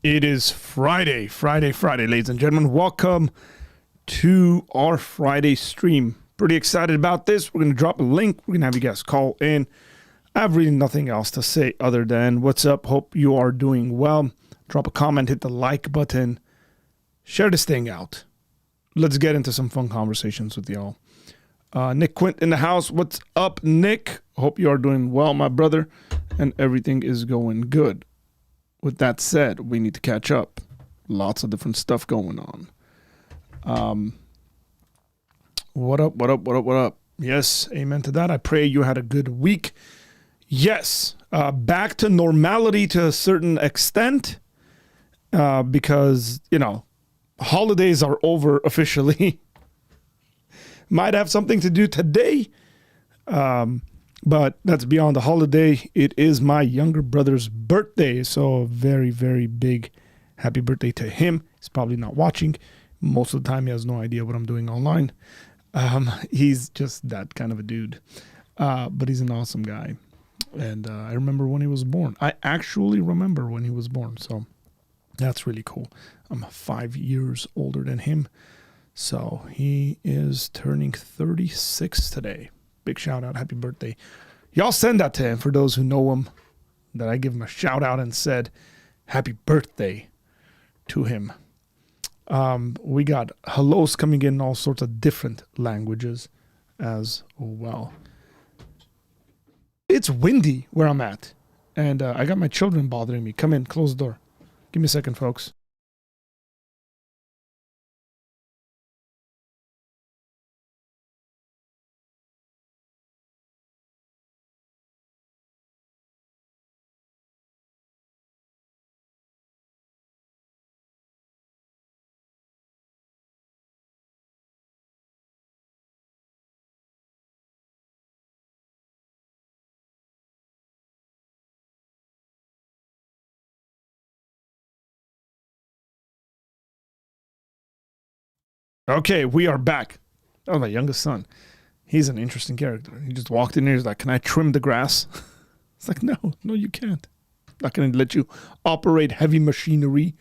It is Friday, ladies and gentlemen. Welcome to our Friday stream. Pretty excited about this. We're going to drop a link. We're going to have you guys call in. I have really nothing else to say other than what's up. Hope you are doing well. Drop a comment, hit the like button, share this thing out. Let's get into some fun conversations with y'all. Nick Quint in the house. What's up, Nick? Hope you are doing well, my brother, and everything is going good. With that said, we need to catch up. Lots of different stuff going on. What up? Yes, amen to that. I pray you had a good week. Yes, back to normality to a certain extent because, holidays are over officially. Might have something to do today, but that's beyond the holiday. It is my younger brother's birthday, so a very, very big happy birthday to him. He's probably not watching. Most of the time, he has no idea what I'm doing online. He's just that kind of a dude, but he's an awesome guy. And I remember when he was born. I actually remember when he was born, so that's really cool. I'm 5 years older than him, so he is turning 36 today. Big shout out, happy birthday. Y'all send that to him for those who know him, that I give him a shout out and said happy birthday to him. We got hellos coming in all sorts of different languages as well. It's windy where I'm at, and I got my children bothering me. Come in, close the door. Give me a second, folks. Okay, we are back. Oh, my youngest son. He's an interesting character. He just walked in here. He's like, "Can I trim the grass?" It's like, no, you can't. I'm not going to let you operate heavy machinery.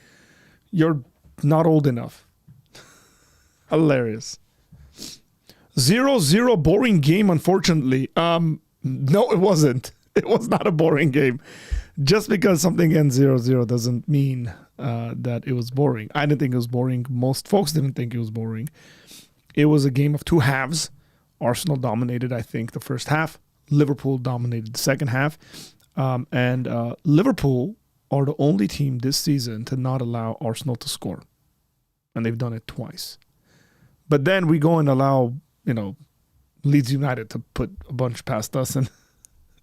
You're not old enough. Hilarious. 0-0 boring game, unfortunately. No, it wasn't. It was not a boring game. Just because something ends 0-0 doesn't mean that it was boring. I didn't think it was boring. Most folks didn't think it was boring. It was a game of two halves. Arsenal dominated, I think, the first half. Liverpool dominated the second half. And Liverpool are the only team this season to not allow Arsenal to score. And they've done it twice. But then we go and allow, Leeds United to put a bunch past us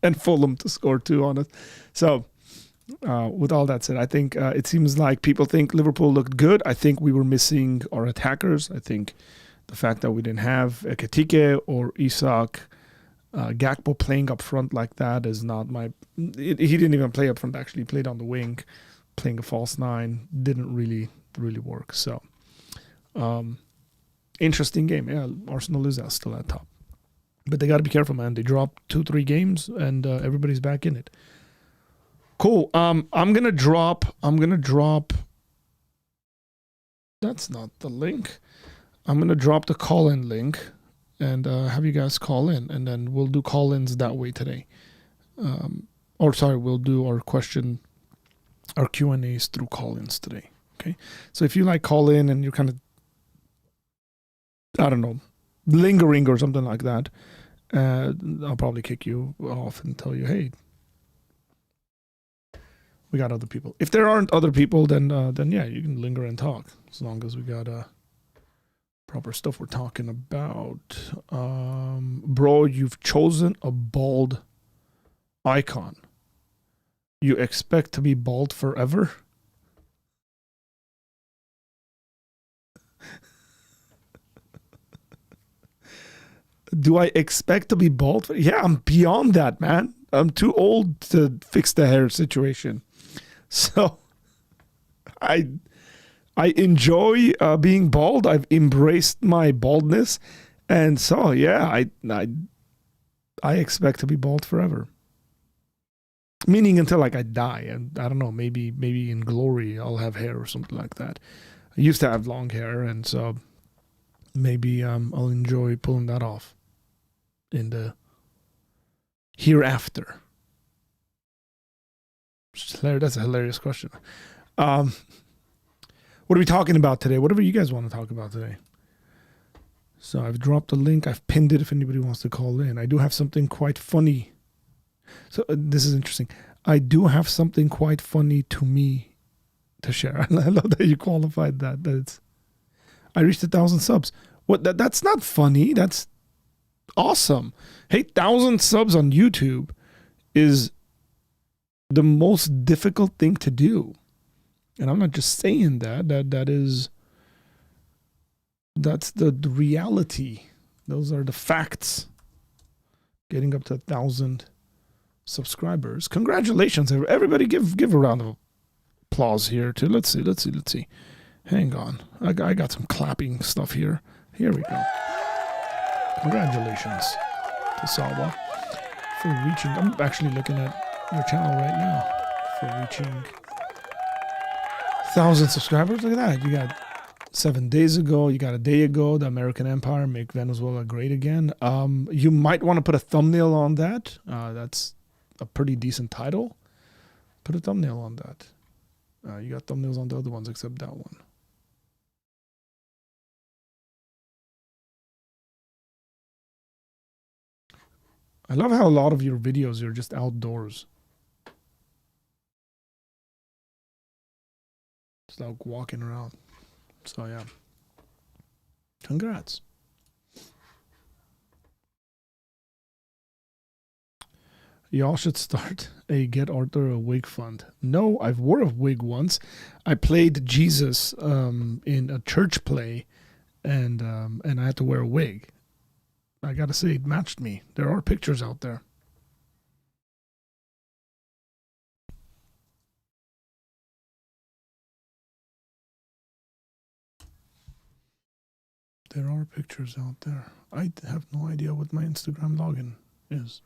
and Fulham to score two on us. So, with all that said, I think it seems like people think Liverpool looked good. I think we were missing our attackers. I think the fact that we didn't have Ekitike or Isak, Gakpo playing up front like that is not my... He didn't even play up front, actually. He played on the wing, playing a false nine. Didn't really work. So, interesting game. Yeah, Arsenal is still at top. But they got to be careful, man. They dropped 2-3 games, and everybody's back in it. Cool. I'm gonna drop. That's not the link. I'm gonna drop the call-in link, and have you guys call in, and then we'll do call-ins that way today. We'll do our Q&As through call-ins today. Okay. So if you like call in and you're kind of, I don't know, lingering or something like that, I'll probably kick you off and tell you, hey, we got other people. If there aren't other people, then yeah, you can linger and talk as long as we got proper stuff we're talking about. Bro, you've chosen a bald icon. You expect to be bald forever? Do I expect to be bald? Yeah, I'm beyond that, man. I'm too old to fix the hair situation. So I enjoy being bald. I've embraced my baldness. And so, yeah, I expect to be bald forever. Meaning until like I die, and I don't know, maybe in glory I'll have hair or something like that. I used to have long hair, and so maybe I'll enjoy pulling that off in the hereafter. That's a hilarious question. What are we talking about today? Whatever you guys want to talk about today. So I've dropped a link. I've pinned it if anybody wants to call in. I do have something quite funny. So this is interesting. I do have something quite funny to me to share. I love that you qualified that. I reached 1,000 subs. What? That's not funny. That's awesome. Hey, 1,000 subs on YouTube is the most difficult thing to do. And I'm not just saying that. That's the reality. Those are the facts. Getting up to 1,000 subscribers. Congratulations, everybody! Give a round of applause here too. Let's see. Hang on, I got some clapping stuff here. Here we go. Congratulations to Sawa for reaching. I'm actually looking at your channel right now for reaching 1,000 subscribers. Look at that. You got 7 days ago. You got a day ago. The American Empire, make Venezuela great again. You might want to put a thumbnail on that. That's a pretty decent title. Put a thumbnail on that. You got thumbnails on the other ones except that one. I love how a lot of your videos are just outdoors. It's like walking around. So yeah. Congrats. Y'all should start a Get Arthur a Wig fund. No, I've wore a wig once. I played Jesus in a church play, and I had to wear a wig. I gotta say, it matched me. There are pictures out there. There are pictures out there. I have no idea what my Instagram login is.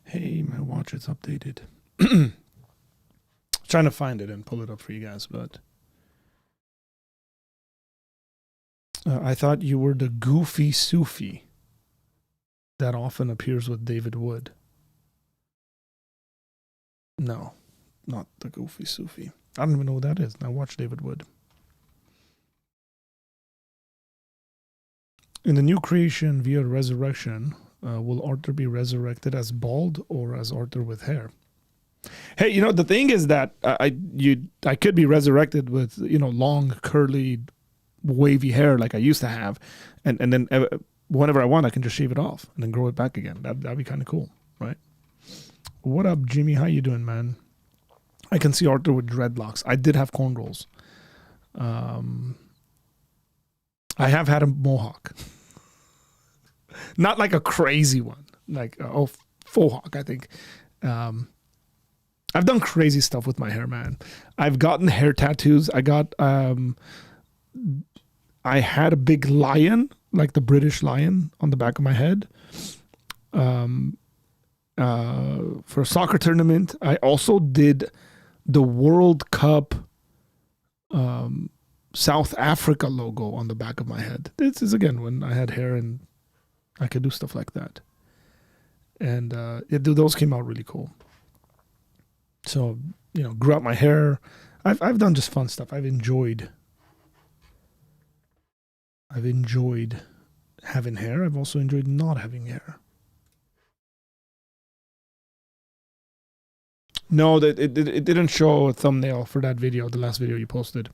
Hey, my watch is updated. Trying to find it and pull it up for you guys, but I thought you were the goofy Sufi that often appears with David Wood. No, not the goofy Sufi. I don't even know what that is. Now watch David Wood. In the new creation via resurrection, will Arthur be resurrected as bald or as Arthur with hair? Hey, you know, the thing is that I could be resurrected with, you know, long, curly, wavy hair like I used to have. And then whenever I want, I can just shave it off and then grow it back again. That'd be kind of cool, right? What up, Jimmy? How you doing, man? I can see Arthur with dreadlocks. I did have cornrows. I have had a mohawk. Not like a crazy one, like faux hawk, I think. I've done crazy stuff with my hair, man. I've gotten hair tattoos. I had a big lion, like the British lion, on the back of my head. For a soccer tournament. I also did the World Cup South Africa logo on the back of my head. This is, again, when I had hair and I could do stuff like that. And those came out really cool. So, you know, grew out my hair. I've done just fun stuff. I've enjoyed having hair. I've also enjoyed not having hair. No, it didn't show a thumbnail for that video, the last video you posted.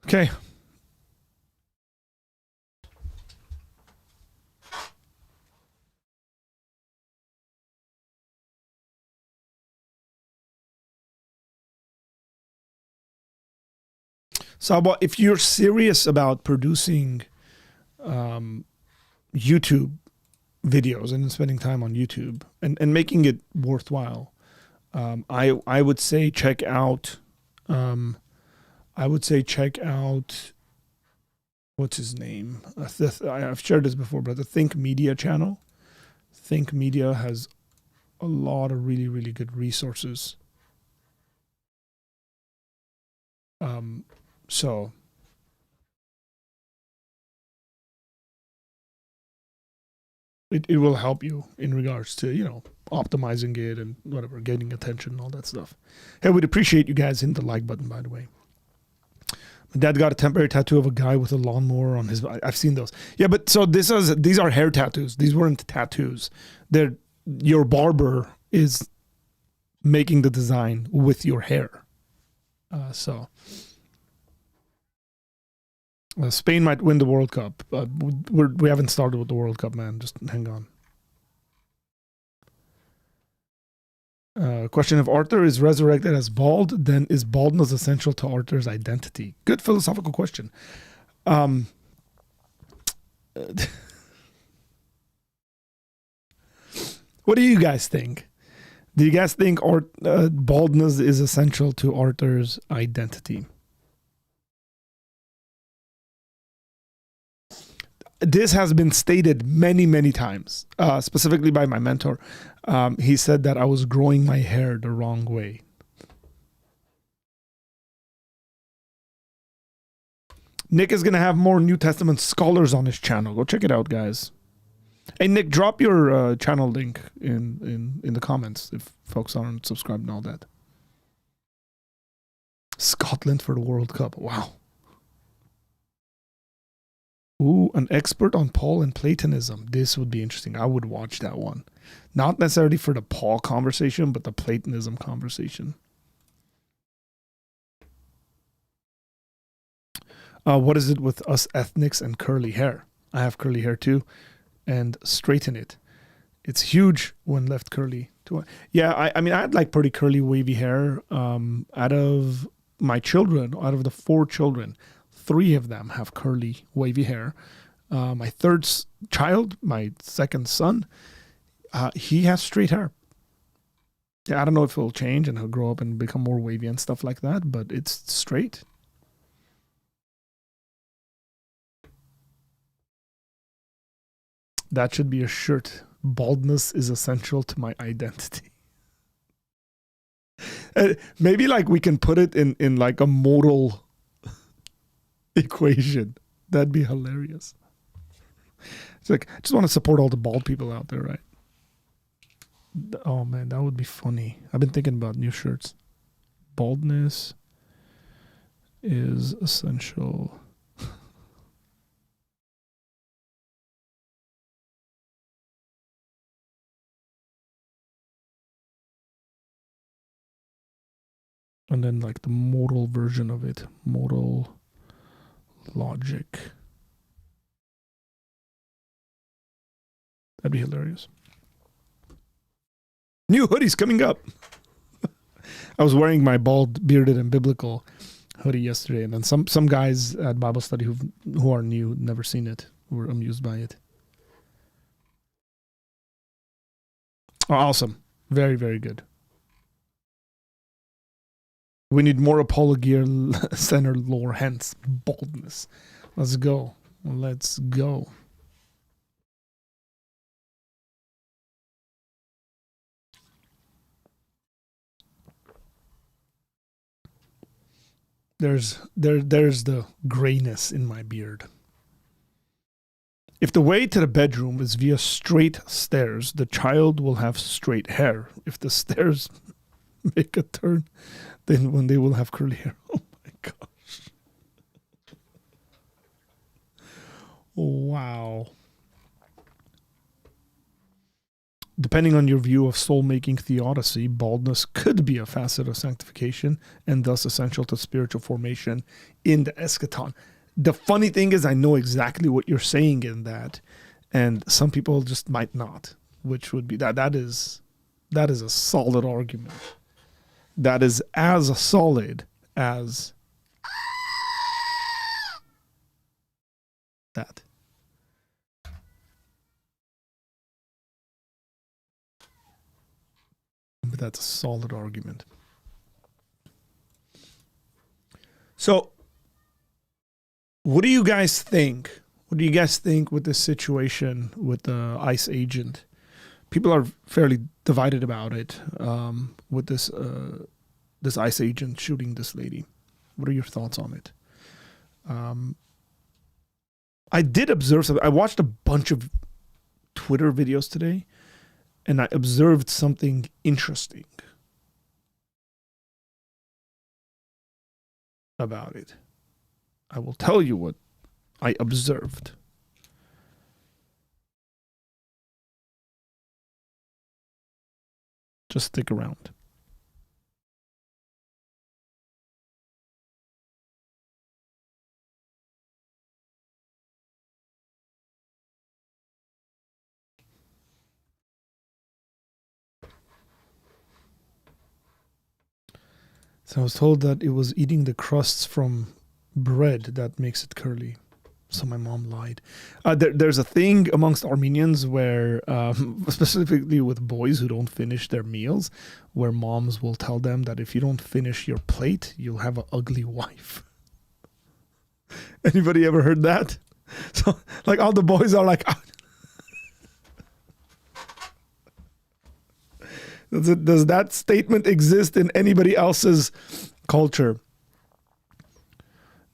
Okay. So about if you're serious about producing YouTube videos and spending time on YouTube and making it worthwhile, I would say check out what's his name? I've shared this before, but the Think Media channel. Think Media has a lot of really, really good resources. So it will help you in regards to, optimizing it and whatever, getting attention and all that stuff. Hey, we'd appreciate you guys hitting the like button, by the way. My dad got a temporary tattoo of a guy with a lawnmower on his. I've seen those. Yeah, but so these are hair tattoos. These weren't tattoos. Your barber is making the design with your hair. Spain might win the World Cup. We haven't started with the World Cup, man. Just hang on. Question: if Arthur is resurrected as bald, then is baldness essential to Arthur's identity? Good philosophical question. What do you guys think? Do you guys think baldness is essential to Arthur's identity? This has been stated many, many times, specifically by my mentor. He said that I was growing my hair the wrong way. Nick is going to have more New Testament scholars on his channel. Go check it out, guys. Hey, Nick, drop your channel link in the comments if folks aren't subscribed and all that. Scotland for the World Cup. Wow. Ooh, an expert on Paul and Platonism. This would be interesting. I would watch that one. Not necessarily for the Paul conversation, but the Platonism conversation. What is it with us ethnics and curly hair? I have curly hair too, and straighten it. It's huge when left curly. Yeah, I mean, I had like pretty curly, wavy hair. Out of my children, out of the 4 children, 3 of them have curly, wavy hair. My third child, my second son, he has straight hair. Yeah, I don't know if it'll change and he'll grow up and become more wavy and stuff like that, but it's straight. That should be a shirt. Baldness is essential to my identity. Maybe like we can put it in like a modal equation. That'd be hilarious. It's like, I just want to support all the bald people out there, right? Oh man, that would be funny. I've been thinking about new shirts. Baldness is essential. And then like the modal version of it. Modal logic. That'd be hilarious. New hoodies coming up. I was wearing my bald, bearded, and biblical hoodie yesterday, and then some guys at Bible study who are new, never seen it, were amused by it. Oh, awesome. Very, very good. We need more Apologia Center lore, hence baldness. Let's go. Let's go. There's the grayness in my beard. If the way to the bedroom is via straight stairs, the child will have straight hair. If the stairs make a turn, then when they will have curly hair. Oh my gosh. Wow. Depending on your view of soul-making theodicy, baldness could be a facet of sanctification and thus essential to spiritual formation in the eschaton. The funny thing is I know exactly what you're saying in that, and some people just might not, which would be that is a solid argument. That is as solid as that. But that's a solid argument. So, what do you guys think? What do you guys think with this situation with the ICE agent? People are fairly divided about it with this this ICE agent shooting this lady. What are your thoughts on it? I did observe something. I watched a bunch of Twitter videos today, and I observed something interesting about it. I will tell you what I observed. Just stick around. So I was told that it was eating the crusts from bread that makes it curly. So my mom lied. There's a thing amongst Armenians where, specifically with boys who don't finish their meals, where moms will tell them that if you don't finish your plate, you'll have an ugly wife. Anybody ever heard that? So, like, all the boys are like, does that statement exist in anybody else's culture?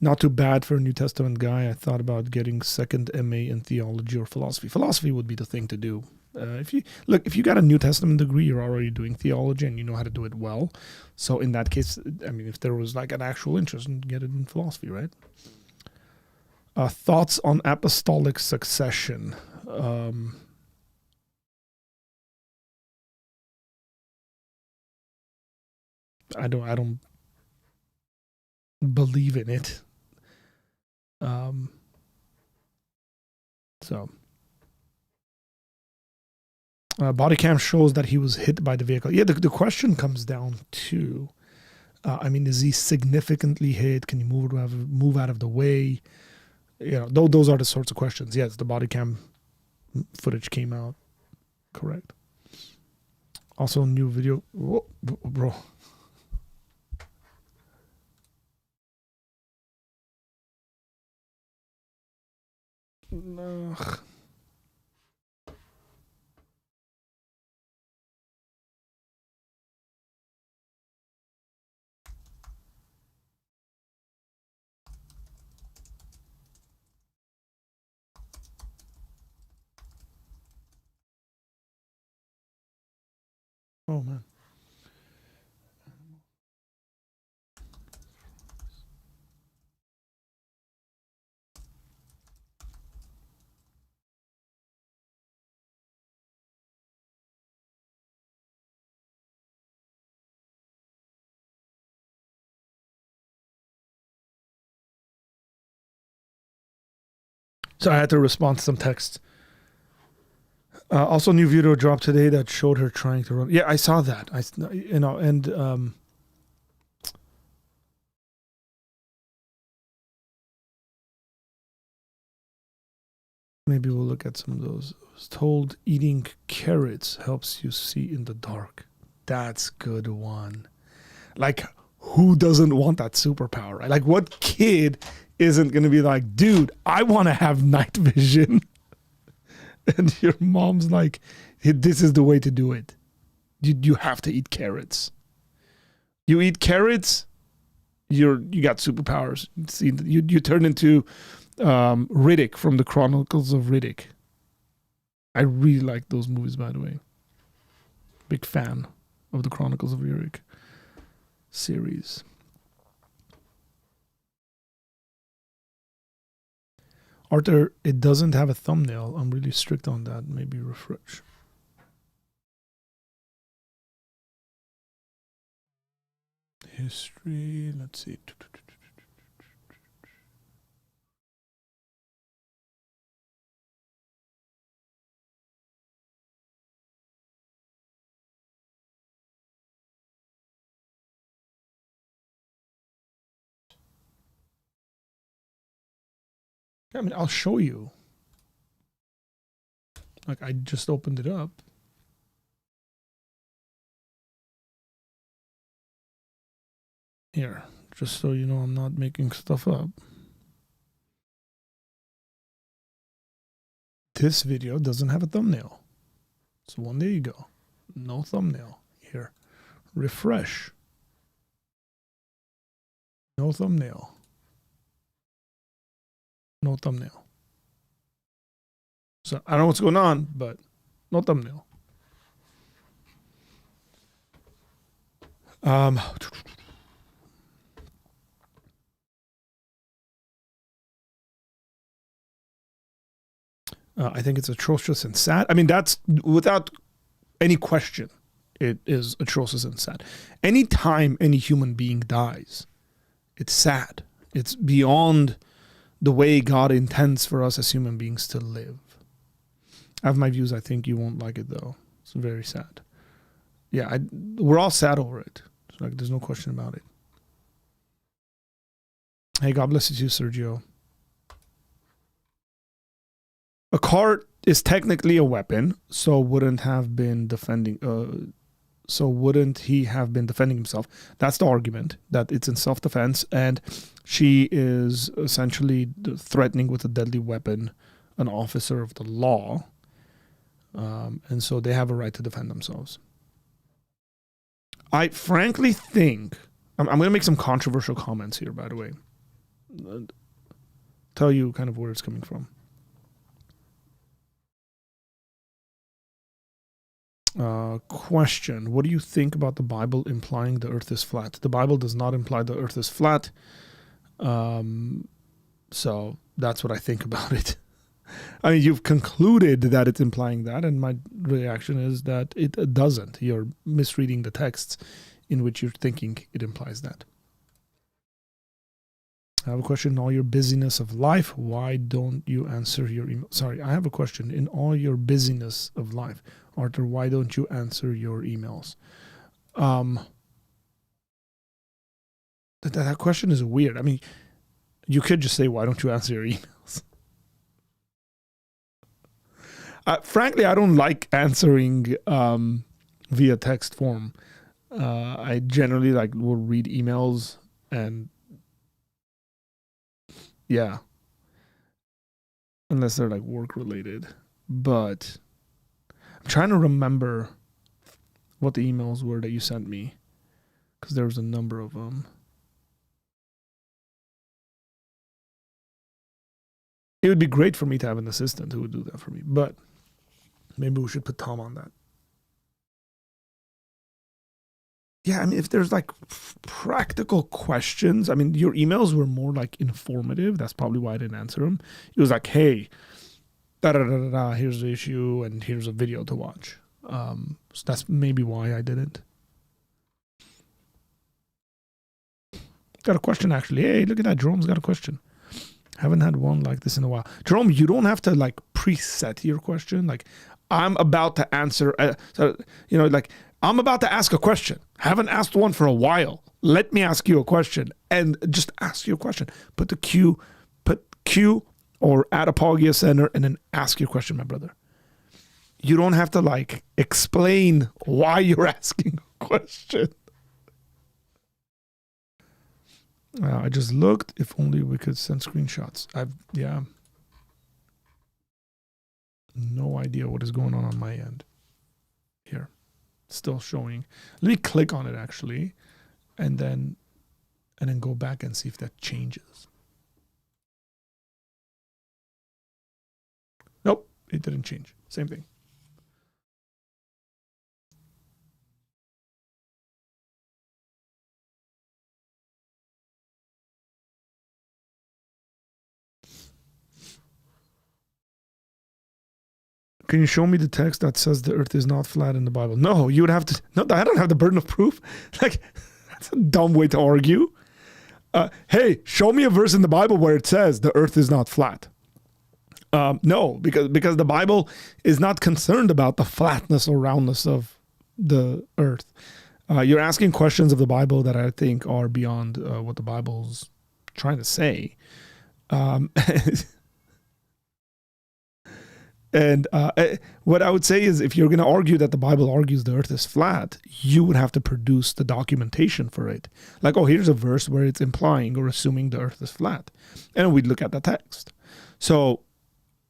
Not too bad for a New Testament guy. I thought about getting second MA in theology or philosophy. Philosophy would be the thing to do. If you got a New Testament degree, you're already doing theology and you know how to do it well. So in that case, I mean, if there was like an actual interest, get it in philosophy, right? Thoughts on apostolic succession. I don't believe in it. Body cam shows that he was hit by the vehicle. Yeah, the question comes down to, I mean, is he significantly hit? Can you move out of the way? You know, those are the sorts of questions. Yes, the body cam footage came out. Correct. Also, new video. Whoa, bro. Ugh. Oh, man. So I had to respond to some text. Also, new video dropped today that showed her trying to run. Yeah, I saw that. Maybe we'll look at some of those. I was told eating carrots helps you see in the dark. That's good one. Like, who doesn't want that superpower, right? Like, what kid isn't going to be like, dude, I want to have night vision? And your mom's like, this is the way to do it. You have to eat carrots. You eat carrots, you got superpowers. See, you turn into Riddick from the Chronicles of Riddick. I really like those movies, by the way. Big fan of the Chronicles of Riddick series. Arthur, it doesn't have a thumbnail. I'm really strict on that. Maybe refresh. History, let's see. I mean, I'll show you. Like, I just opened it up. Here, just so you know I'm not making stuff up. This video doesn't have a thumbnail. So there you go. No thumbnail. Here, refresh. No thumbnail. No thumbnail. So I don't know what's going on, but no thumbnail. I think it's atrocious and sad. I mean, that's without any question. It is atrocious and sad. Anytime any human being dies, it's sad. It's beyond the way God intends for us as human beings to live. I have my views. I think you won't like it, though. It's very sad. Yeah, we're all sad over it. So, like, there's no question about it. Hey, God bless you too, Sergio. A car is technically a weapon, so wouldn't he have been defending himself? That's the argument, that it's in self-defense, and she is essentially threatening with a deadly weapon an officer of the law, and so they have a right to defend themselves. I frankly think, I'm going to make some controversial comments here, by the way. Tell you kind of where it's coming from. Question. What do you think about the Bible implying the earth is flat? The Bible does not imply the earth is flat. So that's what I think about it. I mean, you've concluded that it's implying that, and my reaction is that it doesn't. You're misreading the texts in which you're thinking it implies that. I have a question. In all your busyness of life, why don't you answer your email? Sorry, I have a question. In all your busyness of life, Arthur, why don't you answer your emails? That question is weird. I mean, you could just say, why don't you answer your emails? Frankly, I don't like answering via text form. I generally will read emails and yeah, unless they're work related. But I'm trying to remember what the emails were that you sent me, because there was a number of them. It would be great for me to have an assistant who would do that for me, but maybe we should put Tom on that. Yeah, I mean, if there's practical questions, I mean, your emails were more informative. That's probably why I didn't answer them. It was hey, here's the issue and here's a video to watch. So that's maybe why I didn't. Got a question, actually. Hey, look at that. Jerome's got a question. Haven't had one like this in a while. Jerome, you don't have to preset your question. I'm about to answer. I'm about to ask a question. Haven't asked one for a while. Let me ask you a question, and just ask you a question. Put Q or at Apologia Center, and then ask your question, my brother. You don't have to explain why you're asking a question. I just looked. If only we could send screenshots. No idea what is going on my end. Here. Still showing. Let me click on it actually, and then go back and see if that changes. Nope, it didn't change. Same thing. Can you show me the text that says the earth is not flat in the Bible? No, you would have to. No, I don't have the burden of proof. That's a dumb way to argue. Hey, show me a verse in the Bible where it says the earth is not flat. No, because the Bible is not concerned about the flatness or roundness of the earth. You're asking questions of the Bible that I think are beyond what the Bible's trying to say. And what I would say is, if you're going to argue that the Bible argues the earth is flat, you would have to produce the documentation for it. Like, oh, here's a verse where it's implying or assuming the earth is flat. And we'd look at the text. So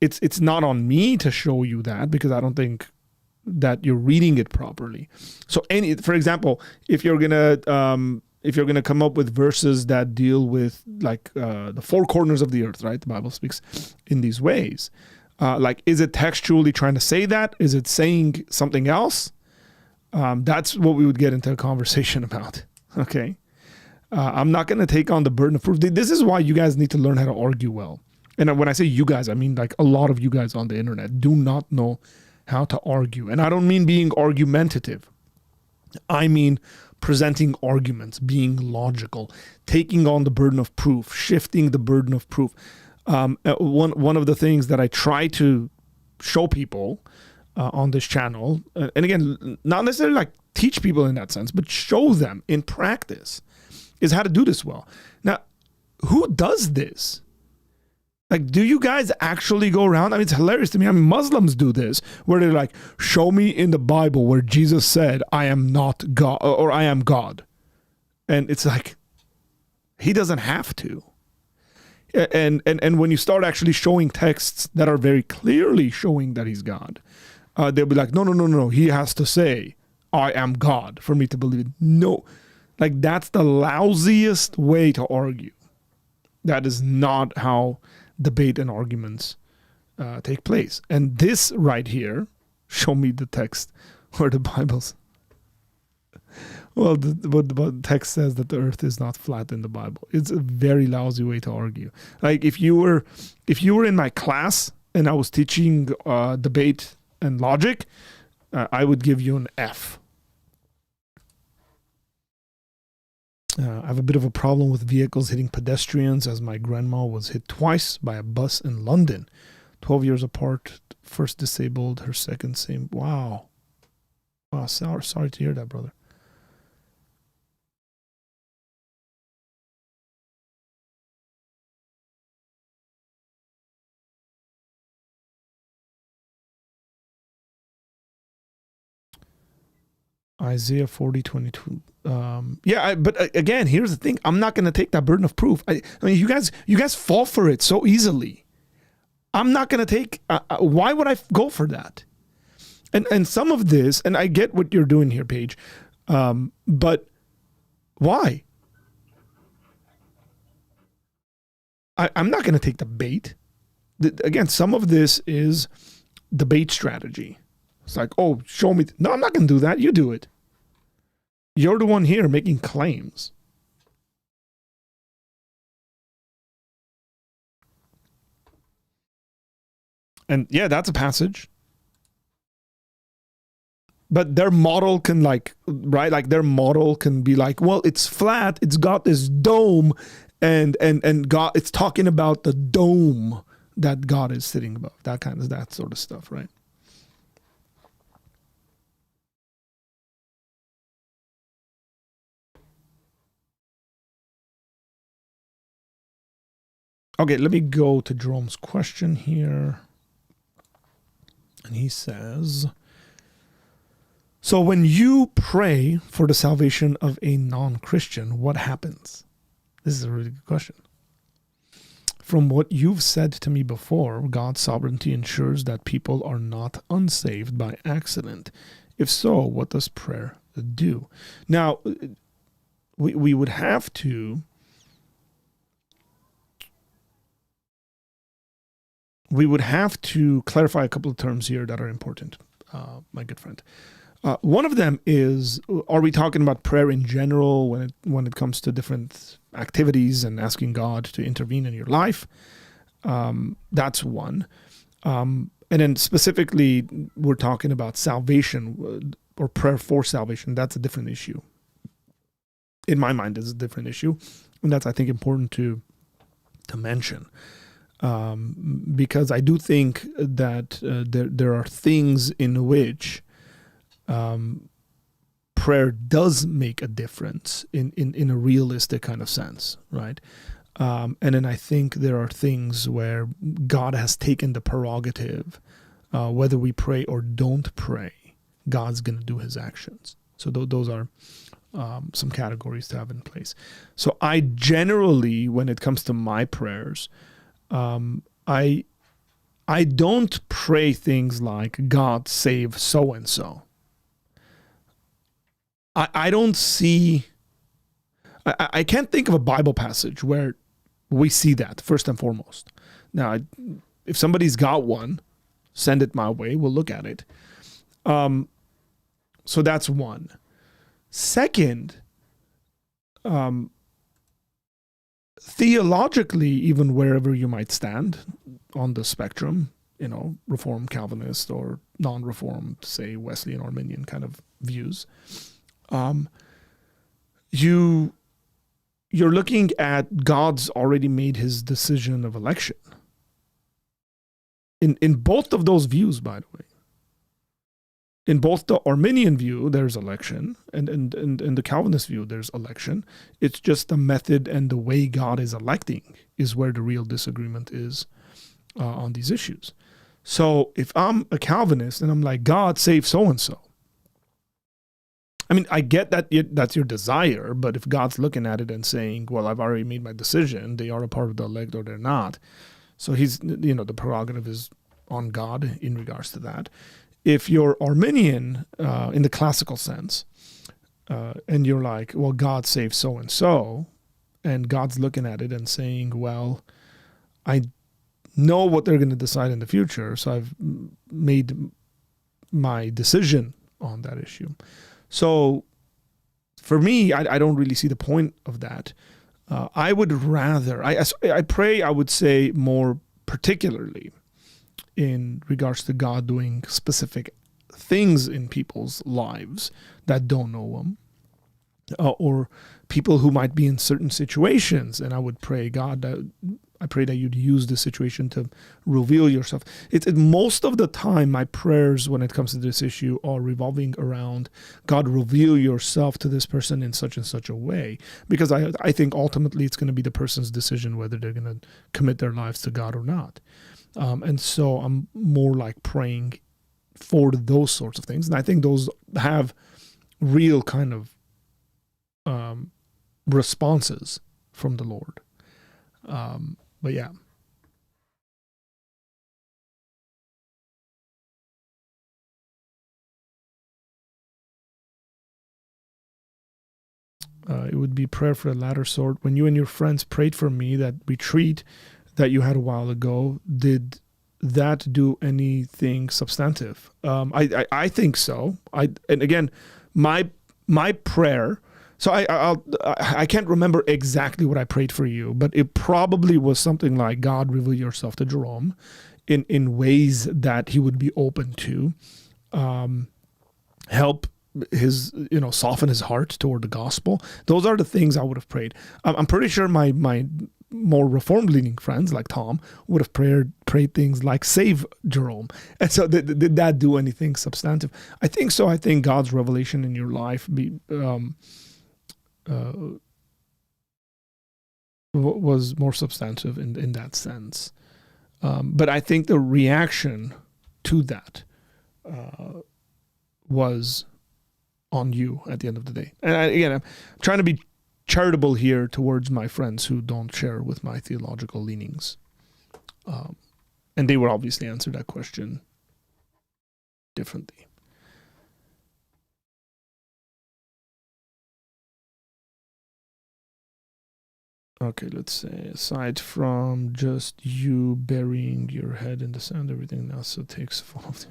it's not on me to show you that, because I don't think that you're reading it properly. So for example, if you're going to come up with verses that deal with like the four corners of the earth, right? The Bible speaks in these ways. Like, is it textually trying to say that? Is it saying something else? That's what we would get into a conversation about. Okay. I'm not going to take on the burden of proof. This is why you guys need to learn how to argue well. And when I say you guys, I mean like a lot of you guys on the internet do not know how to argue. And I don't mean being argumentative. I mean presenting arguments, being logical, taking on the burden of proof, shifting the burden of proof. One of the things that I try to show people on this channel, and again, not necessarily like teach people in that sense, but show them in practice, is how to do this well. Now, who does this? Like, do you guys actually go around? I mean, it's hilarious to me. I mean, Muslims do this, where they're like, show me in the Bible where Jesus said, I am not God, or I am God. And it's like, he doesn't have to. And when you start actually showing texts that are very clearly showing that he's God, they'll be like, no, he has to say, I am God for me to believe it. No, like, that's the lousiest way to argue. That is not how debate and arguments take place. And this right here, show me the text where the Bible's, well, the text says that the earth is not flat in the Bible. It's a very lousy way to argue. Like, if you were in my class and I was teaching debate and logic, I would give you an F. I have a bit of a problem with vehicles hitting pedestrians, as my grandma was hit twice by a bus in London. 12 years apart, first disabled, her second same. Wow. Sorry to hear that, brother. Isaiah 40:22. But again, here's the thing. I'm not going to take that burden of proof. I mean, you guys fall for it so easily. I'm not going to take. Why would I go for that? And some of this, and I get what you're doing here, Paige, but why? I'm not going to take the bait. Again, some of this is debate strategy. It's like, oh, show me. No, I'm not going to do that. You do it. You're the one here making claims. And yeah, that's a passage. But their model can their model can be like, well, it's flat. It's got this dome, and God, it's talking about the dome that God is sitting above. That sort of stuff, right? Okay, let me go to Jerome's question here. And he says, so when you pray for the salvation of a non-Christian, what happens? This is a really good question. From what you've said to me before, God's sovereignty ensures that people are not unsaved by accident. If so, what does prayer do? Now, we would have to clarify a couple of terms here that are important, my good friend. One of them is, are we talking about prayer in general when it comes to different activities and asking God to intervene in your life? That's one. And then specifically, we're talking about salvation or prayer for salvation. That's a different issue. In my mind, it's a different issue. And that's, I think, important to mention. Because I do think that there are things in which prayer does make a difference in a realistic kind of sense, right? And then I think there are things where God has taken the prerogative whether we pray or don't pray, God's going to do his actions. So those are some categories to have in place. So I generally, when it comes to my prayers, I don't pray things like, God save so-and-so. I don't see, I can't think of a Bible passage where we see that, first and foremost. Now, if somebody's got one, send it my way. We'll look at it. So that's one. Second, theologically, even wherever you might stand on the spectrum, Reformed Calvinist or non-Reformed, say Wesleyan Arminian kind of views, you're looking at God's already made his decision of election. In both of those views, by the way. In both the Arminian view, there's election, and in the Calvinist view, there's election. It's just the method and the way God is electing is where the real disagreement is on these issues. So if I'm a Calvinist and I'm like, God save so-and-so, I mean, I get that that's your desire, but if God's looking at it and saying, well, I've already made my decision, they are a part of the elect or they're not. So he's, the prerogative is on God in regards to that. If you're Arminian in the classical sense, and you're like, well, God save so-and-so, and God's looking at it and saying, well, I know what they're going to decide in the future, so I've made my decision on that issue. So for me, I don't really see the point of that. I would rather, I pray, I would say more particularly in regards to God doing specific things in people's lives that don't know him, or people who might be in certain situations. And I would pray, God, I pray that you'd use this situation to reveal yourself. Most of the time, my prayers when it comes to this issue are revolving around, God, reveal yourself to this person in such and such a way. Because I think ultimately it's going to be the person's decision whether they're going to commit their lives to God or not. And so I'm more like praying for those sorts of things. And I think those have real kind of responses from the Lord. But yeah. It would be prayer for the latter sort. When you and your friends prayed for me, that retreat that you had a while ago, did that do anything substantive? I think so. And again, my prayer. So I can't remember exactly what I prayed for you, but it probably was something like, God, reveal yourself to Jerome in ways that he would be open to, help his, soften his heart toward the gospel. Those are the things I would have prayed. I'm pretty sure my more reformed leaning friends like Tom would have prayed things like save Jerome. And so did that do anything substantive? I think so. I think God's revelation in your life was more substantive in that sense. But I think the reaction to that was on you at the end of the day. And again, I'm trying to be charitable here towards my friends who don't share with my theological leanings. And they would obviously answer that question differently. Okay, let's say, aside from just you burying your head in the sand, everything else takes full of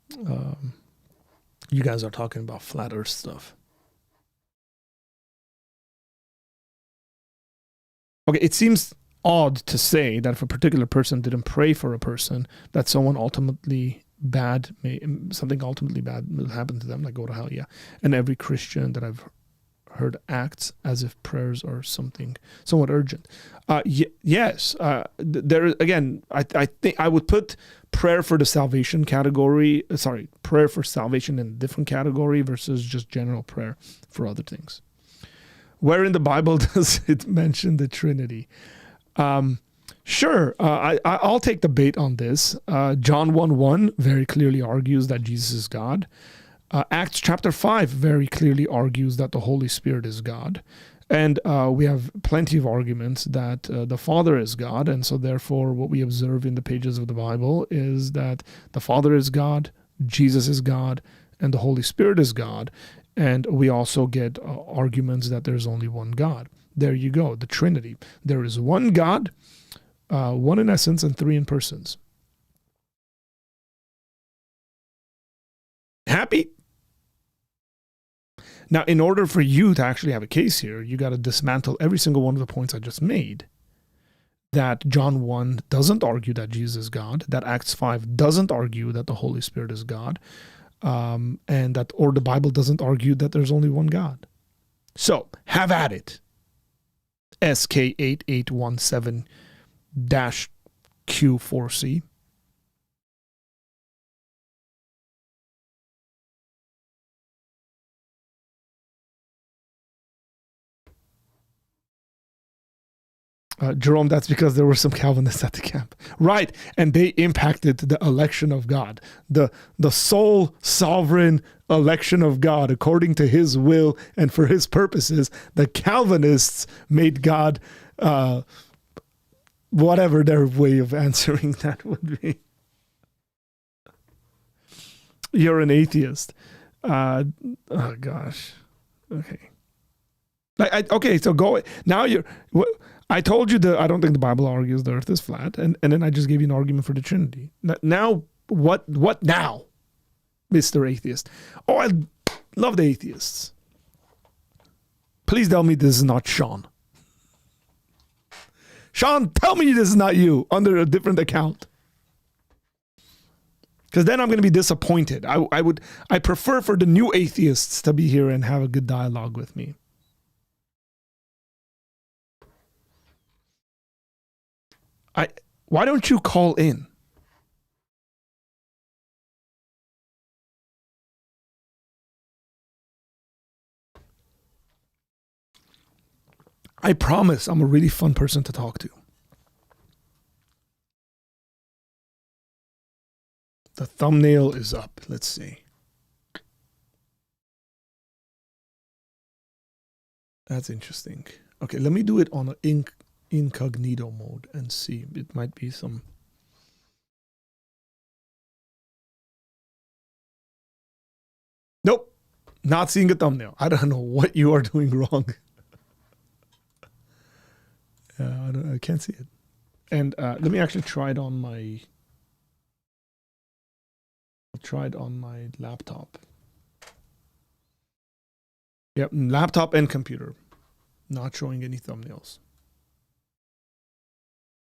the... you guys are talking about flat earth stuff. Okay, it seems odd to say that if a particular person didn't pray for a person, that something ultimately bad will happen to them, like go to hell, yeah. And every Christian that I've heard acts as if prayers are something somewhat urgent. Yes, there again. I think I would put prayer for the salvation category. Prayer for salvation in a different category versus just general prayer for other things. Where in the Bible does it mention the Trinity? Sure, I'll take the bait on this. John 1:1 very clearly argues that Jesus is God. Acts chapter 5 very clearly argues that the Holy Spirit is God. And we have plenty of arguments that the Father is God. And so therefore what we observe in the pages of the Bible is that the Father is God, Jesus is God, and the Holy Spirit is God. And we also get arguments that there's only one God. There you go, the Trinity. There is one God, one in essence and three in persons. Happy? Now, in order for you to actually have a case here, you got to dismantle every single one of the points I just made. That John 1 doesn't argue that Jesus is God, that Acts 5 doesn't argue that the Holy Spirit is God, and that, or the Bible doesn't argue that there's only one God. So, have at it. SK8817-Q4C. Jerome, that's because there were some Calvinists at the camp. Right, and they impacted the election of God. The sole sovereign election of God according to his will and for his purposes. The Calvinists made God, whatever their way of answering that would be. You're an atheist. Oh, gosh. Okay. Okay, so go. Now you're... I told you that I don't think the Bible argues the earth is flat, and then I just gave you an argument for the Trinity. Now, what now, Mr. Atheist? Oh, I love the atheists. Please tell me this is not Sean. Sean, tell me this is not you under a different account. Because then I'm going to be disappointed. I prefer for the new atheists to be here and have a good dialogue with me. Why don't you call in? I promise I'm a really fun person to talk to. The thumbnail is up. Let's see. That's interesting. Okay, let me do it on an incognito mode and see. It might be some... Nope. Not seeing a thumbnail. I don't know what you are doing wrong. I can't see it. And let me actually try it on my... I'll try it on my laptop. Yep, laptop and computer. Not showing any thumbnails.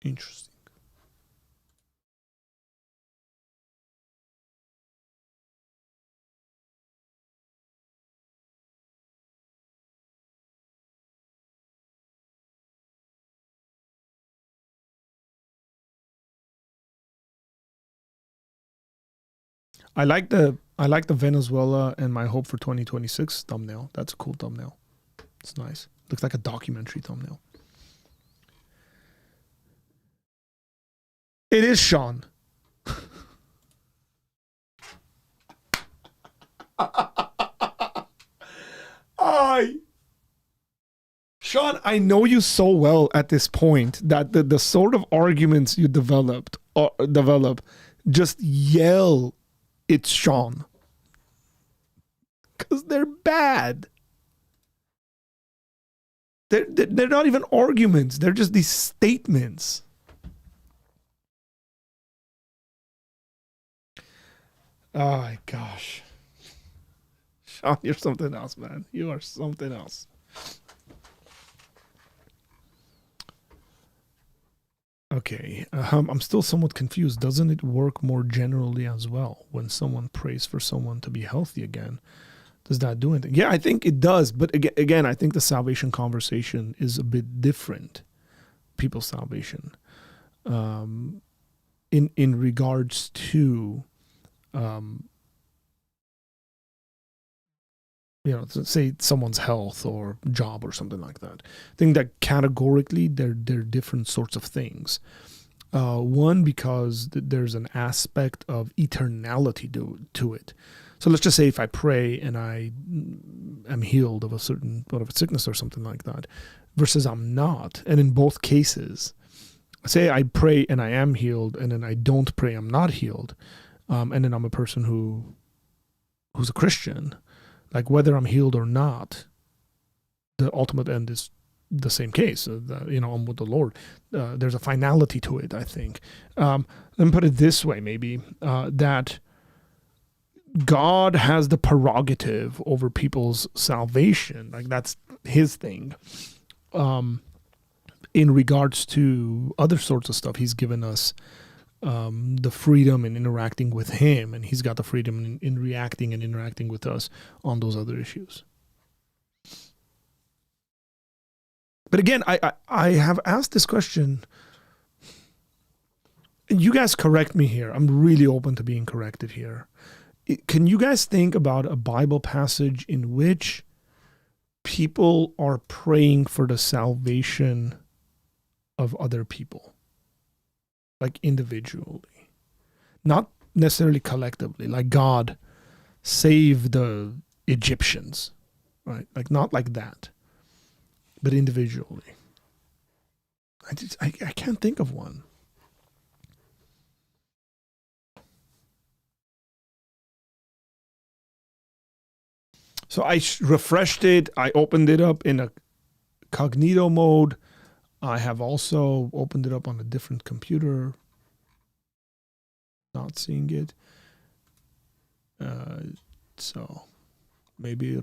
Interesting. I like the Venezuela and my hope for 2026 thumbnail. That's a cool thumbnail. It's nice. Looks like a documentary thumbnail. It is Sean. Sean, I know you so well at this point that the sort of arguments you develop just yell, it's Sean. Because they're bad. They're not even arguments. They're just these statements. Oh my gosh. Sean, you're something else, man. You are something else. Okay, I'm still somewhat confused. Doesn't it work more generally as well when someone prays for someone to be healthy again? Does that do anything? Yeah, I think it does. But again, I think the salvation conversation is a bit different. People's salvation. In regards to say someone's health or job or something like that. I think that categorically they're different sorts of things. One, because there's an aspect of eternality to it. So let's just say if I pray and I am healed of a certain sickness or something like that, versus I'm not. And in both cases, say I pray and I am healed, and then I don't pray, I'm not healed. And then I'm a person who's a Christian. Like whether I'm healed or not, the ultimate end is the same case. I'm with the Lord. There's a finality to it, I think. Let me put it this way, maybe, that God has the prerogative over people's salvation. Like that's his thing. In regards to other sorts of stuff, he's given us the freedom in interacting with him, and he's got the freedom in reacting and interacting with us on those other issues. But again, I have asked this question. You guys correct me here. I'm really open to being corrected here. Can you guys think about a Bible passage in which people are praying for the salvation of other people? Like individually. Not necessarily collectively. Like God save the Egyptians. Right? Like not like that. But individually. I can't think of one. So I refreshed it. I opened it up in a cognito mode. I have also opened it up on a different computer. Not seeing it. So maybe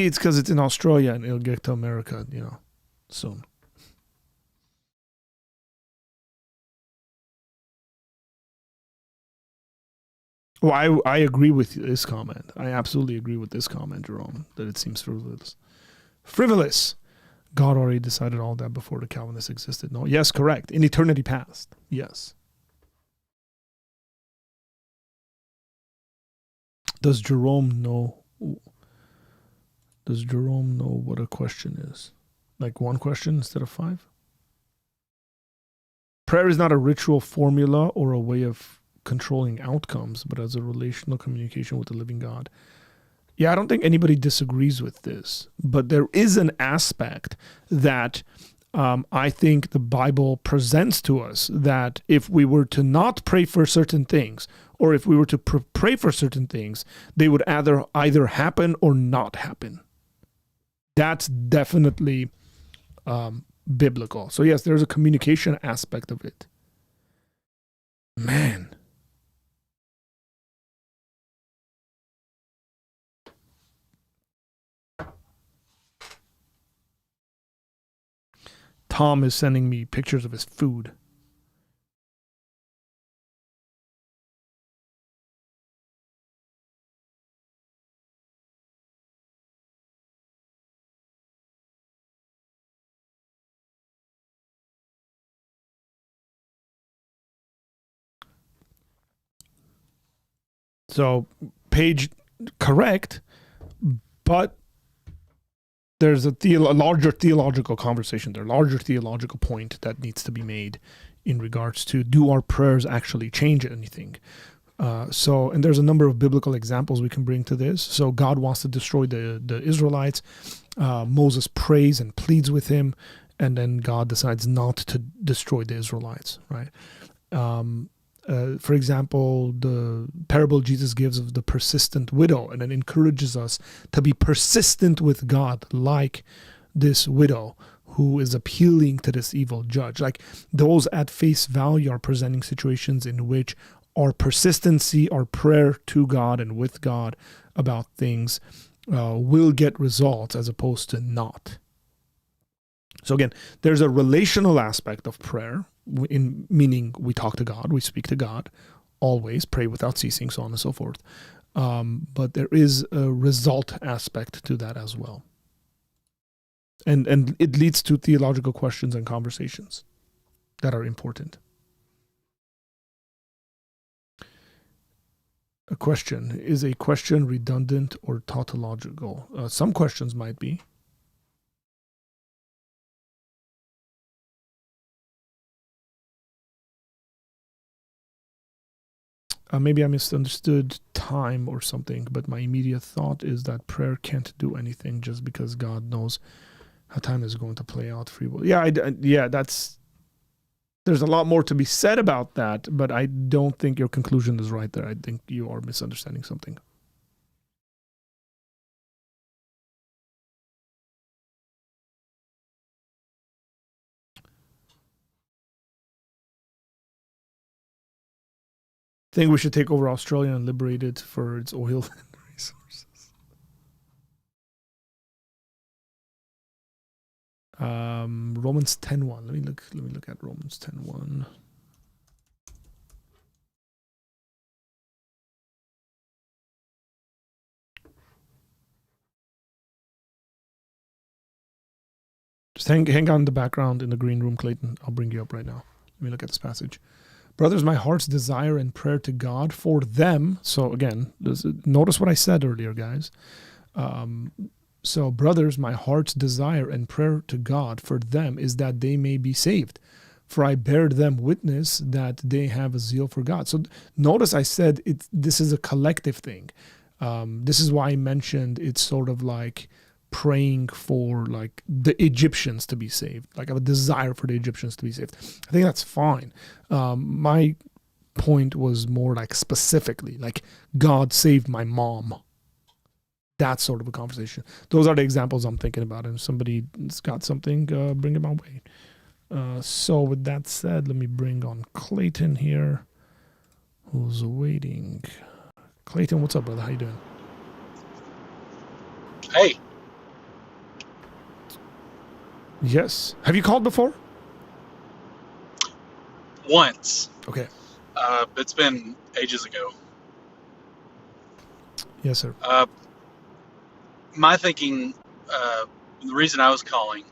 it's because it's in Australia and it'll get to America, soon. Well, I agree with this comment. I absolutely agree with this comment, Jerome, that it seems frivolous. Frivolous. God already decided all that before the Calvinists existed. No, yes, correct. In eternity past. Yes. Does Jerome know what a question is? Like one question instead of 5? Prayer is not a ritual formula or a way of controlling outcomes, but as a relational communication with the living God. Yeah, I don't think anybody disagrees with this, but there is an aspect that I think the Bible presents to us, that if we were to not pray for certain things, or if we were to pray for certain things, they would either happen or not happen. That's definitely biblical. So yes, there's a communication aspect of it. Man. Tom is sending me pictures of his food. So, page correct, but there's a larger theological conversation there, larger theological point that needs to be made in regards to, do our prayers actually change anything? And there's a number of biblical examples we can bring to this. So God wants to destroy the Israelites. Moses prays and pleads with him, and then God decides not to destroy the Israelites, right? For example, the parable Jesus gives of the persistent widow, and it encourages us to be persistent with God, like this widow who is appealing to this evil judge. Like those at face value are presenting situations in which our persistency, our prayer to God and with God about things will get results as opposed to not. So again, there's a relational aspect of prayer, meaning we talk to God, we speak to God, always pray without ceasing, so on and so forth. But there is a result aspect to that as well. And it leads to theological questions and conversations that are important. A question. Is a question redundant or tautological? Some questions might be. Maybe I misunderstood time or something, but my immediate thought is that prayer can't do anything just because God knows how time is going to play out free will. Yeah, there's a lot more to be said about that, but I don't think your conclusion is right there. I think you are misunderstanding something. Think we should take over Australia and liberate it for its oil and resources. Romans 10:1. Let me look at Romans 10:1. Just hang on in the background in the green room, Clayton. I'll bring you up right now. Let me look at this passage. Brothers, my heart's desire and prayer to God for them. So again, notice what I said earlier, guys. So brothers, my heart's desire and prayer to God for them is that they may be saved. For I bear them witness that they have a zeal for God. So notice I said this is a collective thing. This is why I mentioned it's sort of like praying for like the Egyptians to be saved. Like I have a desire for the Egyptians to be saved. I think that's fine. My point was more like specifically, like God saved my mom. That sort of a conversation. Those are the examples I'm thinking about. And if somebody's got something, bring it my way. So with that said, let me bring on Clayton here, who's waiting. Clayton, what's up, brother? How you doing? Hey. Yes. Have you called before? Once. Okay. It's been ages ago. Yes, sir. My thinking, the reason I was calling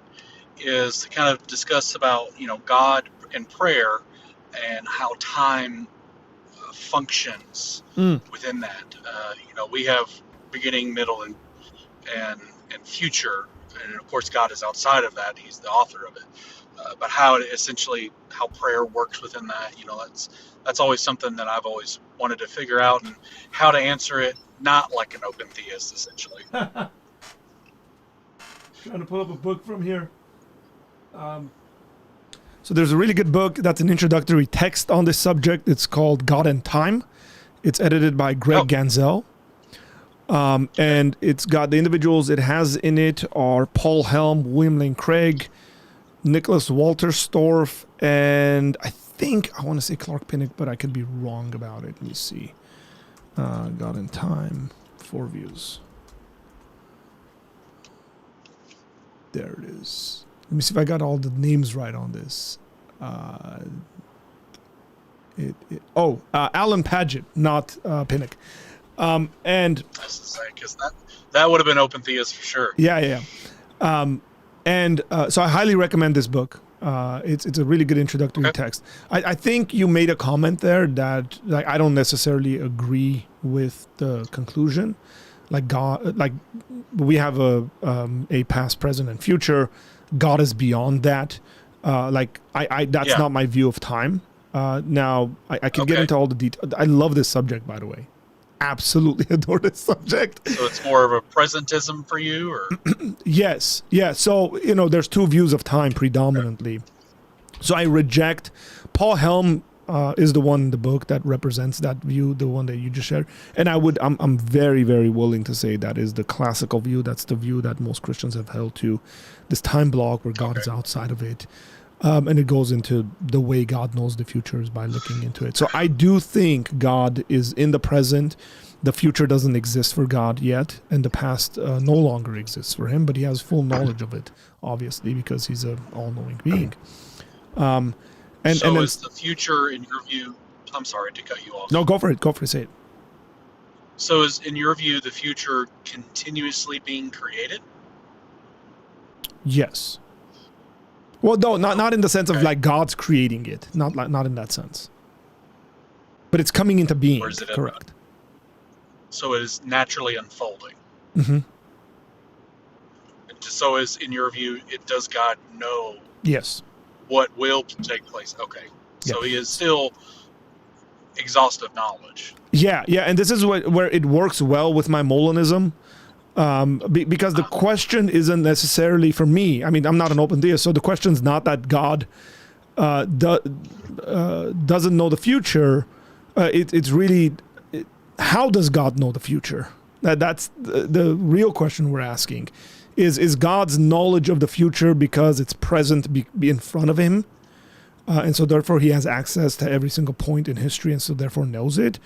is to kind of discuss about, God and prayer and how time functions within that. We have beginning, middle, and future. And of course, God is outside of that. He's the author of it. But how prayer works within that, that's always something that I've always wanted to figure out, and how to answer it, not like an open theist, essentially. Trying to pull up a book from here. So there's a really good book that's an introductory text on this subject. It's called God and Time. It's edited by Greg Ganzel. And it's got the individuals it has in it are Paul Helm, William Lane Craig, Nicholas Walterstorff, and I want to say Clark Pinnock, but I could be wrong about it. Let me see. God and Time, 4 views. There it is. Let me see if I got all the names right on this. Alan Paget, not Pinnock. And because that would have been open theist for sure. Yeah. So I highly recommend this book. It's a really good introductory text. I think you made a comment there that like I don't necessarily agree with the conclusion. Like God, like we have a past, present, and future. God is beyond that. That's not my view of time. Now I can get into all the details. I love this subject, by the way. Absolutely adore this subject. So it's more of a presentism for you, or? Yes. Yeah. So, there's 2 views of time predominantly. Okay. So I reject Paul Helm is the one in the book that represents that view, the one that you just shared. And I'm very, very willing to say that is the classical view. That's the view that most Christians have held to, this time block where God is outside of it. And it goes into the way God knows the future is by looking into it. So I do think God is in the present. The future doesn't exist for God yet, and the past no longer exists for him, but he has full knowledge of it, obviously, because he's an all-knowing being. Is the future, in your view, I'm sorry to cut you off. No, go for it. Say it. So is, in your view, the future continuously being created? Yes. Well, no, not in the sense of like God's creating it, not in that sense. But it's coming into being. Or is it correct? so it is naturally unfolding. Hmm. So, is in your view, it does God know Yes. what will take place? Okay, Yeah. so He is still exhaustive knowledge. Yeah. Yeah. And this is where it works well with my Molinism. Because the question isn't necessarily for me. I mean, I'm not an open theist, so the question's not that God doesn't know the future. It's really, how does God know the future? That's the real question we're asking. Is God's knowledge of the future because it's present be in front of him? And so therefore he has access to every single point in history and so therefore knows it?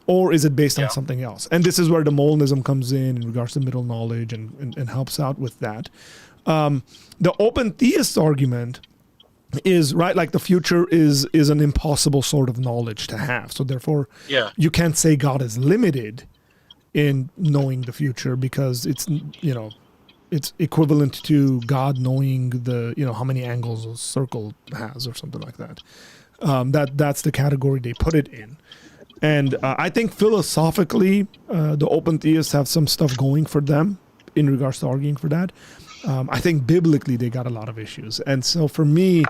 Or is it based on something else? And this is where the Molinism comes in regards to middle knowledge and helps out with that. The open theist argument is, right, like the future is an impossible sort of knowledge to have. So therefore you can't say God is limited in knowing the future because it's, it's equivalent to God knowing how many angles a circle has or something like that. That's the category they put it in. And I think philosophically, the open theists have some stuff going for them in regards to arguing for that. I think biblically they got a lot of issues. And so for me,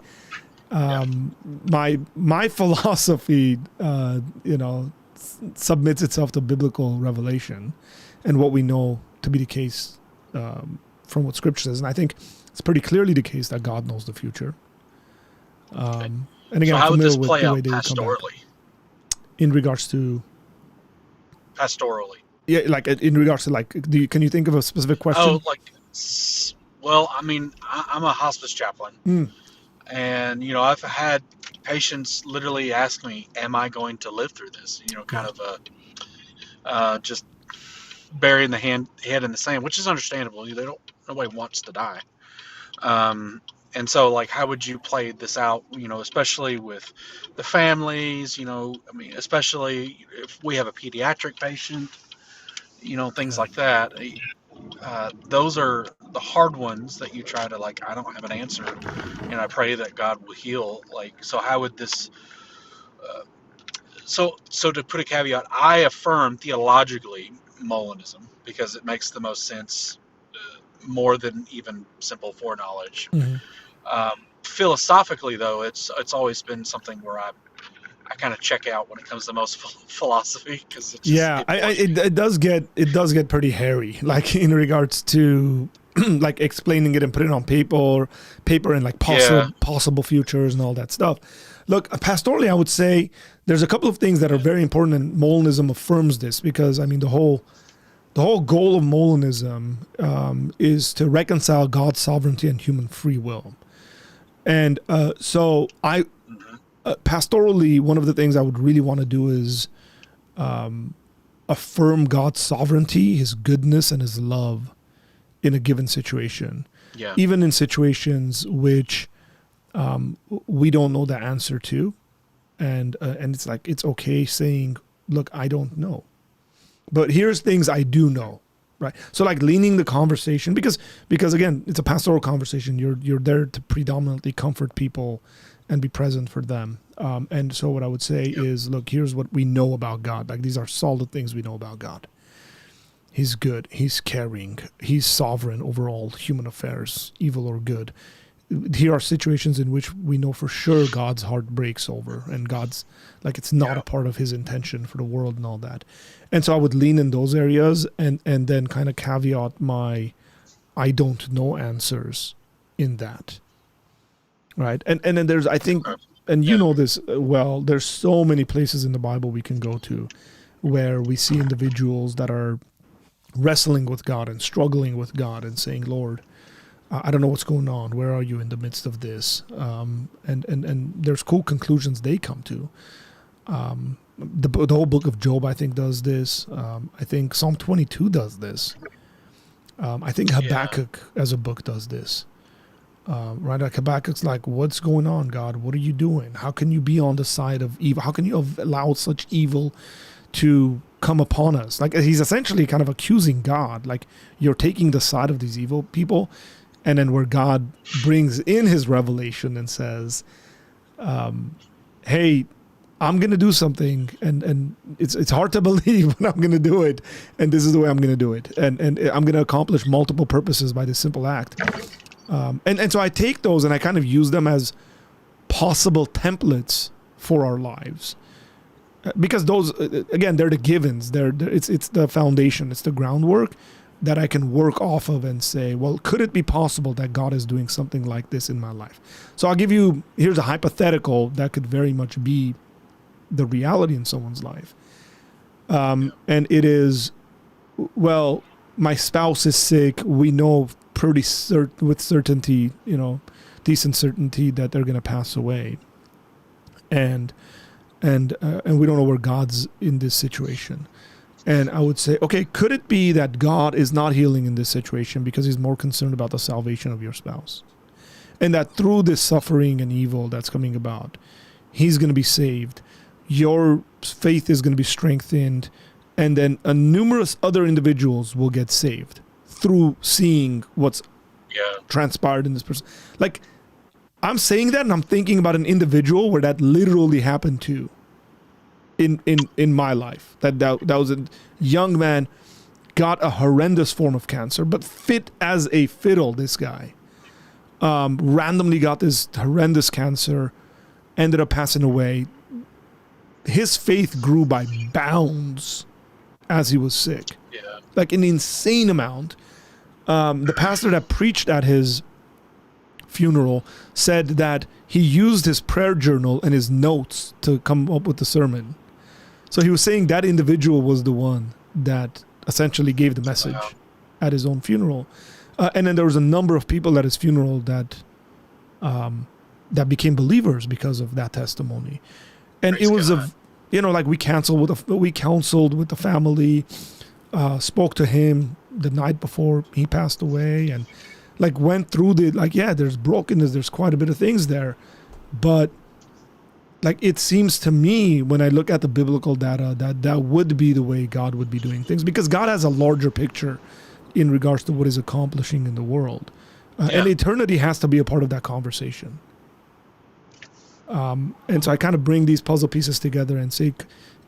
my philosophy, submits itself to biblical revelation and what we know to be the case from what Scripture says. And I think it's pretty clearly the case that God knows the future. And again, so how would this play out they pastorally? In regards to pastorally, like in regards to like, can you think of a specific question? Oh, well, I mean, I'm a hospice chaplain, and I've had patients literally ask me, "Am I going to live through this?" Kind of just burying the head in the sand, which is understandable. Nobody wants to die. And so, like, how would you play this out, especially with the families, especially if we have a pediatric patient, things like that. Those are the hard ones that you try to, like, I don't have an answer, and I pray that God will heal. Like, so how would this, so to put a caveat, I affirm theologically Molinism because it makes the most sense, more than even simple foreknowledge. Philosophically, though, it's always been something where I kind of check out when it comes to most philosophy because it does get pretty hairy, like in regards to like explaining it and putting it on paper and like possible futures and all that stuff. Look, pastorally, I would say there's a couple of things that are very important, and Molinism affirms this because I mean the whole goal of Molinism is to reconcile God's sovereignty and human free will. And so pastorally, one of the things I would really want to do is affirm God's sovereignty, his goodness, and his love in a given situation. Yeah. Even in situations which we don't know the answer to. And it's like, it's okay saying, look, I don't know. But here's things I do know, right? So like leaning the conversation, because again, it's a pastoral conversation. You're there to predominantly comfort people and be present for them. And so what I would say is, look, here's what we know about God. Like, these are solid things we know about God. He's good. He's caring. He's sovereign over all human affairs, evil or good. Here are situations in which we know for sure God's heart breaks over and God's, like, it's not a part of his intention for the world and all that. And so I would lean in those areas and then kind of caveat my I don't know answers in that. Right. And then there's, I think, and you know this well, there's so many places in the Bible we can go to where we see individuals that are wrestling with God and struggling with God and saying, Lord, I don't know what's going on. Where are you in the midst of this? And there's cool conclusions they come to. The whole book of Job, I think, does this. I think Psalm 22 does this. I think Habakkuk as a book does this. Right? Like Habakkuk's like, what's going on, God? What are you doing? How can you be on the side of evil? How can you have allowed such evil to come upon us? Like, he's essentially kind of accusing God. Like, you're taking the side of these evil people. And then where God brings in his revelation and says, hey, I'm going to do something, and it's hard to believe, but I'm going to do it, and this is the way I'm going to do it, and I'm going to accomplish multiple purposes by this simple act. And so I take those and I kind of use them as possible templates for our lives, because those, again, they're the givens. It's the foundation. It's the groundwork that I can work off of and say, well, could it be possible that God is doing something like this in my life? So I'll give you, here's a hypothetical that could very much be the reality in someone's life. And it is, well, my spouse is sick. We know with certainty, decent certainty that they're going to pass away. And we don't know where God's in this situation. And I would say, okay, could it be that God is not healing in this situation because he's more concerned about the salvation of your spouse? And that through this suffering and evil that's coming about, he's going to be saved. Your faith is going to be strengthened. And then numerous other individuals will get saved through seeing what's transpired in this person. Like, I'm saying that and I'm thinking about an individual where that literally happened to. In my life, that was a young man, got a horrendous form of cancer, but fit as a fiddle. This guy randomly got this horrendous cancer, ended up passing away. His faith grew by bounds as he was sick, like an insane amount. The pastor that preached at his funeral said that he used his prayer journal and his notes to come up with the sermon. So he was saying that individual was the one that essentially gave the message at his own funeral. And then there was a number of people at his funeral that became believers because of that testimony. And Praise it was God. We counseled with the family, spoke to him the night before he passed away, and went through there's brokenness, there's quite a bit of things there. But it seems to me when I look at the biblical data that would be the way God would be doing things, because God has a larger picture in regards to what is accomplishing in the world. And eternity has to be a part of that conversation. And so I kind of bring these puzzle pieces together and say,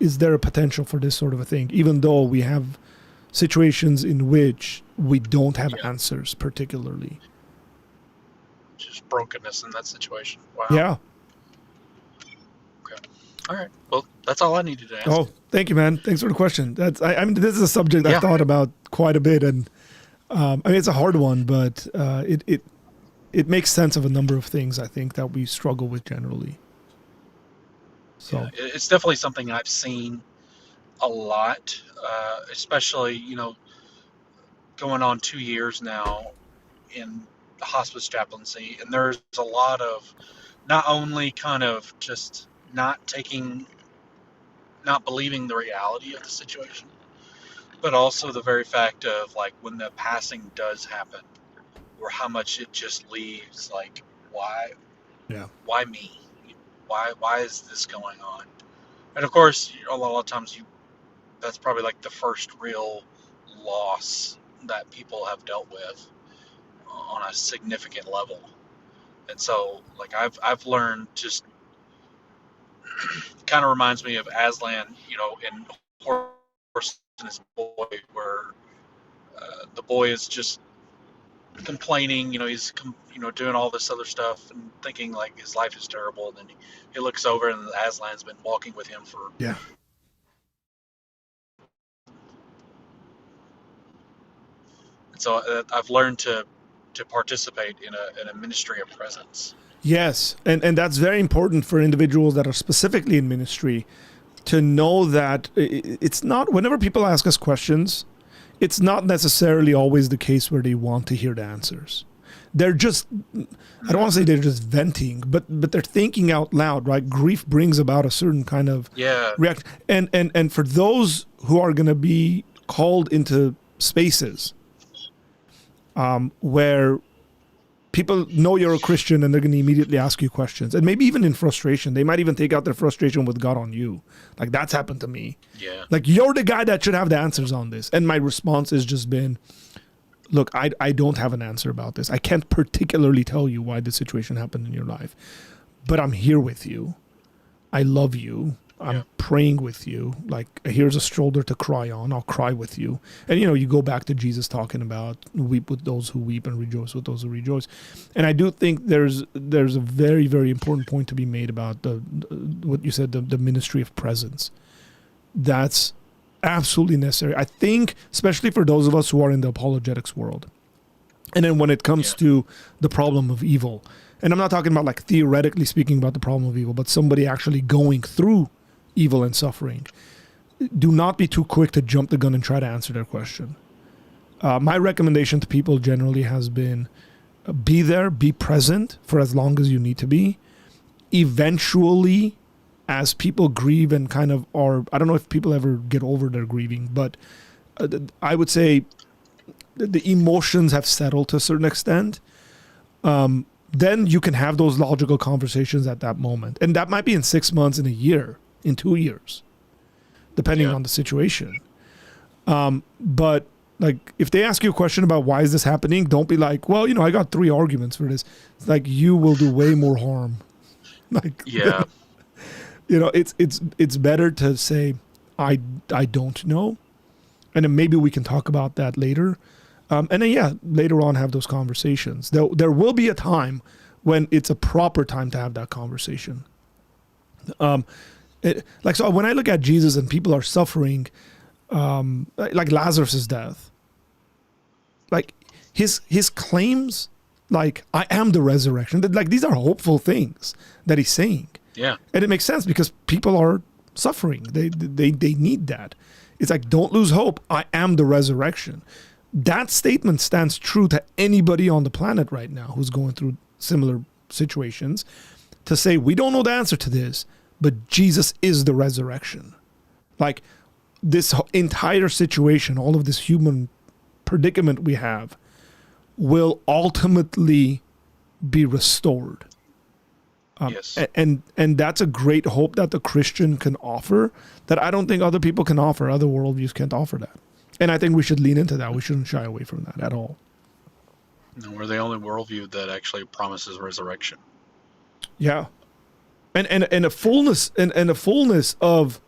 is there a potential for this sort of a thing? Even though we have situations in which we don't have answers particularly. Just brokenness in that situation. Wow. Yeah. All right. Well, that's all I needed to ask. Oh, thank you, man. Thanks for the question. I mean, this is a subject I thought about quite a bit, and it's a hard one, but it makes sense of a number of things I think that we struggle with generally. So it's definitely something I've seen a lot, especially going on 2 years now in the hospice chaplaincy, and there's a lot of not only kind of just not believing the reality of the situation, but also the very fact of when the passing does happen, or how much it just leaves why me, why is this going on? And of course a lot of times that's probably the first real loss that people have dealt with on a significant level. And so I've learned, just kind of reminds me of Aslan, in Horse and His Boy, where the boy is just complaining, he's doing all this other stuff and thinking his life is terrible, and then he looks over and Aslan's been walking with him for So I've learned to participate in a ministry of presence. Yes, and that's very important for individuals that are specifically in ministry to know that it's not, whenever people ask us questions, it's not necessarily always the case where they want to hear the answers. They're just, I don't want to say they're just venting, but they're thinking out loud, right? Grief brings about a certain kind of reaction. And for those who are going to be called into spaces where people know you're a Christian and they're going to immediately ask you questions. And maybe even in frustration, they might even take out their frustration with God on you. That's happened to me. Yeah. You're the guy that should have the answers on this. And my response has just been, look, I don't have an answer about this. I can't particularly tell you why this situation happened in your life, but I'm here with you. I love you. Yeah. I'm praying with you. Like, here's a shoulder to cry on. I'll cry with you. And, you go back to Jesus talking about weep with those who weep and rejoice with those who rejoice. And I do think there's a very, very important point to be made about what you said, the ministry of presence. That's absolutely necessary. I think, especially for those of us who are in the apologetics world. And then when it comes to the problem of evil, and I'm not talking about like theoretically speaking about the problem of evil, but somebody actually going through evil and suffering, do not be too quick to jump the gun and try to answer their question. My recommendation to people generally has been be there, be present for as long as you need to be. Eventually, as people grieve and kind of are, I don't know if people ever get over their grieving, but I would say the emotions have settled to a certain extent. Then you can have those logical conversations at that moment. And that might be in 6 months, in a year, in 2 years, depending on the situation. But like, if they ask you a question about why is this happening, don't be like, well, I got 3 arguments for this. It's like, you will do way more harm. Like, it's better to say, I don't know. And then maybe we can talk about that later. And then, later on have those conversations. There will be a time when it's a proper time to have that conversation. So when I look at Jesus and people are suffering, like Lazarus' death, like his claims, like, I am the resurrection, like, these are hopeful things that he's saying. Yeah. And it makes sense because people are suffering. They need that. It's like, don't lose hope. I am the resurrection. That statement stands true to anybody on the planet right now who's going through similar situations, to say, we don't know the answer to this, but Jesus is the resurrection. Like, this entire situation, all of this human predicament we have, will ultimately be restored. Yes. And that's a great hope that the Christian can offer that I don't think other people can offer. Other worldviews can't offer that. And I think we should lean into that. We shouldn't shy away from that at all. No, we're the only worldview that actually promises resurrection. Yeah. And a fullness and a fullness of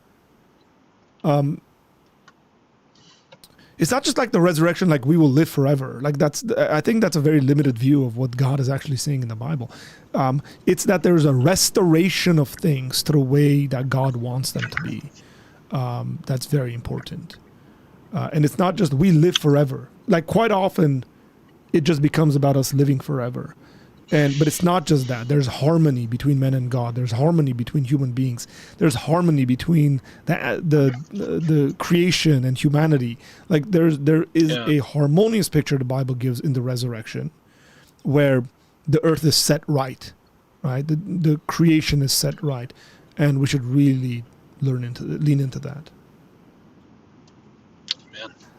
it's not just like the resurrection, like we will live forever. Like, I think that's a very limited view of what God is actually saying in the Bible. It's that there's a restoration of things to the way that God wants them to be. That's very important. And it's not just we live forever. Like, quite often it just becomes about us living forever. But it's not just that. There's harmony between men and God. There's harmony between human beings. There's harmony between the creation and humanity. Like, there is a harmonious picture the Bible gives in the resurrection, where the earth is set right? The creation is set right, and we should really lean into that.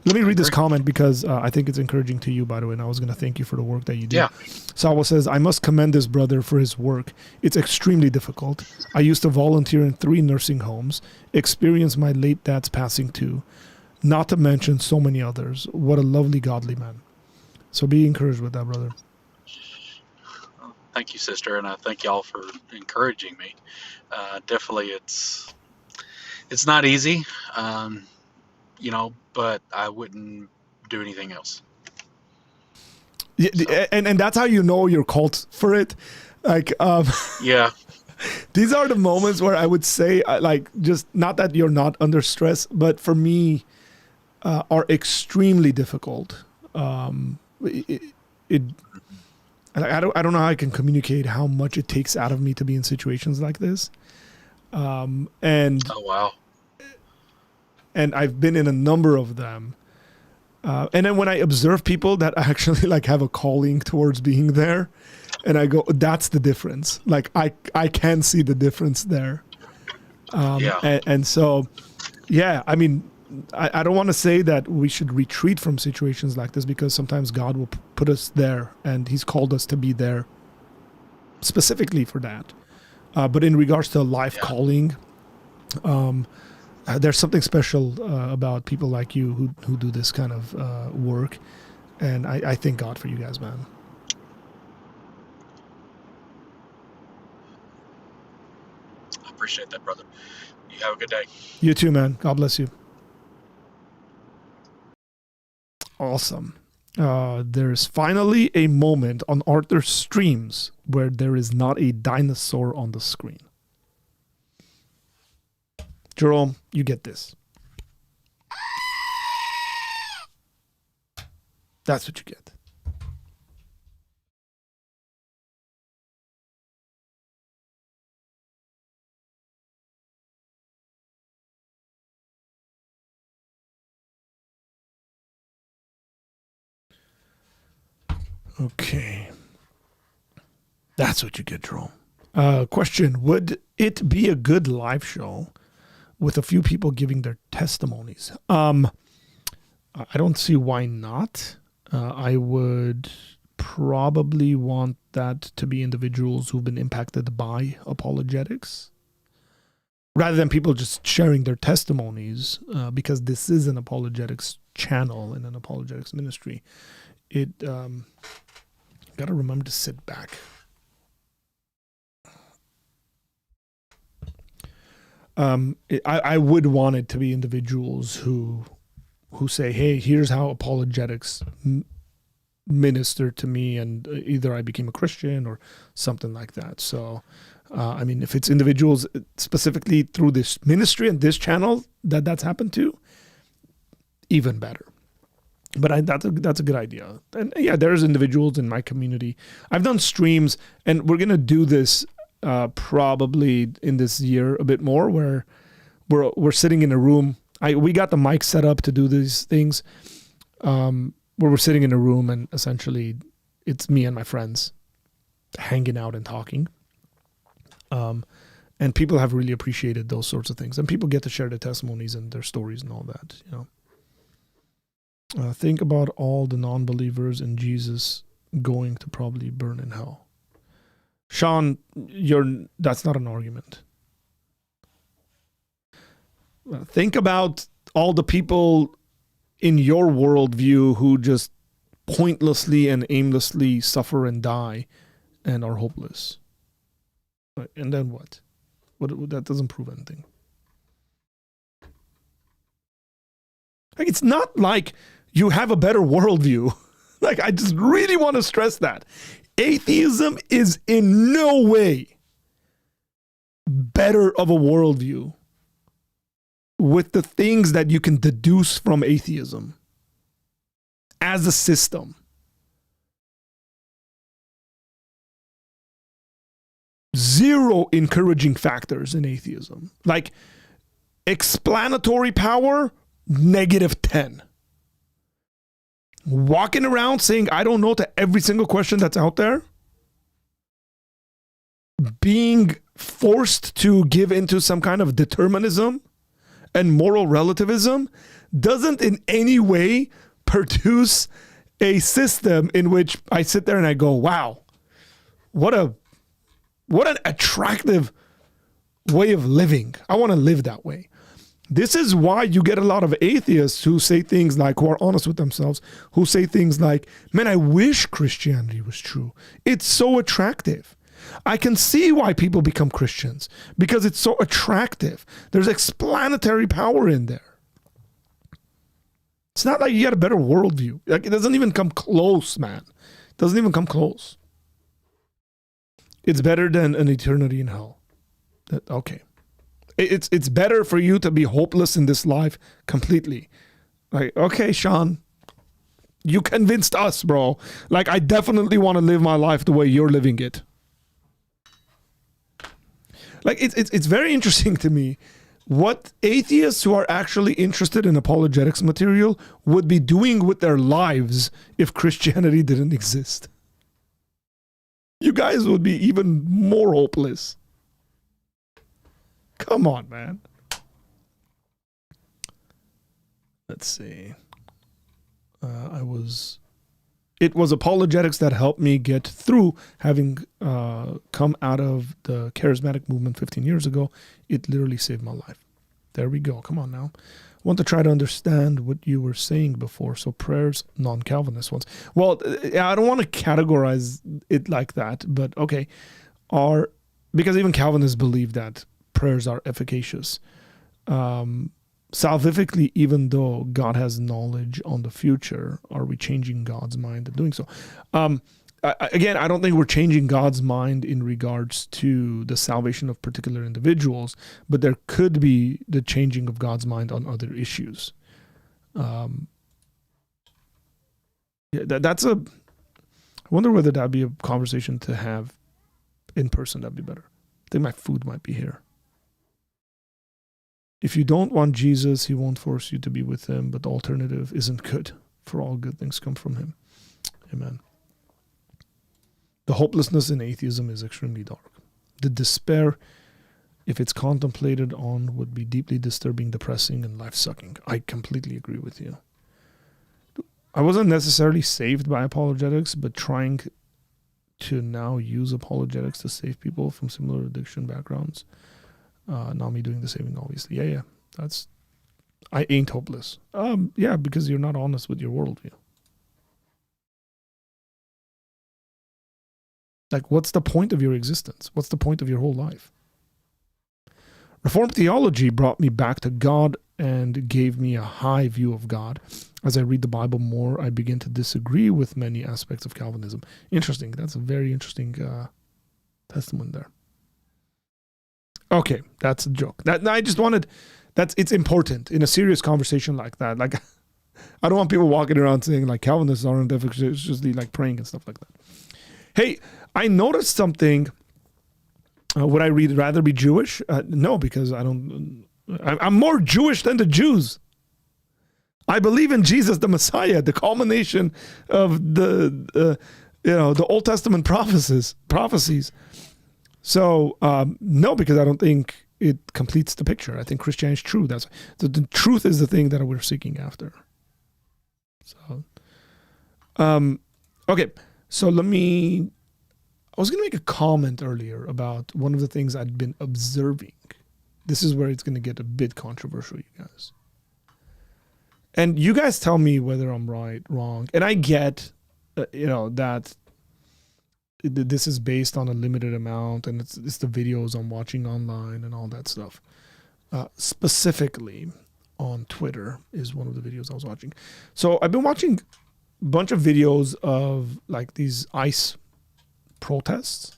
Let me read this comment because I think it's encouraging to you, by the way, and I was going to thank you for the work that you do. Yeah. Sawa says, I must commend this brother for his work. It's extremely difficult. I used to volunteer in 3 nursing homes, experienced my late dad's passing too, not to mention so many others. What a lovely, godly man. So be encouraged with that, brother. Thank you, sister, and I thank y'all for encouraging me. Definitely, it's not easy. But I wouldn't do anything else. Yeah, so. And that's how you know you're called for it. Like, yeah. These are the moments where I would say, like, just not that you're not under stress, but for me, are extremely difficult. I don't know how I can communicate how much it takes out of me to be in situations like this. Oh, wow. And I've been in a number of them. And then when I observe people that actually like have a calling towards being there, and I go, that's the difference. Like, I can see the difference there. And so, I mean, I don't want to say that we should retreat from situations like this, because sometimes God will put us there and he's called us to be there specifically for that. But in regards to life calling, there's something special about people like you who do this kind of work. And I thank God for you guys, man. appreciate that, brother. You have a good day. You too, man. God bless you. Awesome. There's finally a moment on Arthur's streams where there is not a dinosaur on the screen. Jerome, you get this. That's what you get. Okay. That's what you get, Jerome. Question. Would it be a good live show with a few people giving their testimonies? I don't see why not. I would probably want that to be individuals who've been impacted by apologetics, rather than people just sharing their testimonies, because this is an apologetics channel and an apologetics ministry. It got to remember to sit back. I would want it to be individuals who say, hey, here's how apologetics minister to me, and either I became a Christian or something like that. So, I mean, if it's individuals specifically through this ministry and this channel that's happened to, even better. But that's a good idea. And yeah, there's individuals in my community. I've done streams, and we're going to do this probably in this year a bit more, where we're sitting in a room. We got the mic set up to do these things, where we're sitting in a room, and essentially it's me and my friends hanging out and talking. And people have really appreciated those sorts of things. And people get to share their testimonies and their stories and all that, you know. Think about all the non-believers in Jesus going to probably burn in hell. Sean, that's not an argument. Think about all the people in your worldview who just pointlessly and aimlessly suffer and die and are hopeless. And then what? That doesn't prove anything. Like, it's not like you have a better worldview. Like, I just really want to stress that. Atheism is in no way better of a worldview with the things that you can deduce from atheism as a system. Zero encouraging factors in atheism. Like, explanatory power, -10. Walking around saying, I don't know, to every single question that's out there. Being forced to give into some kind of determinism and moral relativism doesn't in any way produce a system in which I sit there and I go, wow, what an attractive way of living. I want to live that way. This is why you get a lot of atheists who say things like, who are honest with themselves, who say things like, man, I wish Christianity was true. It's so attractive. I can see why people become Christians, because it's so attractive. There's explanatory power in there. It's not like you got a better worldview. Like, it doesn't even come close, man. It doesn't even come close. It's better than an eternity in hell. Okay. It's better for you to be hopeless in this life completely. Like, okay, Sean, you convinced us, bro. Like, I definitely want to live my life the way you're living it. Like, it's very interesting to me what atheists who are actually interested in apologetics material would be doing with their lives if Christianity didn't exist. You guys would be even more hopeless. Come on, man. Let's see. It was apologetics that helped me get through having come out of the charismatic movement 15 years ago. It literally saved my life. There we go. Come on now. I want to try to understand what you were saying before. So prayers, non-Calvinist ones. Well, I don't want to categorize it like that, but okay. Because even Calvinists believe that prayers are efficacious. Salvifically, even though God has knowledge on the future, are we changing God's mind in doing so? Again, I don't think we're changing God's mind in regards to the salvation of particular individuals, but there could be the changing of God's mind on other issues. That's I wonder whether that'd be a conversation to have in person. That'd be better. I think my food might be here. If you don't want Jesus, he won't force you to be with him, but the alternative isn't good, for all good things come from him. Amen. The hopelessness in atheism is extremely dark. The despair, if it's contemplated on, would be deeply disturbing, depressing, and life-sucking. I completely agree with you. I wasn't necessarily saved by apologetics, but trying to now use apologetics to save people from similar addiction backgrounds. Not me doing the saving, obviously. Yeah. I ain't hopeless. Yeah, because you're not honest with your worldview. Like, what's the point of your existence? What's the point of your whole life? Reformed theology brought me back to God and gave me a high view of God. As I read the Bible more, I begin to disagree with many aspects of Calvinism. Interesting. That's a very interesting testament there. Okay, that's a joke. I just wanted, it's important in a serious conversation like that. Like, I don't want people walking around saying like Calvinists aren't efficient, like praying and stuff like that. Hey, I noticed something. Would I rather be Jewish? No, because I'm more Jewish than the Jews. I believe in Jesus, the Messiah, the culmination of the Old Testament prophecies. So no, because I don't think it completes the picture. I think Christianity is true. The truth is the thing that we're seeking after. So, okay. So I was going to make a comment earlier about one of the things I'd been observing. This is where it's going to get a bit controversial, you guys. And you guys tell me whether I'm right, wrong. And I get, that this is based on a limited amount and it's the videos I'm watching online and all that stuff. Specifically on Twitter is one of the videos I was watching. So I've been watching bunch of videos of like these ICE protests.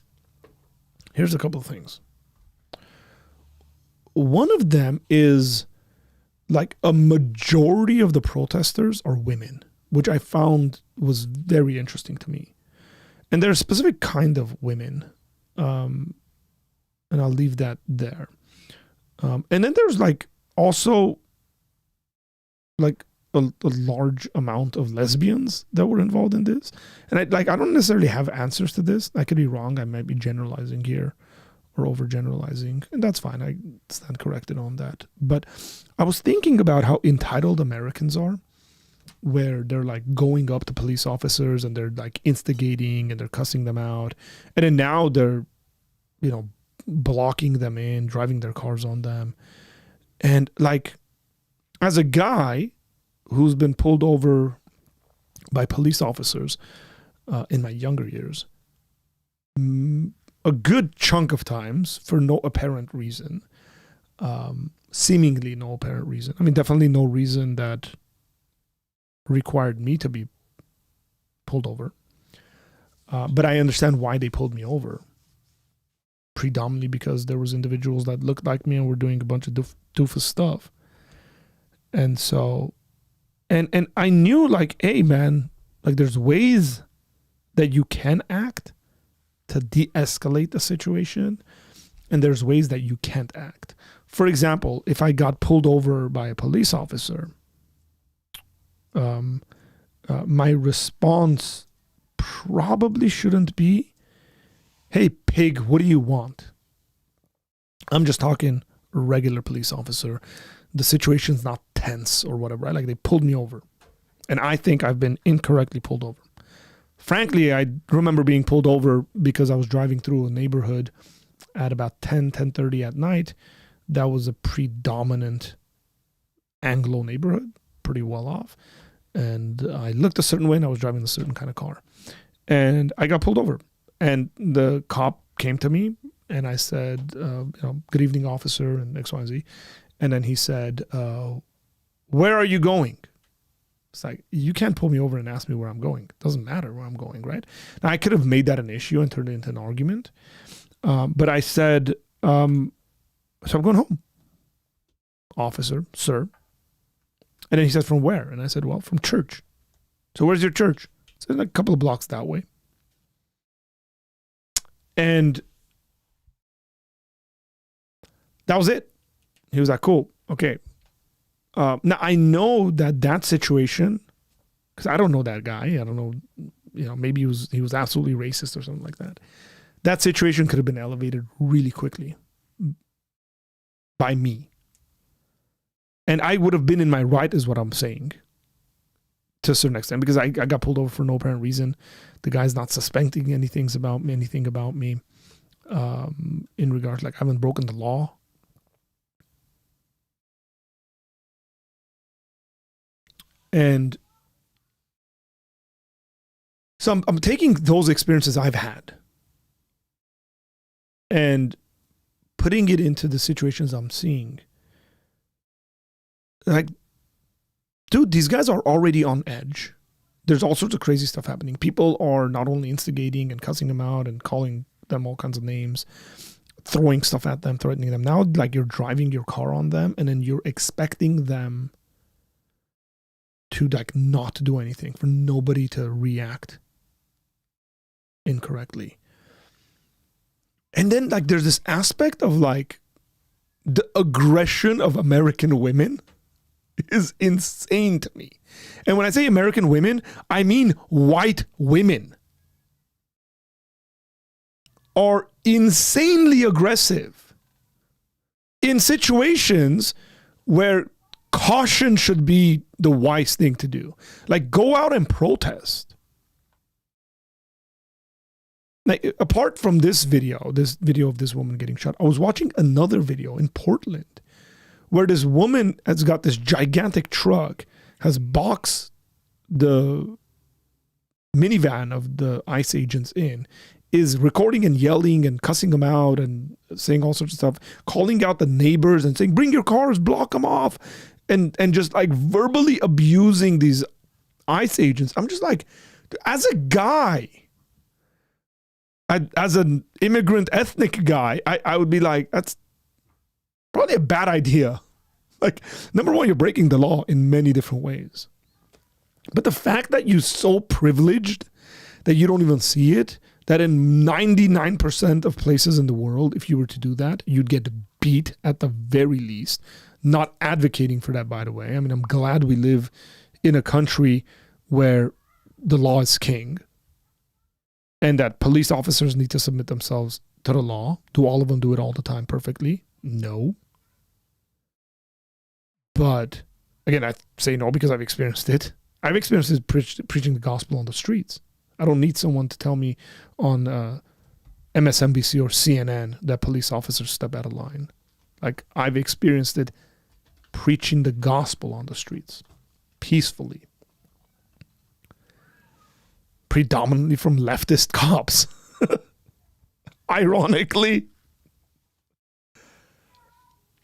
Here's a couple of things. One of them is like a majority of the protesters are women, which I found was very interesting to me. And there's a specific kind of women, and I'll leave that there. And then there's like also like a large amount of lesbians that were involved in this. And I don't necessarily have answers to this. I could be wrong. I might be generalizing here or overgeneralizing, and that's fine. I stand corrected on that. But I was thinking about how entitled Americans are, where they're like going up to police officers and they're like instigating and they're cussing them out. And then now they're, blocking them in, driving their cars on them. And like, as a guy who's been pulled over by police officers in my younger years, a good chunk of times for no apparent reason, seemingly no apparent reason. I mean, definitely no reason that required me to be pulled over. But I understand why they pulled me over. Predominantly because there was individuals that looked like me and were doing a bunch of doofus stuff. And so, and I knew like, hey man, like there's ways that you can act to de-escalate the situation. And there's ways that you can't act. For example, if I got pulled over by a police officer, my response probably shouldn't be, hey pig, what do you want? I'm just talking regular police officer. The situation's not tense or whatever, right? Like they pulled me over and I think I've been incorrectly pulled over. Frankly, I remember being pulled over because I was driving through a neighborhood at about 10:30 at night. That was a predominant Anglo neighborhood, pretty well off. And I looked a certain way and I was driving a certain kind of car. And I got pulled over. And the cop came to me And I said, good evening, officer, and X, Y, and Z. And then he said, where are you going? It's like, you can't pull me over and ask me where I'm going. It doesn't matter where I'm going, right? Now, I could have made that an issue and turned it into an argument. But I said, so I'm going home. Officer, sir. And then he said, from where? And I said, well, from church. So where's your church? He said, a couple of blocks that way. And that was it. He was like, cool. Okay. Now I know that situation, because I don't know that guy. I don't know, maybe he was absolutely racist or something like that. That situation could have been elevated really quickly by me. And I would have been in my right, is what I'm saying, to a certain extent, because I got pulled over for no apparent reason. The guy's not suspecting anything about me in regards, like, I haven't broken the law. And so I'm taking those experiences I've had and putting it into the situations I'm seeing. Like, dude, these guys are already on edge. There's all sorts of crazy stuff happening. People are not only instigating and cussing them out and calling them all kinds of names, throwing stuff at them, threatening them. Now, like, you're driving your car on them, and then you're expecting them to, like, not do anything, for nobody to react incorrectly. And then, like, there's this aspect of, like, the aggression of American women is insane to me. And when I say American women, I mean white women are insanely aggressive in situations where caution should be the wise thing to do. Like, go out and protest. Like, apart from this video of this woman getting shot, I was watching another video in Portland where this woman has got this gigantic truck, has boxed the minivan of the ICE agents in, is recording and yelling and cussing them out and saying all sorts of stuff, calling out the neighbors and saying, bring your cars, block them off, and just, like, verbally abusing these ICE agents. I'm just like, as a guy, as an immigrant ethnic guy, I would be like, that's probably a bad idea. Like, number one, you're breaking the law in many different ways. But the fact that you're so privileged that you don't even see it, that in 99% of places in the world, if you were to do that, you'd get beat at the very least. Not advocating for that, by the way. I mean, I'm glad we live in a country where the law is king and that police officers need to submit themselves to the law. Do all of them do it all the time perfectly? No. But again, I say no because I've experienced it. I've experienced it preaching the gospel on the streets. I don't need someone to tell me on MSNBC or CNN that police officers step out of line. Like, I've experienced it preaching the gospel on the streets peacefully. Predominantly from leftist cops. Ironically.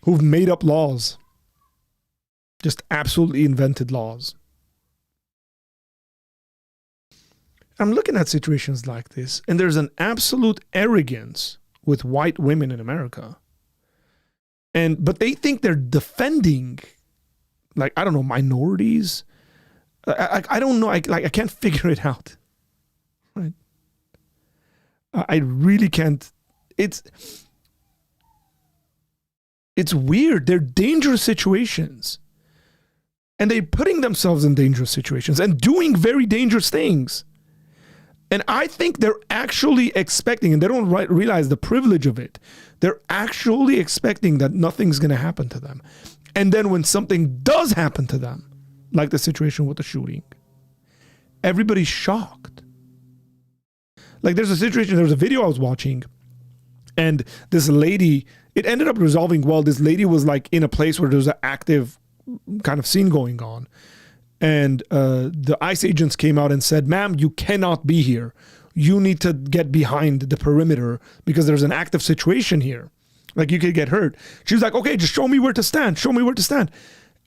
Who've made up laws. Just absolutely invented laws. I'm looking at situations like this, and there's an absolute arrogance with white women in America. But they think they're defending, like, I don't know, minorities. I don't know. I can't figure it out. Right? I really can't. It's weird. They're dangerous situations. And they're putting themselves in dangerous situations and doing very dangerous things. And I think they're actually expecting, and they don't realize the privilege of it, they're actually expecting that nothing's going to happen to them. And then when something does happen to them, like the situation with the shooting, everybody's shocked. Like, there was a video I was watching, and this lady, it ended up resolving well. This lady was, like, in a place where there was an active kind of scene going on. And the ICE agents came out and said, ma'am, you cannot be here. you need to get behind the perimeter because there's an active situation here. Like, you could get hurt. She was like, okay, just show me where to stand. Show me where to stand.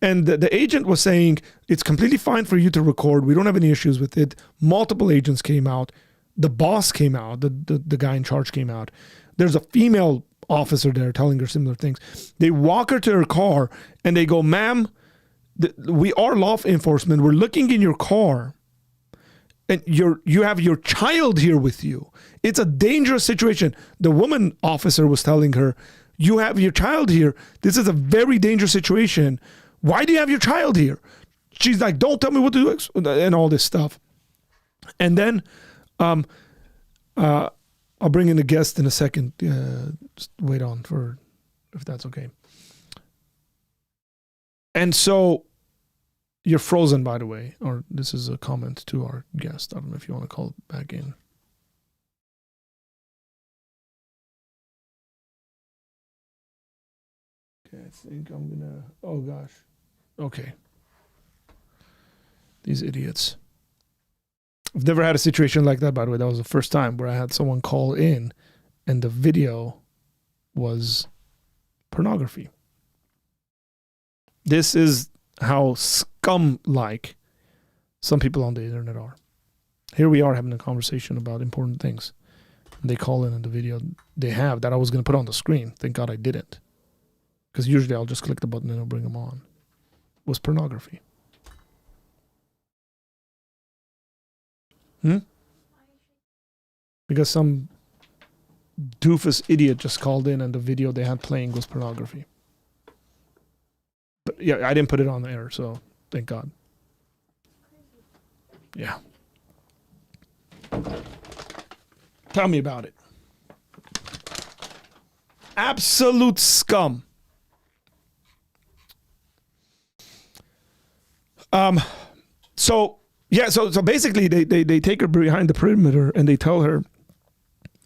And the agent was saying, it's completely fine for you to record. We don't have any issues with it. Multiple agents came out. The boss came out. The guy in charge came out. There's a female officer there telling her similar things. They walk her to her car and they go, ma'am, we are law enforcement. We're looking in your car and you have your child here with you. It's a dangerous situation. The woman officer was telling her, you have your child here. This is a very dangerous situation. Why do you have your child here? She's like, don't tell me what to do, and all this stuff. And then I'll bring in a guest in a second. Just wait on for, if that's okay. And so, you're frozen, by the way, or this is a comment to our guest. I don't know if you want to call it back in. Okay, I think I'm gonna, oh gosh. Okay. These idiots. I've never had a situation like that, by the way. That was the first time where I had someone call in and the video was pornography. This is how scum-like some people on the internet are. Here we are having a conversation about important things. And they call in and the video they have that I was going to put on the screen. Thank God I didn't. Because usually I'll just click the button and it'll bring them on. It was pornography. Because some doofus idiot just called in and the video they had playing was pornography. But yeah, I didn't put it on the air, so thank God. Yeah. Tell me about it. Absolute scum. So basically they take her behind the perimeter and they tell her,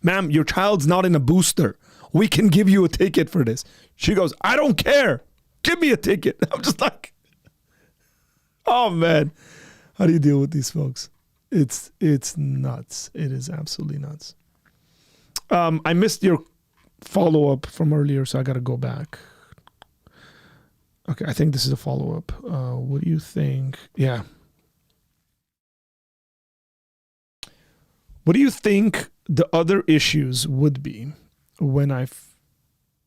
ma'am, your child's not in a booster. We can give you a ticket for this. She goes, I don't care. Give me a ticket. I'm just like, oh man. How do you deal with these folks? It's nuts. It is absolutely nuts. I missed your follow-up from earlier, so I got to go back. Okay, I think this is a follow-up. What do you think? Yeah. What do you think the other issues would be when I've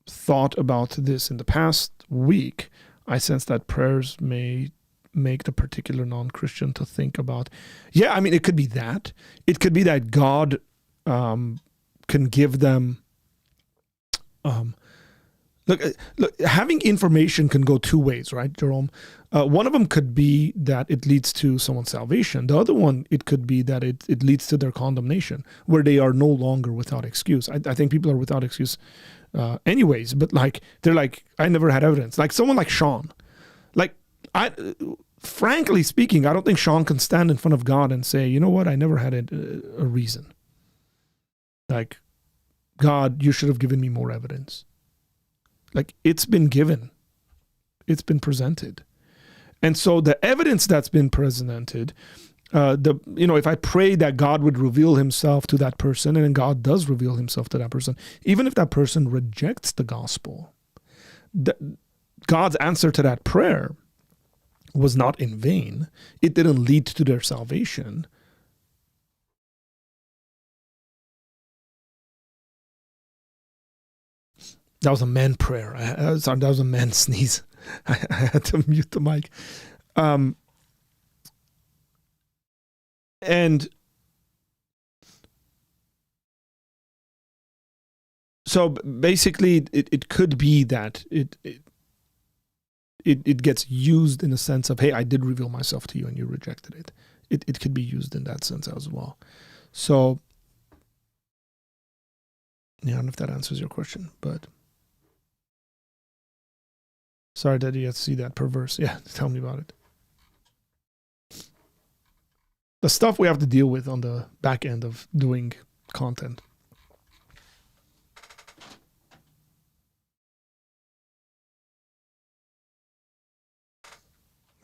thought about this in the past week? I sense that prayers may make the particular non-Christian to think about. Yeah, I mean, it could be that. It could be that God can give them... Look, having information can go two ways, right, Jerome? One of them could be that it leads to someone's salvation. The other one, it could be that it leads to their condemnation, where they are no longer without excuse. I think people are without excuse anyways, but they're like, I never had evidence. Like someone like Sean. Frankly speaking, I don't think Sean can stand in front of God and say, you know what, I never had a reason. Like, God, you should have given me more evidence. Like, it's been given. It's been presented. And so the evidence that's been presented, if I pray that God would reveal himself to that person, and then God does reveal himself to that person, even if that person rejects the gospel, God's answer to that prayer was not in vain. It didn't lead to their salvation. That was a man prayer. Sorry, that was a man sneeze. I had to mute the mic. And so basically, it could be that it gets used in a sense of, hey, I did reveal myself to you and you rejected it. It could be used in that sense as well. So, yeah, I don't know if that answers your question, but sorry that you have to see that perverse. Yeah, tell me about it. The stuff we have to deal with on the back end of doing content.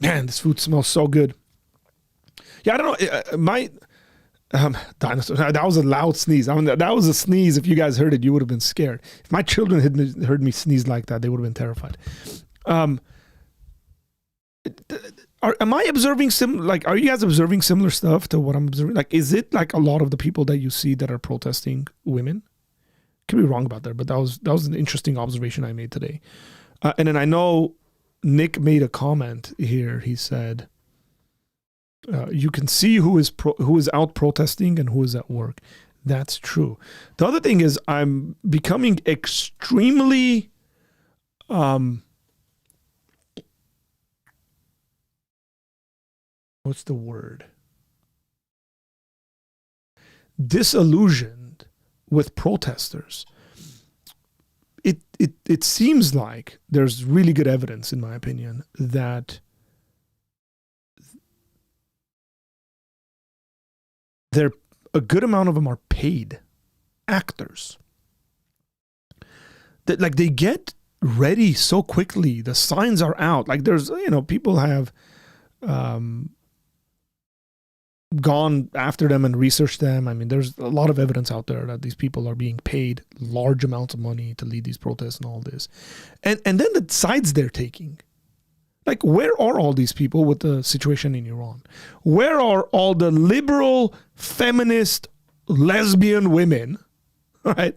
Man, this food smells so good. Yeah, I don't know. Dinosaur. That was a loud sneeze. I mean, that was a sneeze. If you guys heard it, you would have been scared. If my children had heard me sneeze like that, they would have been terrified. Am I observing are you guys observing similar stuff to what I'm observing? Like, is it like a lot of the people that you see that are protesting women? Could be wrong about that, but that was an interesting observation I made today. And then I know Nick made a comment here. He said, you can see who is out protesting and who is at work. That's true. The other thing is I'm becoming extremely what's the word? Disillusioned with protesters. It seems like there's really good evidence, in my opinion, that a good amount of them are paid actors. That like they get ready so quickly. The signs are out. Like there's, people have gone after them and researched them. I mean, there's a lot of evidence out there that these people are being paid large amounts of money to lead these protests and all this. And then the sides they're taking. Like, where are all these people with the situation in Iran? Where are all the liberal, feminist, lesbian women, right?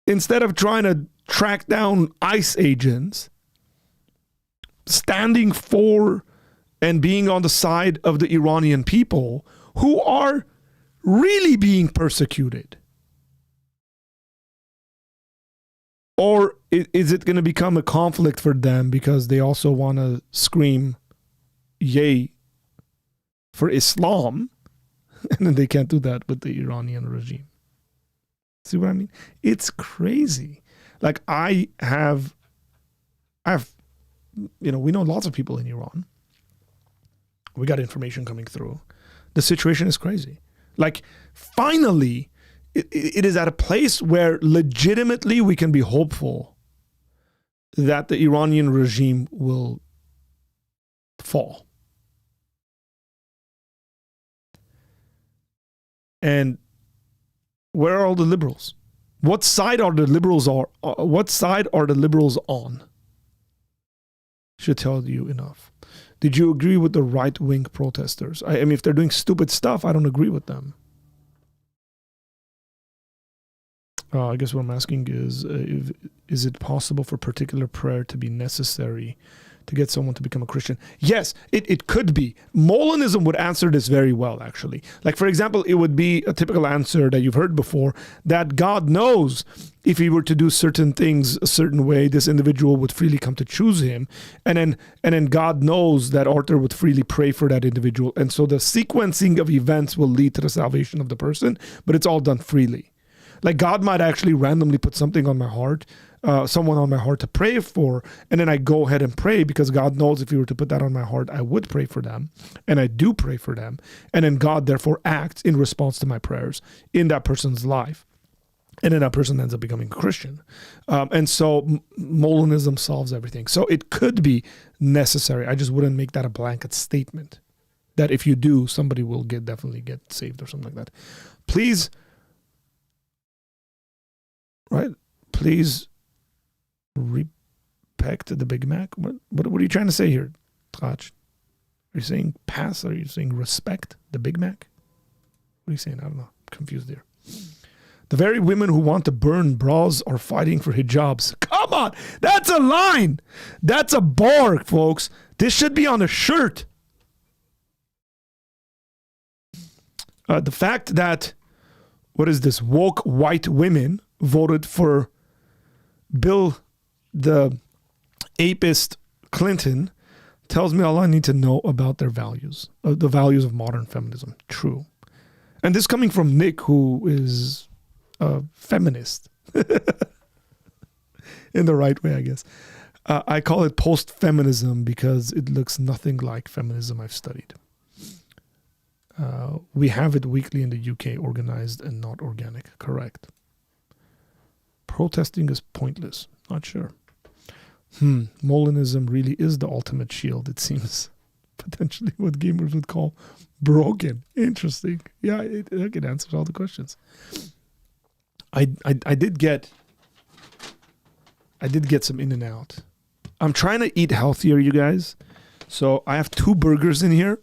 Instead of trying to track down ICE agents, standing for and being on the side of the Iranian people who are really being persecuted? Or is it going to become a conflict for them because they also want to scream yay for Islam, and then they can't do that with the Iranian regime? See what I mean? It's crazy. Like we know lots of people in Iran. We got information coming through. The situation is crazy. Like, finally, it is at a place where legitimately we can be hopeful that the Iranian regime will fall. And where are all the liberals? What side are the liberals on? Should tell you enough. Did you agree with the right-wing protesters? I mean, if they're doing stupid stuff, I don't agree with them. I guess what I'm asking is it possible for particular prayer to be necessary to get someone to become a Christian? Yes, it could be. Molinism would answer this very well, actually. Like, for example, it would be a typical answer that you've heard before, that God knows if he were to do certain things a certain way, this individual would freely come to choose him. And then God knows that Arthur would freely pray for that individual. And so the sequencing of events will lead to the salvation of the person, but it's all done freely. Like, God might actually randomly put something on my heart, someone on my heart to pray for, and then I go ahead and pray because God knows if he were to put that on my heart, I would pray for them, and I do pray for them, and then God therefore acts in response to my prayers in that person's life, and then that person ends up becoming a Christian. And so Molinism solves everything. So it could be necessary. I just wouldn't make that a blanket statement that if you do, somebody will definitely get saved or something like that. Please respect the Big Mac. What are you trying to say here, Trach? Are you saying pass? Are you saying respect the Big Mac? What are you saying? I don't know. I'm confused there. The very women who want to burn bras are fighting for hijabs. Come on! That's a line! That's a bar, folks. This should be on a shirt. The fact that, what is this, woke white women voted for Bill the apist Clinton tells me all I need to know about their values, the values of modern feminism. True. And this coming from Nick, who is a feminist. In the right way, I guess. I call it post-feminism because it looks nothing like feminism I've studied. We have it weekly in the UK, organized and not organic. Correct. Protesting is pointless. Not sure. Molinism really is the ultimate shield, it seems. potentially what gamers would call broken. Interesting. Yeah, it answers all the questions. I did get some In-N-Out. I'm trying to eat healthier, you guys. So I have 2 burgers in here.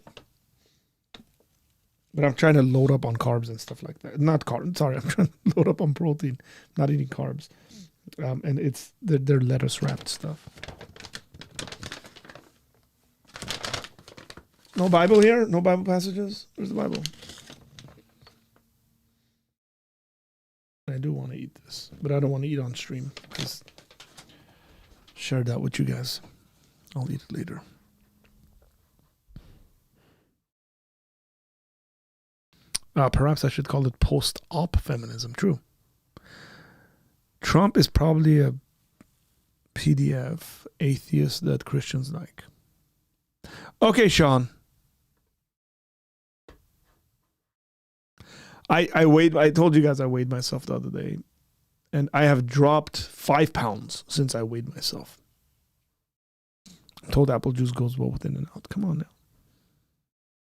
But I'm trying to load up on carbs and stuff like that. Not carbs. Sorry, I'm trying to load up on protein. Not eating carbs. And they're lettuce wrapped stuff. No Bible here? No Bible passages? Where's the Bible? I do want to eat this, but I don't want to eat on stream. Because share that with you guys. I'll eat it later. Perhaps I should call it post-op feminism. True. Trump is probably a PDF atheist that Christians like. Okay, Sean. I weighed. I told you guys I weighed myself the other day, and I have dropped 5 pounds since I weighed myself. I told apple juice goes well with In-N-Out. Come on now.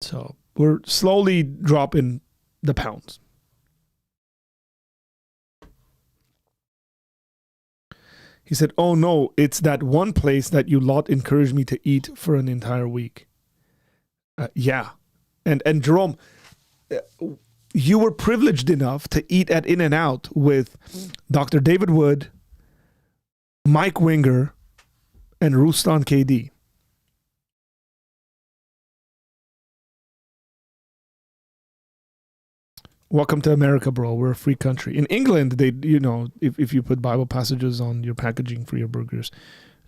So we're slowly dropping the pounds. He said, "Oh no, it's that one place that you lot encouraged me to eat for an entire week." Yeah, and Jerome, you were privileged enough to eat at In-N-Out with Dr. David Wood, Mike Winger, and Rustan KD. Welcome to America, bro. We're a free country. In England, they, if you put Bible passages on your packaging for your burgers,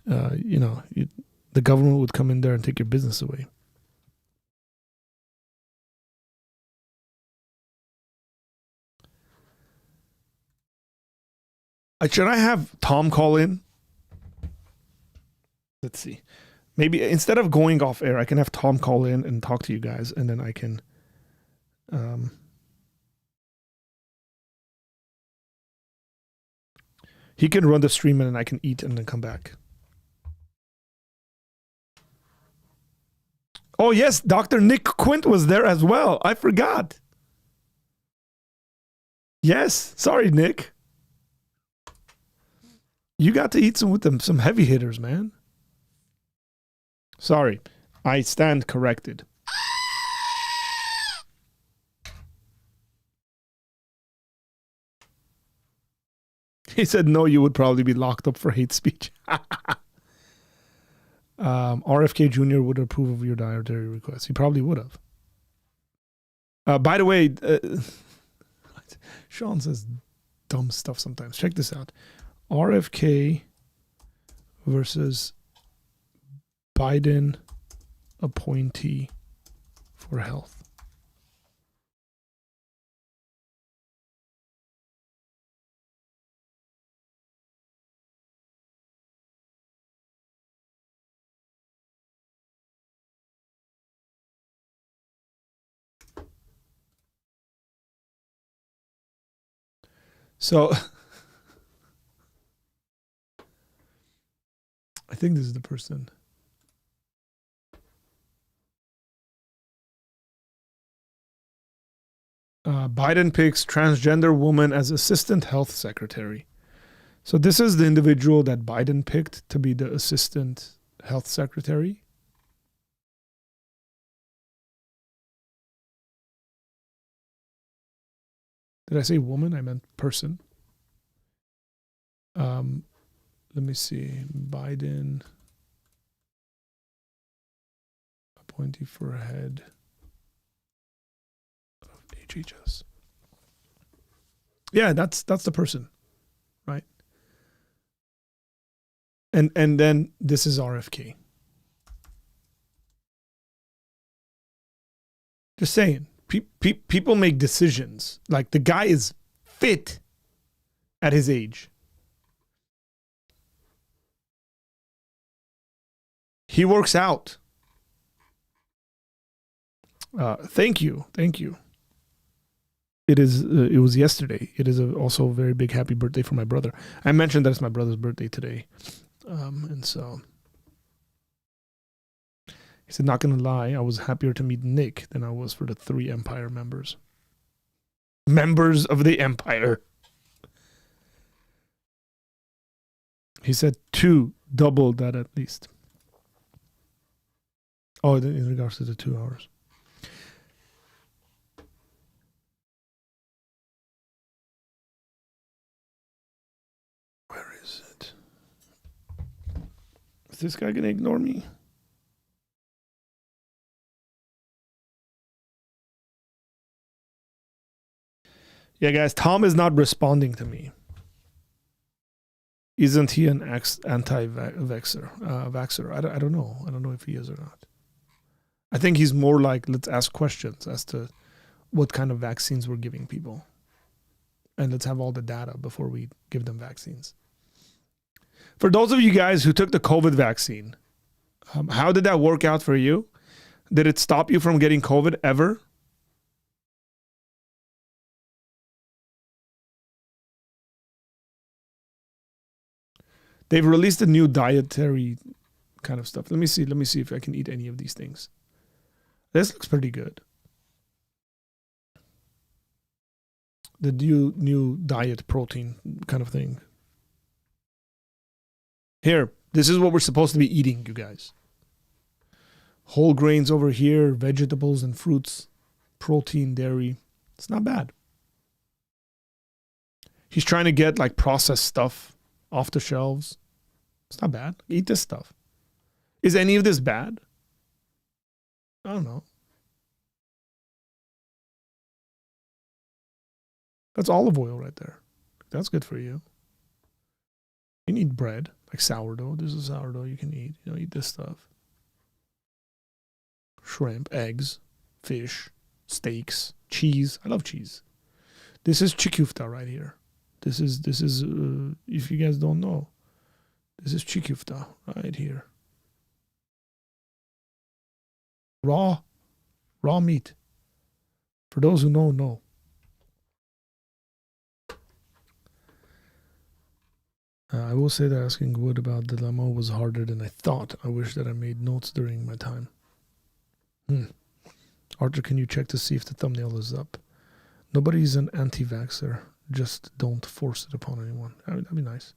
the government would come in there and take your business away. Should I have Tom call in? Let's see. Maybe instead of going off air, I can have Tom call in and talk to you guys, and then I can... he can run the stream and then I can eat and then come back. Oh, yes, Dr. Nick Quint was there as well. I forgot. Yes, sorry, Nick. You got to eat some heavy hitters, man. Sorry, I stand corrected. He said, no, you would probably be locked up for hate speech. RFK Jr. would approve of your dietary request. He probably would have. By the way, Sean says dumb stuff sometimes. Check this out. RFK versus Biden appointee for health. So I think this is the person. Biden picks transgender woman as assistant health secretary. So this is the individual that Biden picked to be the assistant health secretary. Did I say woman? I meant person. Let me see. Biden appointee for head of HHS. Yeah, that's the person, right? And then this is RFK. Just saying. People make decisions. Like, the guy is fit at his age. He works out. Thank you. It was yesterday. It is also a very big happy birthday for my brother. I mentioned that it's my brother's birthday today. And so He said, not going to lie, I was happier to meet Nick than I was for the 3 Empire members. Members of the Empire. He said 2, double that at least. Oh, in regards to the 2 hours. Where is it? Is this guy going to ignore me? Yeah, guys, Tom is not responding to me. Isn't he an anti-vaxxer? I don't know. I don't know if he is or not. I think he's more like, let's ask questions as to what kind of vaccines we're giving people. And let's have all the data before we give them vaccines. For those of you guys who took the COVID vaccine, how did that work out for you? Did it stop you from getting COVID ever? They've released a new dietary kind of stuff. Let me see if I can eat any of these things. This looks pretty good. The new diet protein kind of thing. Here, this is what we're supposed to be eating, you guys. Whole grains over here, vegetables and fruits, protein, dairy. It's not bad. He's trying to get like processed stuff off the shelves. It's not bad. Eat this stuff. Is any of this bad? I don't know. That's olive oil right there. That's good for you. You need bread, like sourdough. This is sourdough you can eat. You know, eat this stuff. Shrimp, eggs, fish, steaks, cheese. I love cheese. This is chikufta right here. This is if you guys don't know, this is chikufta right here. Raw meat. For those who know. I will say that asking Wood about the dilemma was harder than I thought. I wish that I made notes during my time. Arthur, can you check to see if the thumbnail is up? Nobody's an anti-vaxxer. Just don't force it upon anyone. That'd be nice.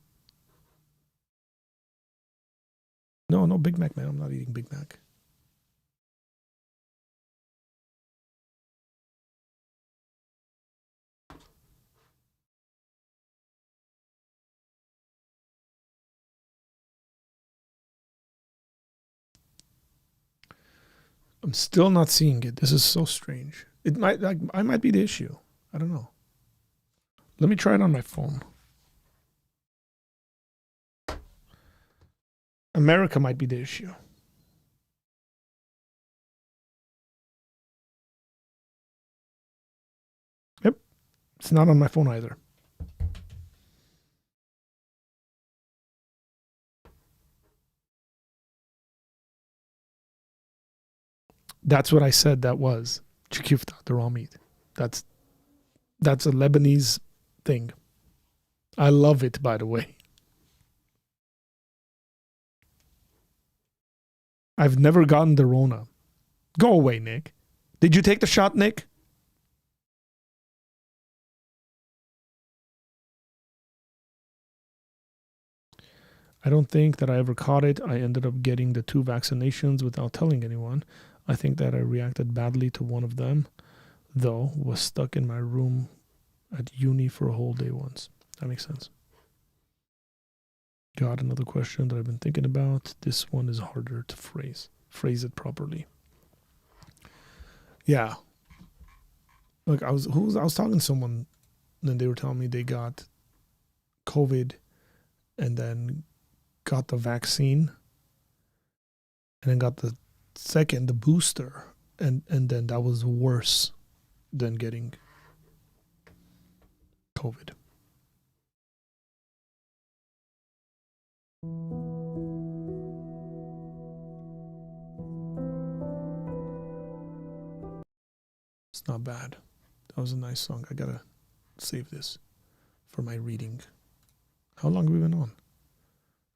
No Big Mac, man. I'm not eating Big Mac. I'm still not seeing it. This is so strange. I might be the issue. I don't know. Let me try it on my phone. America might be the issue. Yep. It's not on my phone either. That's what I said that was. Chikifta, the raw meat. That's a Lebanese thing. I love it, by the way. I've never gotten the Rona. Go away, Nick. Did you take the shot, Nick? I don't think that I ever caught it. I ended up getting the 2 vaccinations without telling anyone. I think that I reacted badly to one of them, though, was stuck in my room at uni for a whole day once. That makes sense. Got another question that I've been thinking about. This one is harder to phrase it properly. Yeah. Look, I was talking to someone, and they were telling me they got COVID and then got the vaccine and then got the booster, and then that was worse than getting COVID. It's not bad. That was a nice song. I gotta save this for my reading. How long have we been on?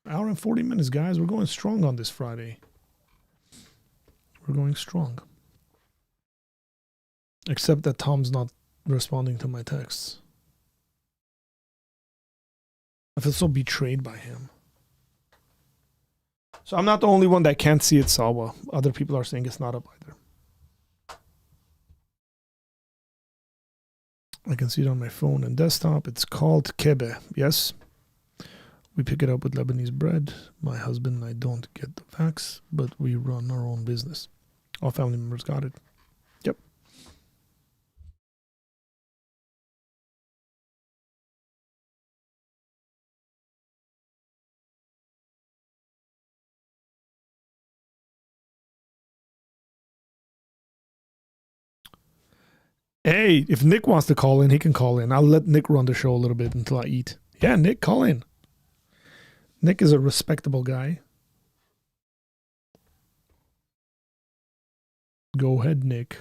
Hour and 40 minutes, guys. We're going strong on this Friday. we're going strong. Except that Tom's not responding to my texts. I feel so betrayed by him. So I'm not the only one that can't see it, Sawa. Other people are saying it's not up either. I can see it on my phone and desktop. It's called kebe. Yes. We pick it up with Lebanese bread. My husband and I don't get the facts, but we run our own business. All family members got it. Yep. Hey, if Nick wants to call in, he can call in. I'll let Nick run the show a little bit until I eat. Yeah, Nick, call in. Nick is a respectable guy. Go ahead, Nick.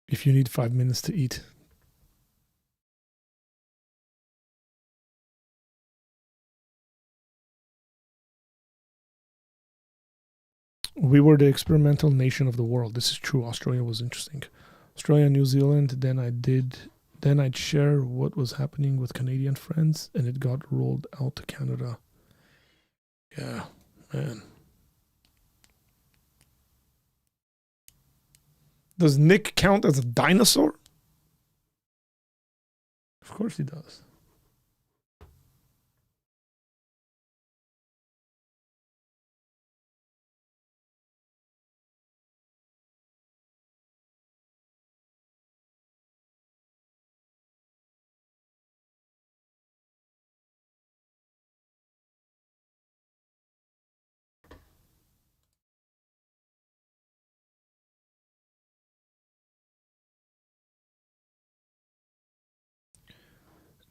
If you need 5 minutes to eat. We were the experimental nation of the world. This is true. Australia was interesting. Australia, New Zealand. Then I'd share what was happening with Canadian friends, and it got rolled out to Canada. Yeah, man. Does Nick count as a dinosaur? Of course he does.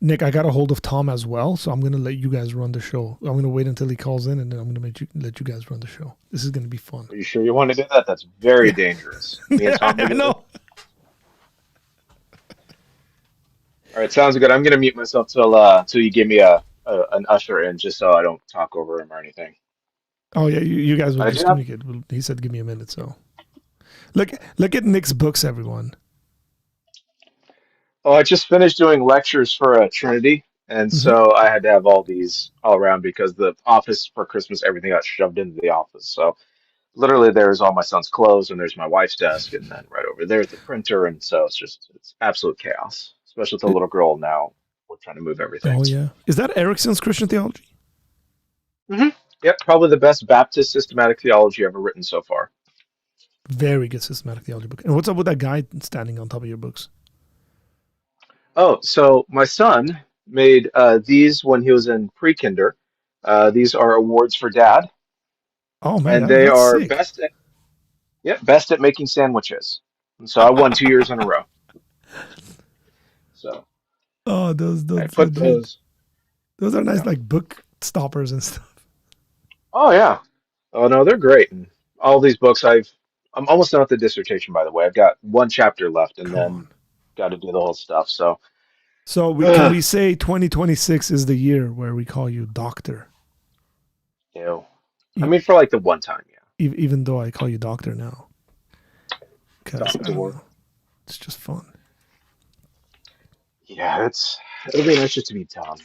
Nick, I got a hold of Tom as well, so I'm going to let you guys run the show. I'm going to wait until he calls in, and then I'm going to let you guys run the show. This is going to be fun. Are you sure you want to do that? That's very Yeah, dangerous. Me and Tom I together. know. All right, sounds good. I'm gonna mute myself till you give me an usher in, just so I don't talk over him or anything. Oh yeah, you guys will But I do just have. communicate. Well, he said, "Give me a minute." So look at Nick's books, everyone. Oh, I just finished doing lectures for Trinity, and Mm-hmm. so I had to have all these all around because the office for Christmas, everything got shoved into the office. So literally, there's all my son's clothes, and there's my wife's desk, and then right over there's the printer, and so it's absolute chaos, especially with the little girl now. We're trying to move everything. Oh yeah, is that Erickson's Christian Theology? hmm Yep, probably the best Baptist systematic theology ever written so far. Very good systematic theology book. And what's up with that guy standing on top of your books? Oh, so my son made these when he was in pre-kinder. These are awards for dad, Oh man, and they that's are sick. best at making sandwiches. And so I won 2 years in a row. So Oh, I put those. those are nice, Yeah. like book stoppers and stuff. Oh yeah. Oh no, they're great. And all these books I'm almost done with the dissertation, by the way. I've got one chapter left, and Come then on. got to do the whole stuff. So So can ugh, we say 2026 is the year where we call you doctor, ew. I e- mean, for like the one time, yeah. even though I call you doctor now, because I don't Doctor. know, it's just fun. Yeah, it'll be nice just to be done.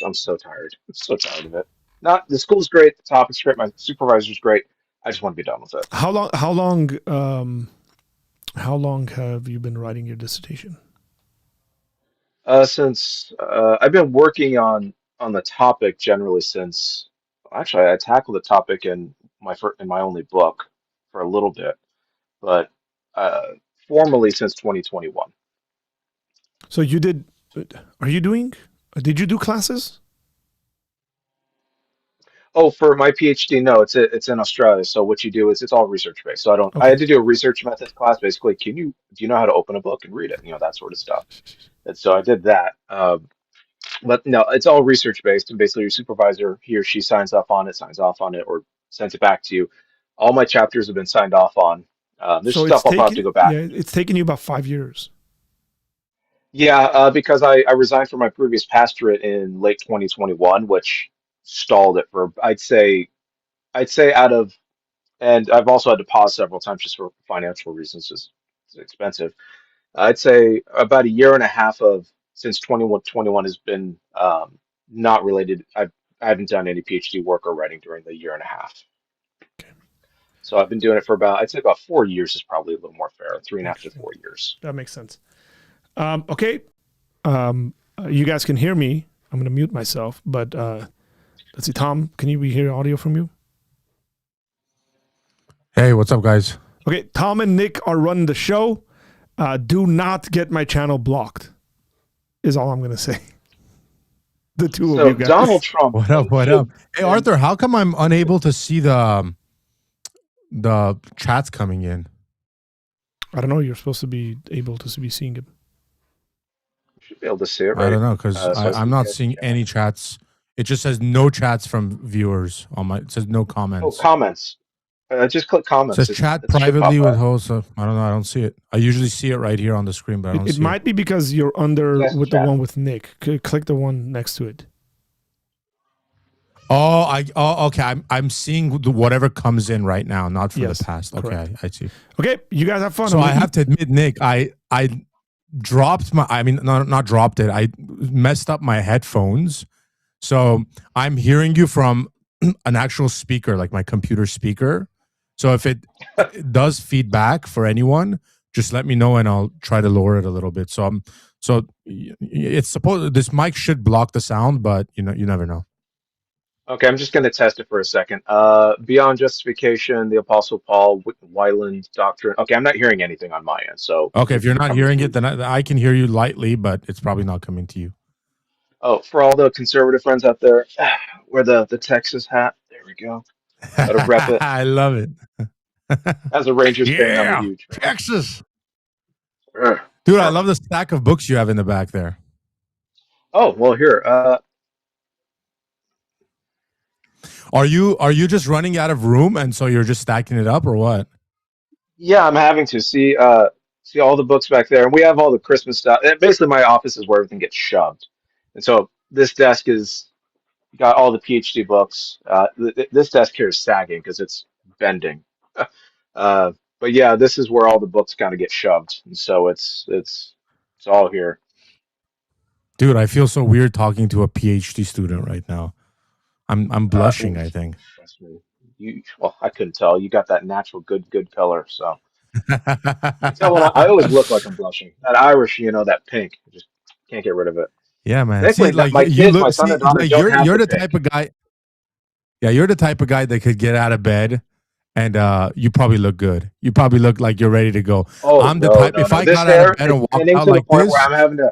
I'm so tired. I'm so tired of it. Not the school's great, the topic's great, my supervisor's great. I just want to be done with it. How long? How long have you been writing your dissertation? Since I've been working on the topic generally since actually I tackled the topic in my only book for a little bit, but uh, formally since 2021. So you did. Are you doing? Did you do classes? Oh, for my PhD, no, it's in Australia. So what you do is it's all research based. So I Okay. had to do a research methods class basically. Do you know how to open a book and read it? That sort of stuff. And so I did that. But no, it's all research based, and basically your supervisor, he or she signs off on it, or sends it back to you. All my chapters have been signed off on. There's So stuff I'll probably have to go back. it's taken you about 5 years. Yeah, because I resigned from my previous pastorate in late 2021, which stalled it for I'd say out of, and I've also had to pause several times just for financial reasons, just it's expensive. I'd say about a year and a half of since 2121 has been not related. I haven't done any PhD work or writing during the year and a half. Okay, So I've been doing it for about, I'd say about 4 years is probably a little more fair, 3.5 to interesting. 4 years. That makes sense. Okay, you guys can hear me. I'm going to mute myself, but let's see. Tom, can we hear audio from you? Hey, what's up, guys? Okay, Tom and Nick are running the show. Do not get my channel blocked, is all I'm going to say. The two So of you guys. Donald Trump. What up? What up? Hey, Arthur, how come I'm unable to see the chats coming in? I don't know. You're supposed to be able to be seeing it. You should be able to see it, right? I don't know because I'm not seeing any chats. It just says no chats from viewers on my. It says no comments. Oh, comments. Just click It comments. says chat It should privately pop with up. host. I don't know. I don't see it. I usually see it right here on the screen, but I don't It see might be because you're under Yes, with chat. the one with Nick. Click the one next to it. Oh, okay. I'm seeing whatever comes in right now, not from Yes, the past. Okay, correct. I see. Okay, you guys have fun. So I have to admit, Nick, I dropped my. I mean, not dropped it. I messed up my headphones, so I'm hearing you from an actual speaker, like my computer speaker. So if it does feedback for anyone, just let me know and I'll try to lower it a little bit. So it's supposed this mic should block the sound, but you never know. Okay, I'm just going to test it for a second. Beyond justification, the Apostle Paul, Wyland doctrine. Okay, I'm not hearing anything on my end. So Okay, if you're not hearing it, then I can hear you lightly, but it's probably not coming to you. oh, for all the conservative friends out there, wear the Texas hat. There we go. Gotta rep it. I love it. As a Rangers fan, I'm a Yeah, huge fan. Texas. Ugh. Dude, I love the stack of books you have in the back there. Oh, well, here. Are you just running out of room and so you're just stacking it up or what? Yeah, I'm having to see all the books back there, and we have all the Christmas stuff. Basically, my office is where everything gets shoved, and so this desk is got all the PhD books. This desk here is sagging because it's bending. But yeah, this is where all the books kind of get shoved, and so it's all here. Dude, I feel so weird talking to a PhD student right now. I'm blushing, I think. Trust me. Well, I couldn't tell. You got that natural good color, so you tell when I always look like I'm blushing. That Irish, that pink, I just can't get rid of it. Yeah, man. Thankfully, See, like my you kids, look, my son see, and daughter like don't have you're the pink. type of guy. Yeah, you're the type of guy that could get out of bed, and you probably look good. You probably look like you're ready to go. Oh, I'm the no, type. no, If no. I This got out hair of bed is and walked thinning out to the like point where this,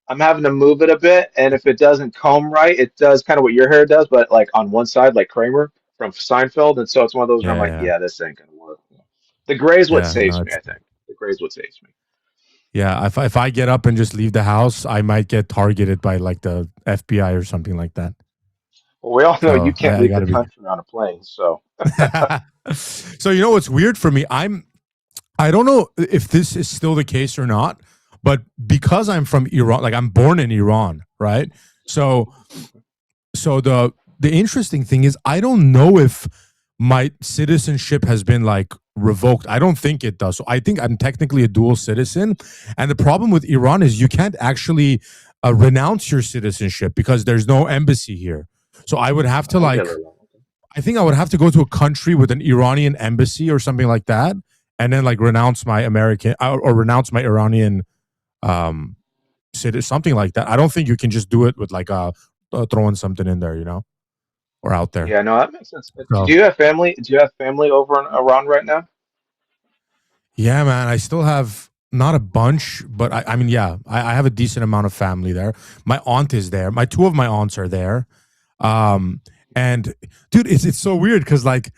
I'm having to move it a bit, and if it doesn't comb right, it does kind of what your hair does, but like on one side, like Kramer from Seinfeld, and so it's one of those where I'm like, yeah, yeah, this ain't gonna work. The gray is what yeah, saves no, me, I think. The gray is what saves me. yeah. If I get up and just leave the house, I might get targeted by like the FBI or something like that. Well, we all know you So can't I leave the gotta be. country on a plane, so So what's weird for me? I don't know if this is still the case or not, but because I'm from Iran, like I'm born in Iran, right? So the interesting thing is I don't know if my citizenship has been like revoked. I don't think it does. So I think I'm technically a dual citizen. And the problem with Iran is you can't actually renounce your citizenship because there's no embassy here. So I would have to like, I think I would have to go to a country with an Iranian embassy or something like that, and then like renounce my American or renounce my Iranian city, something like that. I don't think you can just do it with like throwing something in there, or out there. yeah, no, that makes sense. So, Do you have family? Do you have family over in Iran right now? yeah, man, I still have not a bunch, but I mean, yeah, I have a decent amount of family there. My aunt is there. Two of my aunts are there. And dude, it's so weird because like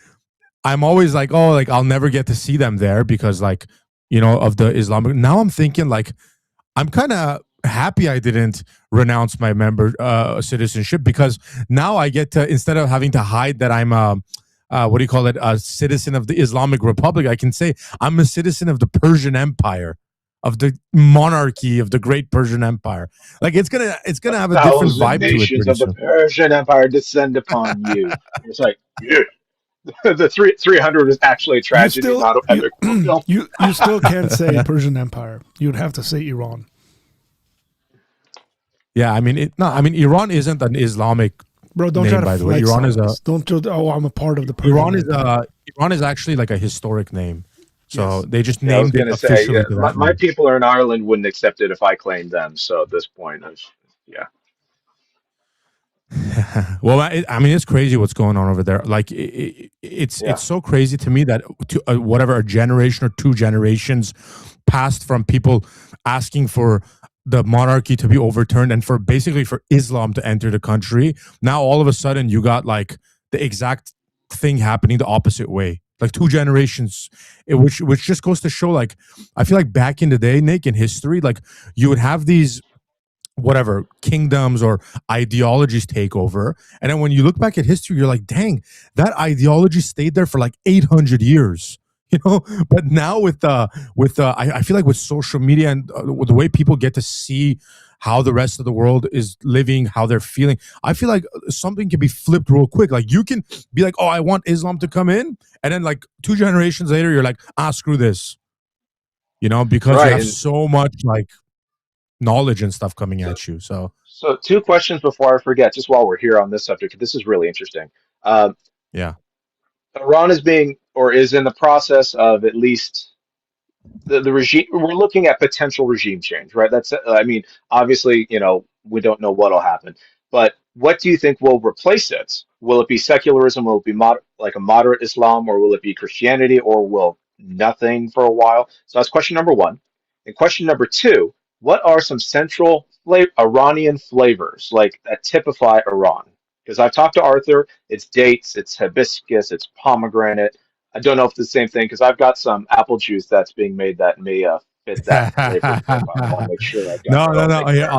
I'm always like, oh, like I'll never get to see them there because like, of the Islamic. Now I'm thinking like I'm kind of happy I didn't renounce my citizenship, because now I get to, instead of having to hide that I'm a what do you call it, a citizen of the Islamic Republic, I can say I'm a citizen of the Persian Empire, of the monarchy of the Great Persian Empire. Like it's gonna have a different 1,000 vibe to it nations pretty of the soon. Persian Empire descend upon you. It's like, yeah. The 300 is actually a You tragedy, still not an you epic film. you still can't say Persian Empire. You'd have to say Iran. Yeah, I mean, Iran isn't an Islamic Bro, don't try name, to by the way. flex Iran on is a us. Don't do. Oh, I'm a part of the Persian Iran is Empire. Iran is actually like a historic name. So Yes. they just Yeah, I was named it gonna say, officially to that my name. people are in Ireland wouldn't accept it if I claimed them. So at this point, yeah, Well, I mean, it's crazy what's going on over there. Like, yeah, it's so crazy to me that whatever, a generation or two generations passed from people asking for the monarchy to be overturned and for basically for Islam to enter the country. Now all of a sudden you got like the exact thing happening the opposite way. Like two generations, which just goes to show, like, I feel like back in the day, Nick, in history, like you would have these whatever kingdoms or ideologies take over, and then when you look back at history, you're like, dang, that ideology stayed there for like 800 years, you know. But now I feel like with social media and with the way people get to see how the rest of the world is living, how they're feeling, I feel like something can be flipped real quick. Like you can be like, oh, I want Islam to come in, and then like 2 generations later you're like, screw this, you know, because you right. have And so much like knowledge and stuff coming so, at you. So so two questions before I forget, just while we're here on this subject, this is really interesting. Um, yeah. Iran is being, or is in the process of, at least the regime. We're looking at potential regime change, right? That's, I mean, obviously, we don't know what'll happen, but what do you think will replace it? Will it be secularism? Will it be like a moderate Islam, or will it be Christianity, or will nothing for a while? So that's question number one. And question number two: what are some central Iranian flavors like that typify Iran? Because I've talked to Arthur, it's dates, it's hibiscus, it's pomegranate. I don't know if it's the same thing, because I've got some apple juice that's being made that may fit that flavor profile. I want to make sure I've got No, that no, all no. taken Here, care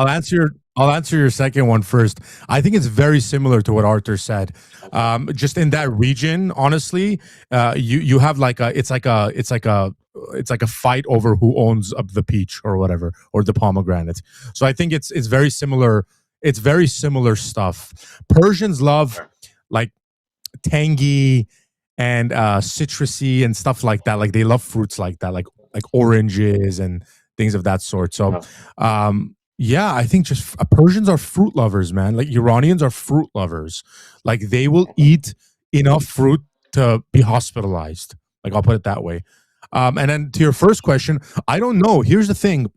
of. I'll answer your second one first. I think it's very similar to what Arthur said. Okay. Just in that region, honestly, you have like it's like a fight over who owns the peach or whatever, or the pomegranate. So I think it's very similar. It's very similar stuff. Persians love Okay. like tangy and citrusy and stuff like that. Like they love fruits like that, like oranges and things of that sort. So, Uh-huh. yeah, I think just Persians are fruit lovers, man. Like Iranians are fruit lovers. Like they will eat enough fruit to be hospitalized. Like I'll put it that way. And then to your first question, I don't know. Here's the thing.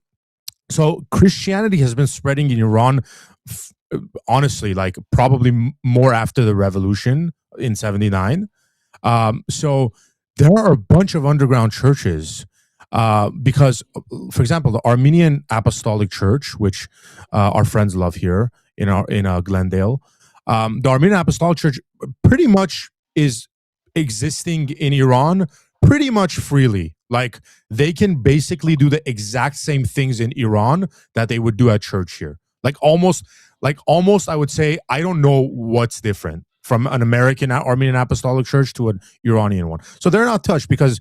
So Christianity has been spreading in Iran, honestly, like probably more after the revolution in '79. So there are a bunch of underground churches because, for example, the Armenian Apostolic Church, which our friends love here in Glendale, the Armenian Apostolic Church pretty much is existing in Iran pretty much freely. Like they can basically do the exact same things in Iran that they would do at church here. Like almost, I would say, I don't know what's different from an American Armenian Apostolic Church to an Iranian one. So they're not touched because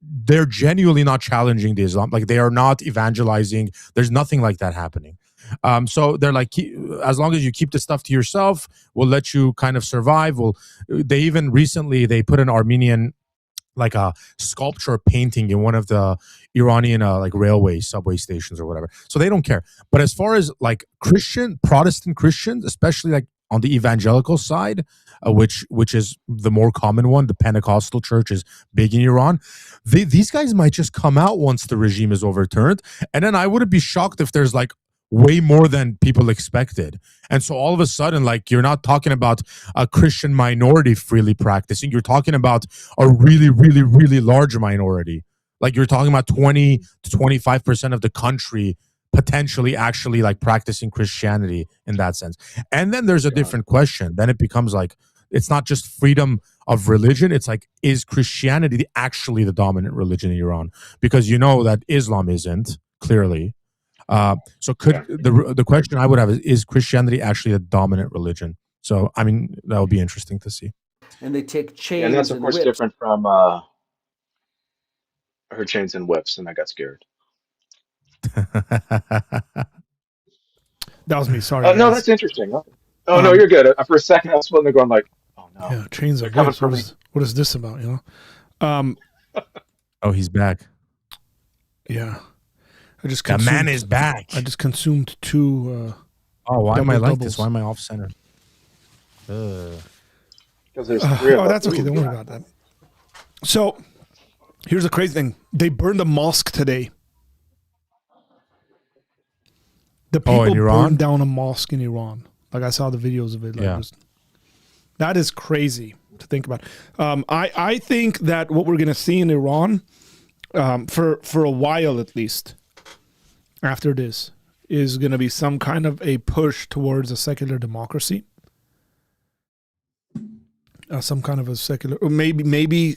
they're genuinely not challenging the Islam. Like they are not evangelizing. There's nothing like that happening. So they're like, as long as you keep the stuff to yourself, we'll let you kind of survive. They even recently they put an Armenian like a sculpture painting in one of the Iranian like railway subway stations or whatever. So they don't care. But as far as like Protestant Christians, especially like on the evangelical side, which is the more common one, the Pentecostal church is big in Iran. These guys might just come out once the regime is overturned, and then I wouldn't be shocked if there's like way more than people expected. And so all of a sudden, like you're not talking about a Christian minority freely practicing. You're talking about a really, really, really large minority. Like you're talking about 20 to 25% of the country potentially actually like practicing Christianity in that sense. And then there's a Yeah. different question. Then it becomes like, it's not just freedom of religion. It's like, is Christianity actually the dominant religion in Iran? Because you know that Islam isn't, clearly. So could the question I would have is Christianity actually a dominant religion? So I mean that would be interesting to see. And they take Yeah, and that's chains of and course whips. different from her chains and whips, and I got scared. That was me. Sorry. Oh no, guys. that's interesting. Oh no, you're good. For a second, I was sitting there going like, "Oh no, Yeah, chains they're of coming whips. for me." What is this about? You know. Oh, he's back. Yeah. I just The man is back. I just consumed two. Oh, why am I like double-doubles. this? Why am I off center? Because there's three of Oh, us. that's okay. Ooh, Don't worry yeah. about that. So, here's the crazy thing: they burned a mosque today. The people in Iran? burned down a mosque in Iran. Like I saw the videos of it. Like, Yeah. that is crazy to think about. I think that what we're going to see in Iran, for a while at least, after this, is going to be some kind of a push towards a secular democracy. Some kind of a secular, or maybe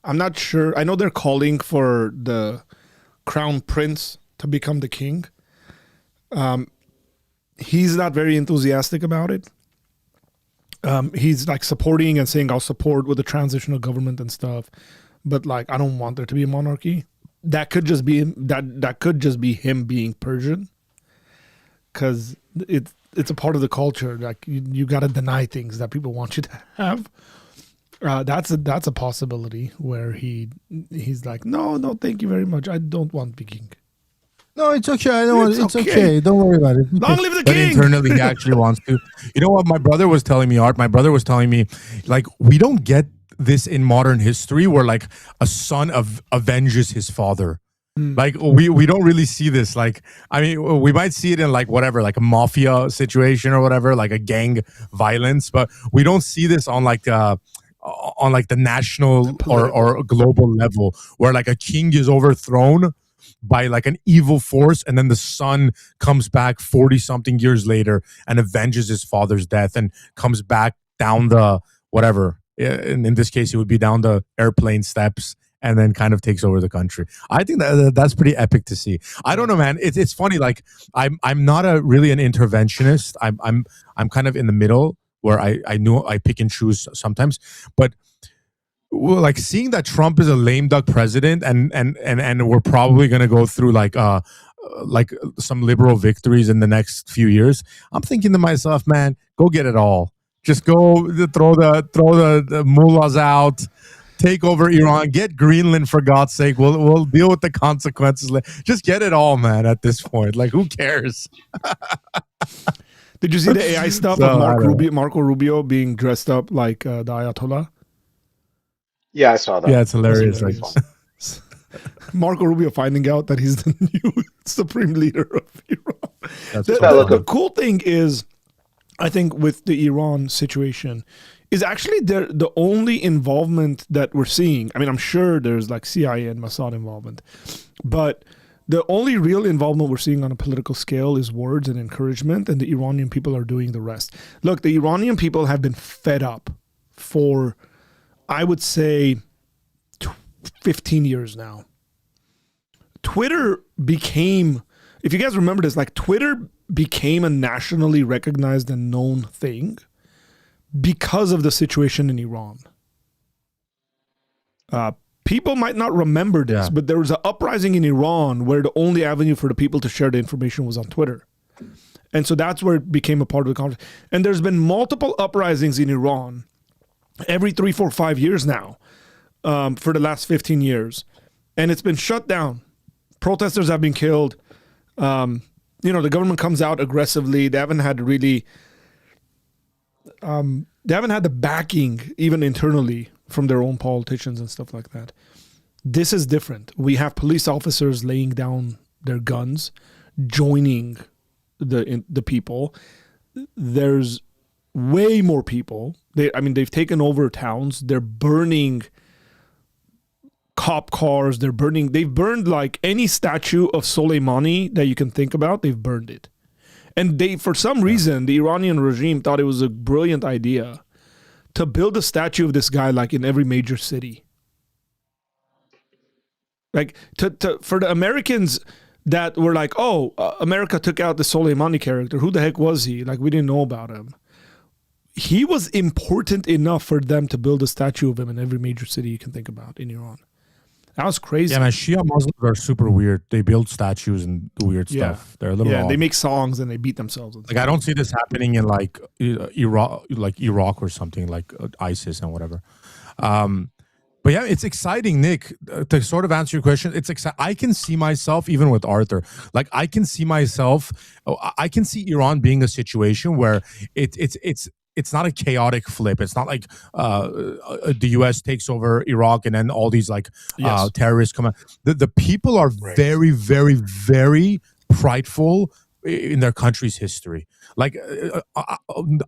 I'm not sure. I know they're calling for the crown prince to become the king. He's not very enthusiastic about it. He's like supporting and saying I'll support with the transitional government and stuff, but like I don't want there to be a monarchy. That could just be that could just be him being Persian, because it's a part of the culture. Like you got to deny things that people want you to have. That's a possibility where he's like no, thank you very much. I don't want to be king. No, it's okay. I don't. It's It's okay. okay. Don't worry about it. Long live the But king! internally, he actually wants to. You know what? My brother was telling me, Art. My brother was telling me, like, we don't get this in modern history, where like a son avenges his father. Like we don't really see this. Like, I mean, we might see it in like whatever, like a mafia situation or whatever, like a gang violence, but we don't see this on like the national or global level, where like a king is overthrown by like an evil force, and then the son comes back 40 something years later and avenges his father's death and comes back down the whatever, in this case it would be down the airplane steps, and then kind of takes over the country. I think that's pretty epic to see. I don't know, man. It's funny. Like I'm not really an interventionist. I'm kind of in the middle, where I knew I pick and choose sometimes, but well, like seeing that Trump is a lame duck president, and we're probably gonna go through like some liberal victories in the next few years. I'm thinking to myself, man, go get it all. Just go throw the mullahs out, take over Iran, get Greenland for God's sake. We'll deal with the consequences. Just get it all, man. At this point, like who cares? Did you see the AI stuff So, of Marco Rubio being dressed up like the Ayatollah? Yeah, I saw that. Yeah, it's hilarious. That's Like, Marco Rubio finding out that he's the new supreme leader of Iran. that's The cool thing is, I think with the Iran situation, is actually the only involvement that we're seeing. I mean, I'm sure there's like CIA and Mossad involvement, but the only real involvement we're seeing on a political scale is words and encouragement, and the Iranian people are doing the rest. Look, the Iranian people have been fed up for, I would say, 15 years now. Twitter became, if you guys remember this, like Twitter became a nationally recognized and known thing because of the situation in Iran. People might not remember this, but there was an uprising in Iran where the only avenue for the people to share the information was on Twitter. And so that's where it became a part of the conversation. And there's been multiple uprisings in Iran every 3, 4, 5 years now, for the last 15 years. And it's been shut down. Protesters have been killed. The government comes out aggressively. They haven't had really, they haven't had the backing even internally from their own politicians and stuff like that. This is different. We have police officers laying down their guns, joining the people. There's way more people. They've taken over towns. They're burning cop cars. They've burned like any statue of Soleimani that you can think about. They've burned it. And for some reason, the Iranian regime thought it was a brilliant idea to build a statue of this guy like in every major city. Like for the Americans, that were like, oh, America took out the Soleimani character. Who the heck was he? Like, we didn't know about him. He was important enough for them to build a statue of him in every major city you can think about in Iran. That was crazy. Yeah, man, Shia Muslims are super weird. They build statues and do weird stuff. They're a little odd. They make songs and they beat themselves. Like, I don't see this happening in like Iraq or something, like ISIS and whatever. But yeah, it's exciting, Nick, to sort of answer your question. It's exciting. I can see myself, even with Arthur, like I can see Iran being a situation where it's not a chaotic flip. It's not like the U.S. takes over Iraq and then all these like terrorists come out. The people are very, very, very prideful in their country's history. Like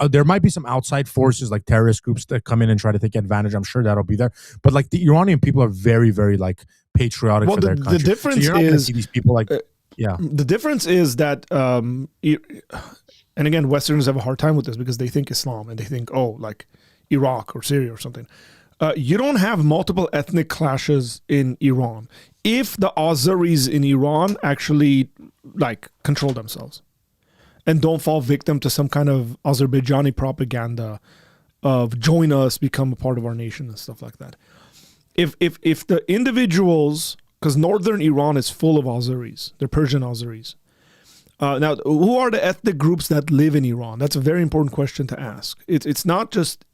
there might be some outside forces like terrorist groups that come in and try to take advantage. I'm sure that'll be there. But like the Iranian people are very, very like patriotic for their country. The difference so you're not gonna is see these people like the difference is that and again, Westerners have a hard time with this because they think Islam and they think, oh, like Iraq or Syria or something. You don't have multiple ethnic clashes in Iran if the Azeris in Iran actually like control themselves and don't fall victim to some kind of Azerbaijani propaganda of join us, become a part of our nation and stuff like that. If the individuals, because northern Iran is full of Azeris, they're Persian Azeris. Now, who are the ethnic groups that live in Iran? That's a very important question to ask. It's not just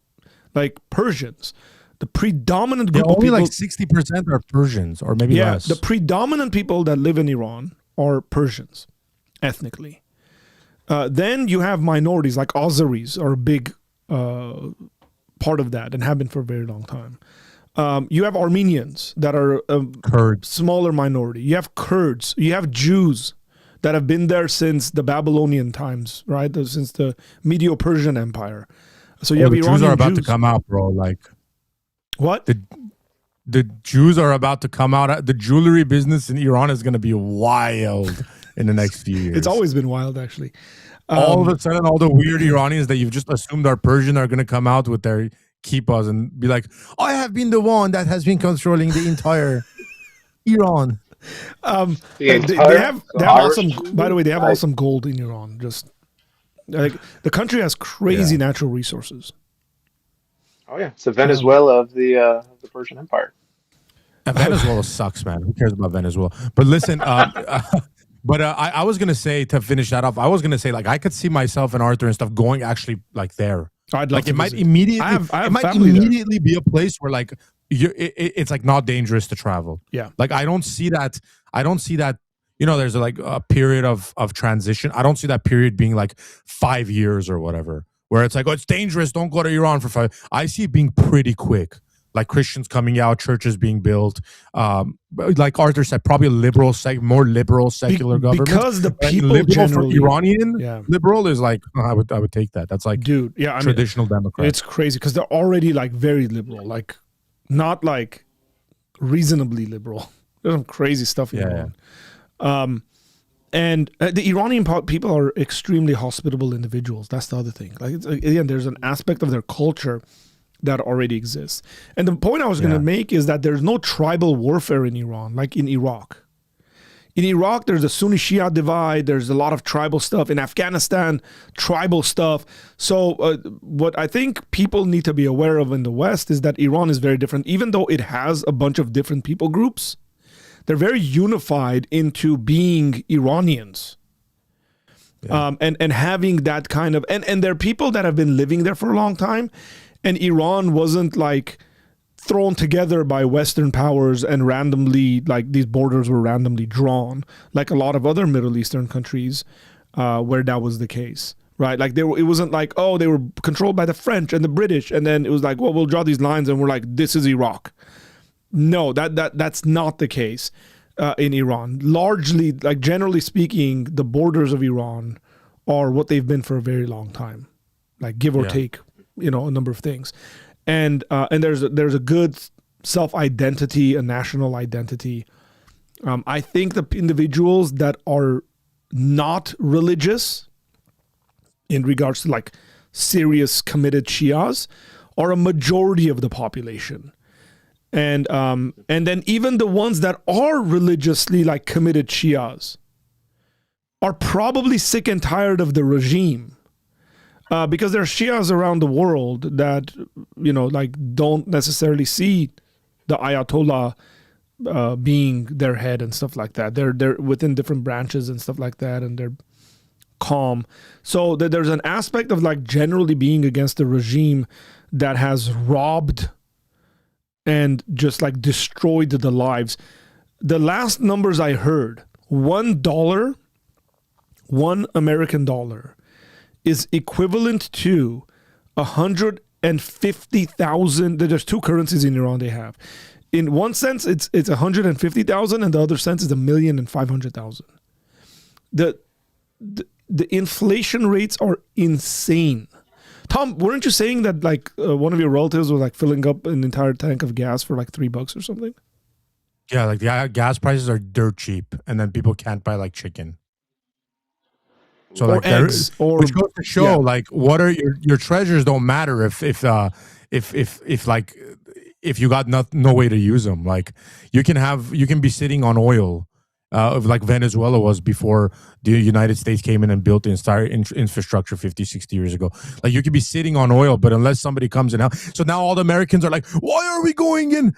like Persians. The predominant group of people, only like 60% are Persians, or maybe less. The predominant people that live in Iran are Persians, ethnically. Then you have minorities like Azeris are a big part of that and have been for a very long time. You have Armenians that are a smaller minority. You have Kurds. You have Jews that have been there since the Babylonian times, right? Since the Medo-Persian Empire. So you have Iranian Jews are about to come out, bro. Like what? The Jews are about to come out. The jewelry business in Iran is going to be wild in the next few years. It's always been wild, actually. All of a sudden, all the weird Iranians that you've just assumed are Persian are going to come out with their kippas and be like, I have been the one that has been controlling the entire Iran. They have awesome. By the way, they have awesome gold in Iran. Just like the country has crazy natural resources. Oh yeah, it's the Venezuela of the Persian Empire. Venezuela sucks, man. Who cares about Venezuela? But listen, I was gonna say, to finish that off, I was gonna say, like, I could see myself and Arthur and stuff going actually like there. I'd love like to it might visit. immediately be a place where like it's like not dangerous to travel. Yeah, like I don't see that. You know, there's like a period of transition. I don't see that period being like 5 years or whatever, where it's like, oh, it's dangerous, don't go to Iran for 5. I see it being pretty quick. Like Christians coming out, churches being built. Like Arthur said, probably a more liberal secular government. Because the people liberal generally, for Iranian liberal is like, I would take that. That's like, dude, traditional Democrat. It's crazy because they're already like very liberal, like not like reasonably liberal. There's some crazy stuff in Iran. And the Iranian people are extremely hospitable individuals. That's the other thing. Like, again, there's an aspect of their culture that already exists. And the point I was going to make is that there's no tribal warfare in Iran, like in Iraq. In Iraq, there's a Sunni-Shia divide. There's a lot of tribal stuff. In Afghanistan, tribal stuff. So what I think people need to be aware of in the West is that Iran is very different. Even though it has a bunch of different people groups, they're very unified into being Iranians. And having that kind of... And there are people that have been living there for a long time. And Iran wasn't like thrown together by Western powers and randomly, like these borders were randomly drawn, like a lot of other Middle Eastern countries where that was the case, right? Like it wasn't like, oh, they were controlled by the French and the British, and then it was like, well, we'll draw these lines and we're like, this is Iraq. No, that's not the case in Iran. Largely, like generally speaking, the borders of Iran are what they've been for a very long time, like give or take, a number of things. And there's a good self-identity, a national identity. I think the individuals that are not religious in regards to like serious committed Shias are a majority of the population. And then even the ones that are religiously like committed Shias, are probably sick and tired of the regime. Because there are Shias around the world that, like don't necessarily see the Ayatollah being their head and stuff like that. They're within different branches and stuff like that, and they're calm. So there's an aspect of like generally being against the regime that has robbed and just like destroyed the lives. The last numbers I heard, $1, $1 American dollar, is equivalent to 150,000. There's two currencies in Iran they have. In one sense, it's 150,000, and the other sense is 1,500,000. The inflation rates are insane. Tom, weren't you saying that like one of your relatives was like filling up an entire tank of gas for like $3 or something? Yeah, like the gas prices are dirt cheap, and then people can't buy like chicken. So Or like eggs, or which goes to show like what are your treasures don't matter if you got no way to use them. Like you can be sitting on oil, like Venezuela was before the United States came in and built the entire infrastructure 50, 60 years ago. Like you could be sitting on oil, but unless somebody comes in, so now all the Americans are like, why are we going in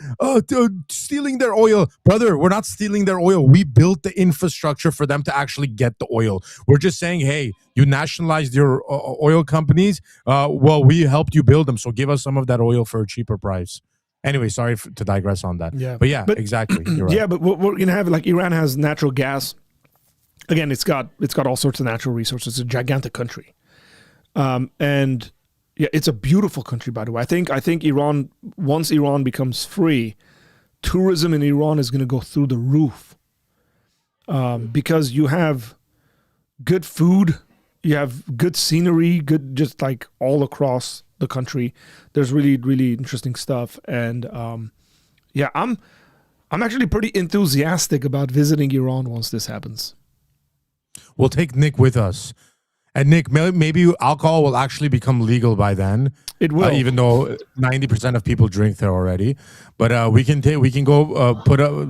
stealing their oil? Brother, we're not stealing their oil. We built the infrastructure for them to actually get the oil. We're just saying, hey, you nationalized your oil companies. Well, we helped you build them, so give us some of that oil for a cheaper price. Anyway, sorry to digress on that. Yeah. But exactly. You're right. Yeah, but what we're gonna have, like Iran has natural gas. Again, it's got all sorts of natural resources. It's a gigantic country, and yeah, it's a beautiful country. By the way, I think Iran, once Iran becomes free, tourism in Iran is going to go through the roof, because you have good food, you have good scenery, good just like all across the country. There's really, really interesting stuff, and yeah, I'm actually pretty enthusiastic about visiting Iran once this happens. We'll take Nick with us, and Nick, maybe alcohol will actually become legal by then. It will, even though 90% of people drink there already. But we can go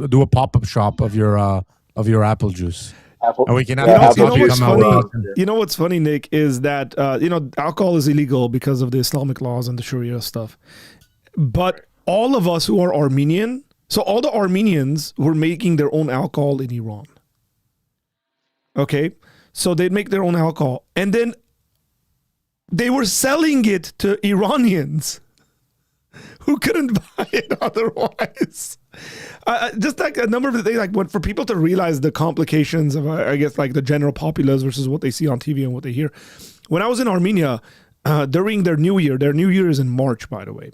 do a pop-up shop of your apple juice. And we can have you know what's funny, Nick, is that alcohol is illegal because of the Islamic laws and the Sharia stuff. But all of us who are Armenian, so all the Armenians were making their own alcohol in Iran. Okay, so they'd make their own alcohol, and then they were selling it to Iranians who couldn't buy it otherwise. Just like a number of things, like for people to realize the complications of, I guess, like the general populace versus what they see on TV and what they hear. When I was in Armenia during their New Year is in March, by the way.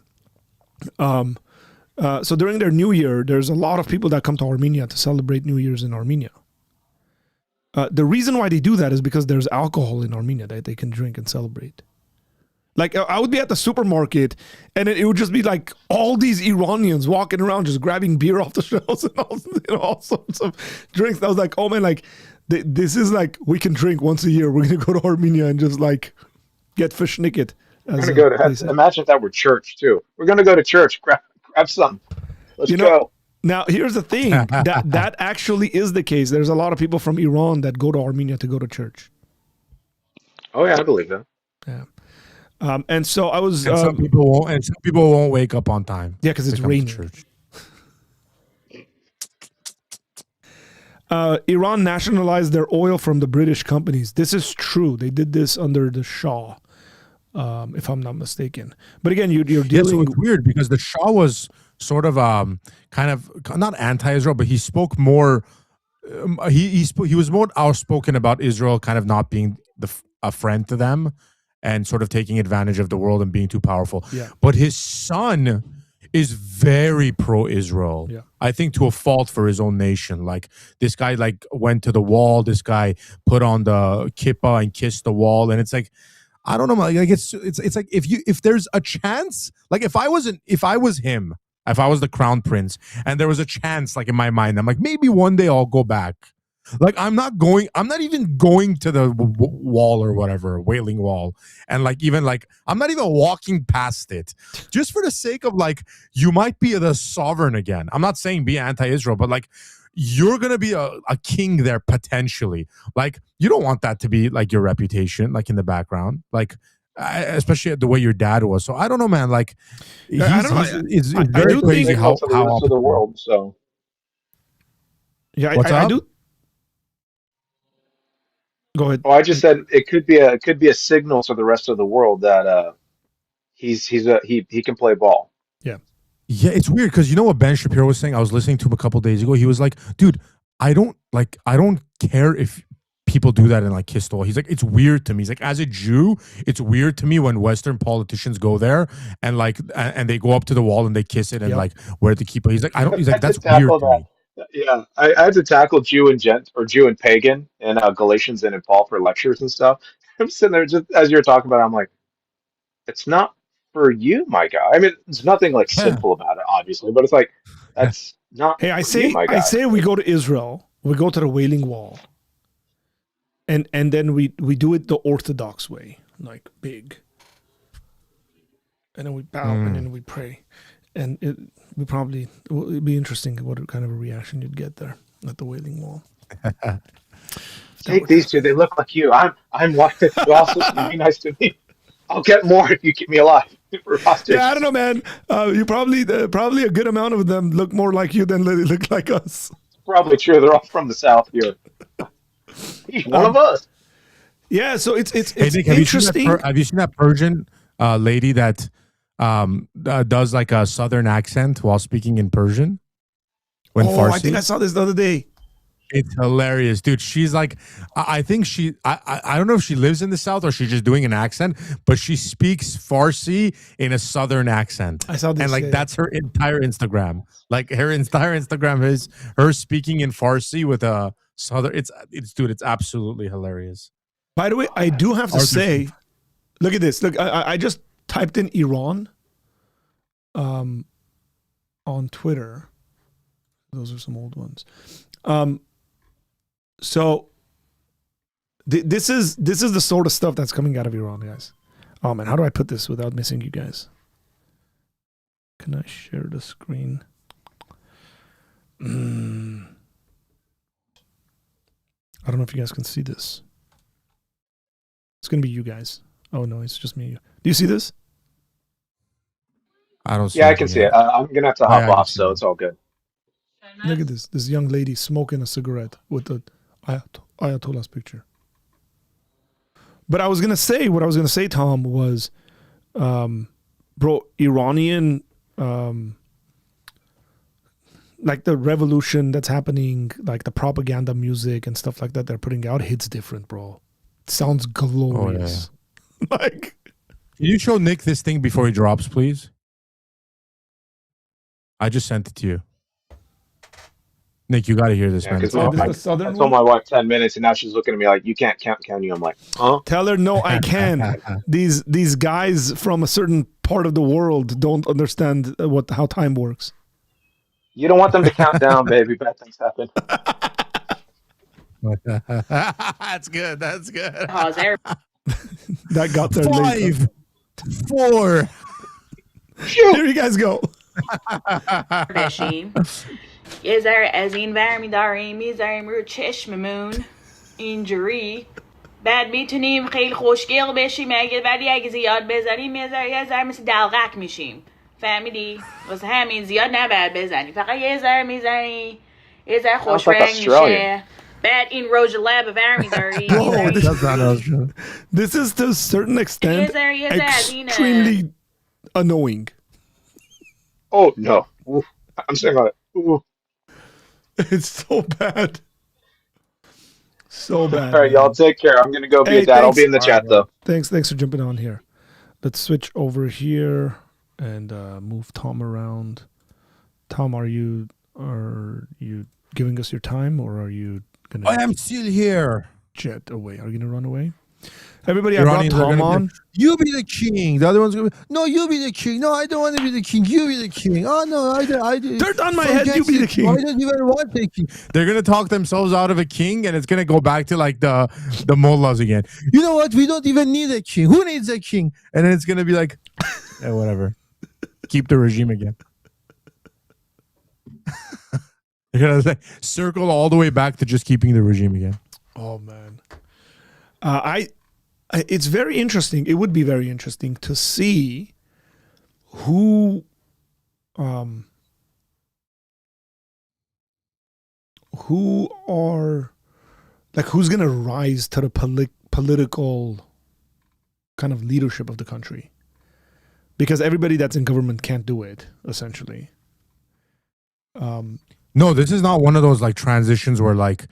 So during their New Year, there's a lot of people that come to Armenia to celebrate New Year's in Armenia. The reason why they do that is because there's alcohol in Armenia that they can drink and celebrate. Like I would be at the supermarket, and it would just be like all these Iranians walking around just grabbing beer off the shelves and all sorts of drinks. I was like, oh man, like this is like we can drink once a year. We're gonna go to Armenia and just like get fish naked. We're gonna go to imagine if that were church too. We're gonna go to church. Grab some. Let's go. Now, here's the thing. that actually is the case. There's a lot of people from Iran that go to Armenia to go to church. Oh, yeah, I believe that. Yeah. And so I was... And some people won't wake up on time. Yeah, because it's raining. Iran nationalized their oil from the British companies. This is true. They did this under the Shah, if I'm not mistaken. But again, you're dealing... Yeah, so it's weird because the Shah was sort of kind of not anti-Israel, but he spoke more. He was more outspoken about Israel kind of not being a friend to them and sort of taking advantage of the world and being too powerful. Yeah. But his son is very pro-Israel. Yeah. I think to a fault for his own nation. Like this guy like went to the wall. This guy put on the kippah and kissed the wall, and it's like, I don't know. Like it's like if there's a chance, like if I was him. If I was the crown prince and there was a chance, like in my mind, I'm like, maybe one day I'll go back. Like, I'm not even going to the wall or whatever, Wailing Wall. And like, even like, I'm not even walking past it just for the sake of like, you might be the sovereign again. I'm not saying be anti-Israel, but like, you're gonna be a king there potentially. Like you don't want that to be like your reputation, like in the background, like especially the way your dad was. So I don't know, man. Like I don't know. it's I very do crazy think- Signal how to the rest of the world. So Yeah, What's I up? do. Go ahead. I just said it could be a signal to the rest of the world that he can play ball. Yeah, it's weird because you know what Ben Shapiro was saying. I was listening to him a couple days ago. He was like, "Dude, I don't care if people do that and like kiss the wall." He's like, "It's weird to me." He's like, "As a Jew, it's weird to me when Western politicians go there and like and they go up to the wall and they kiss it and Yep. like wear the kippah." He's like, "I don't." He's like, I had "That's to tackle weird to me." Yeah, I had to tackle Jew and Gent or Jew and pagan in Galatians and in Paul for lectures and stuff. I'm sitting there just as you're talking about it, I'm like, it's not for you, my guy. I mean, there's nothing like Yeah. sinful about it, obviously, but it's like that's not Hey, I for you, say my guy. we go to Israel. We go to the Wailing Wall, and then we do it the Orthodox way, like big, and then we bow and then we pray, and it'd be interesting what kind of a reaction you'd get there at the Wailing Wall. Take these two; they look like you. I'm white. Well, be nice to me. I'll get more if you keep me alive. For hostage. Yeah, I don't know, man. You probably a good amount of them look more like you than they look like us. Probably true. They're all from the South here. He's one of us. Yeah, so it's Hey, Nick, interesting. have you seen that Persian lady that does like a Southern accent while speaking in Persian? When Farsi? I think I saw this the other day. It's hilarious, dude. She's like, I think I don't know if she lives in the South or she's just doing an accent, but she speaks Farsi in a Southern accent. I saw this, and like yeah. that's her entire Instagram. Like her entire Instagram is her speaking in Farsi with a Southern. It's dude, it's absolutely hilarious. By the way, I do have to Arthur. say, look at this. Look, I just typed in Iran on Twitter. Those are some old ones. So this is the sort of stuff that's coming out of Iran, guys. Oh man, how do I put this without missing you guys? Can I share the screen? I don't know if you guys can see this. It's gonna be you guys. Oh no, it's just me. Do you see this? I don't see Yeah, I can see it. I'm gonna have to hop I can off, see so it. it's all good. Look at this. This young lady smoking a cigarette with the Ayatollah's picture. But what I was gonna say, Tom, was, bro, Iranian, like the revolution that's happening, like the propaganda music and stuff like that they're putting out hits different, bro. It sounds glorious. Like, Can you show Nick this thing before he drops, please? I just sent it to you. Nick, you got to hear this, Yeah, man. because Oh, this is I the Southern told one? my wife 10 minutes, and now she's looking at me like, "You can't count, can you?" I'm like, "Huh?" tell her no, I can. These guys from a certain part of the world don't understand how time works. You don't want them to count down, baby. Bad things happen. That's good. That's good. Pause there. That got there later. 5, 4. Here you guys go. بشیم یه ذره از این ور می‌داریم میذاریم رو چشممون اینجوری بعد میتونیم خیلی خوشگل بشیم ولی اگه زیاد بزنیم یه ذره مثل دلغک میشیم فهمیدی؟ واسه همین زیاد نباید بزنی فقط یه ذره میزنی یه ذره خوش رنگ میشه بعد این روژ لب ور می‌داری This is to a certain extent extremely annoying. Oh no! Ooh, I'm saying about it. Ooh. It's so bad. So bad. All right, y'all take care. I'm gonna go be a dad. I'll be in the chat though. Thanks for jumping on here. Let's switch over here and move Tom around. Tom, are you giving us your time, or are you gonna? I am still here. Jet away. Are you gonna run away? Everybody, I brought Tom on. You be the king. The other one's gonna be, no, you be the king. No, I don't want to be the king. You be the king. Oh no, I Dirt on my head. You be the king. I don't even want the king. They're gonna talk themselves out of a king, and it's gonna go back to like the mullahs again. You know what? We don't even need a king. Who needs a king? And then it's gonna be like, whatever. Keep the regime again. They're gonna like circle all the way back to just keeping the regime again. Oh man, it's very interesting. It would be very interesting to see who, who are like who's gonna rise to the political kind of leadership of the country, because everybody that's in government can't do it essentially. No, this is not one of those like transitions where like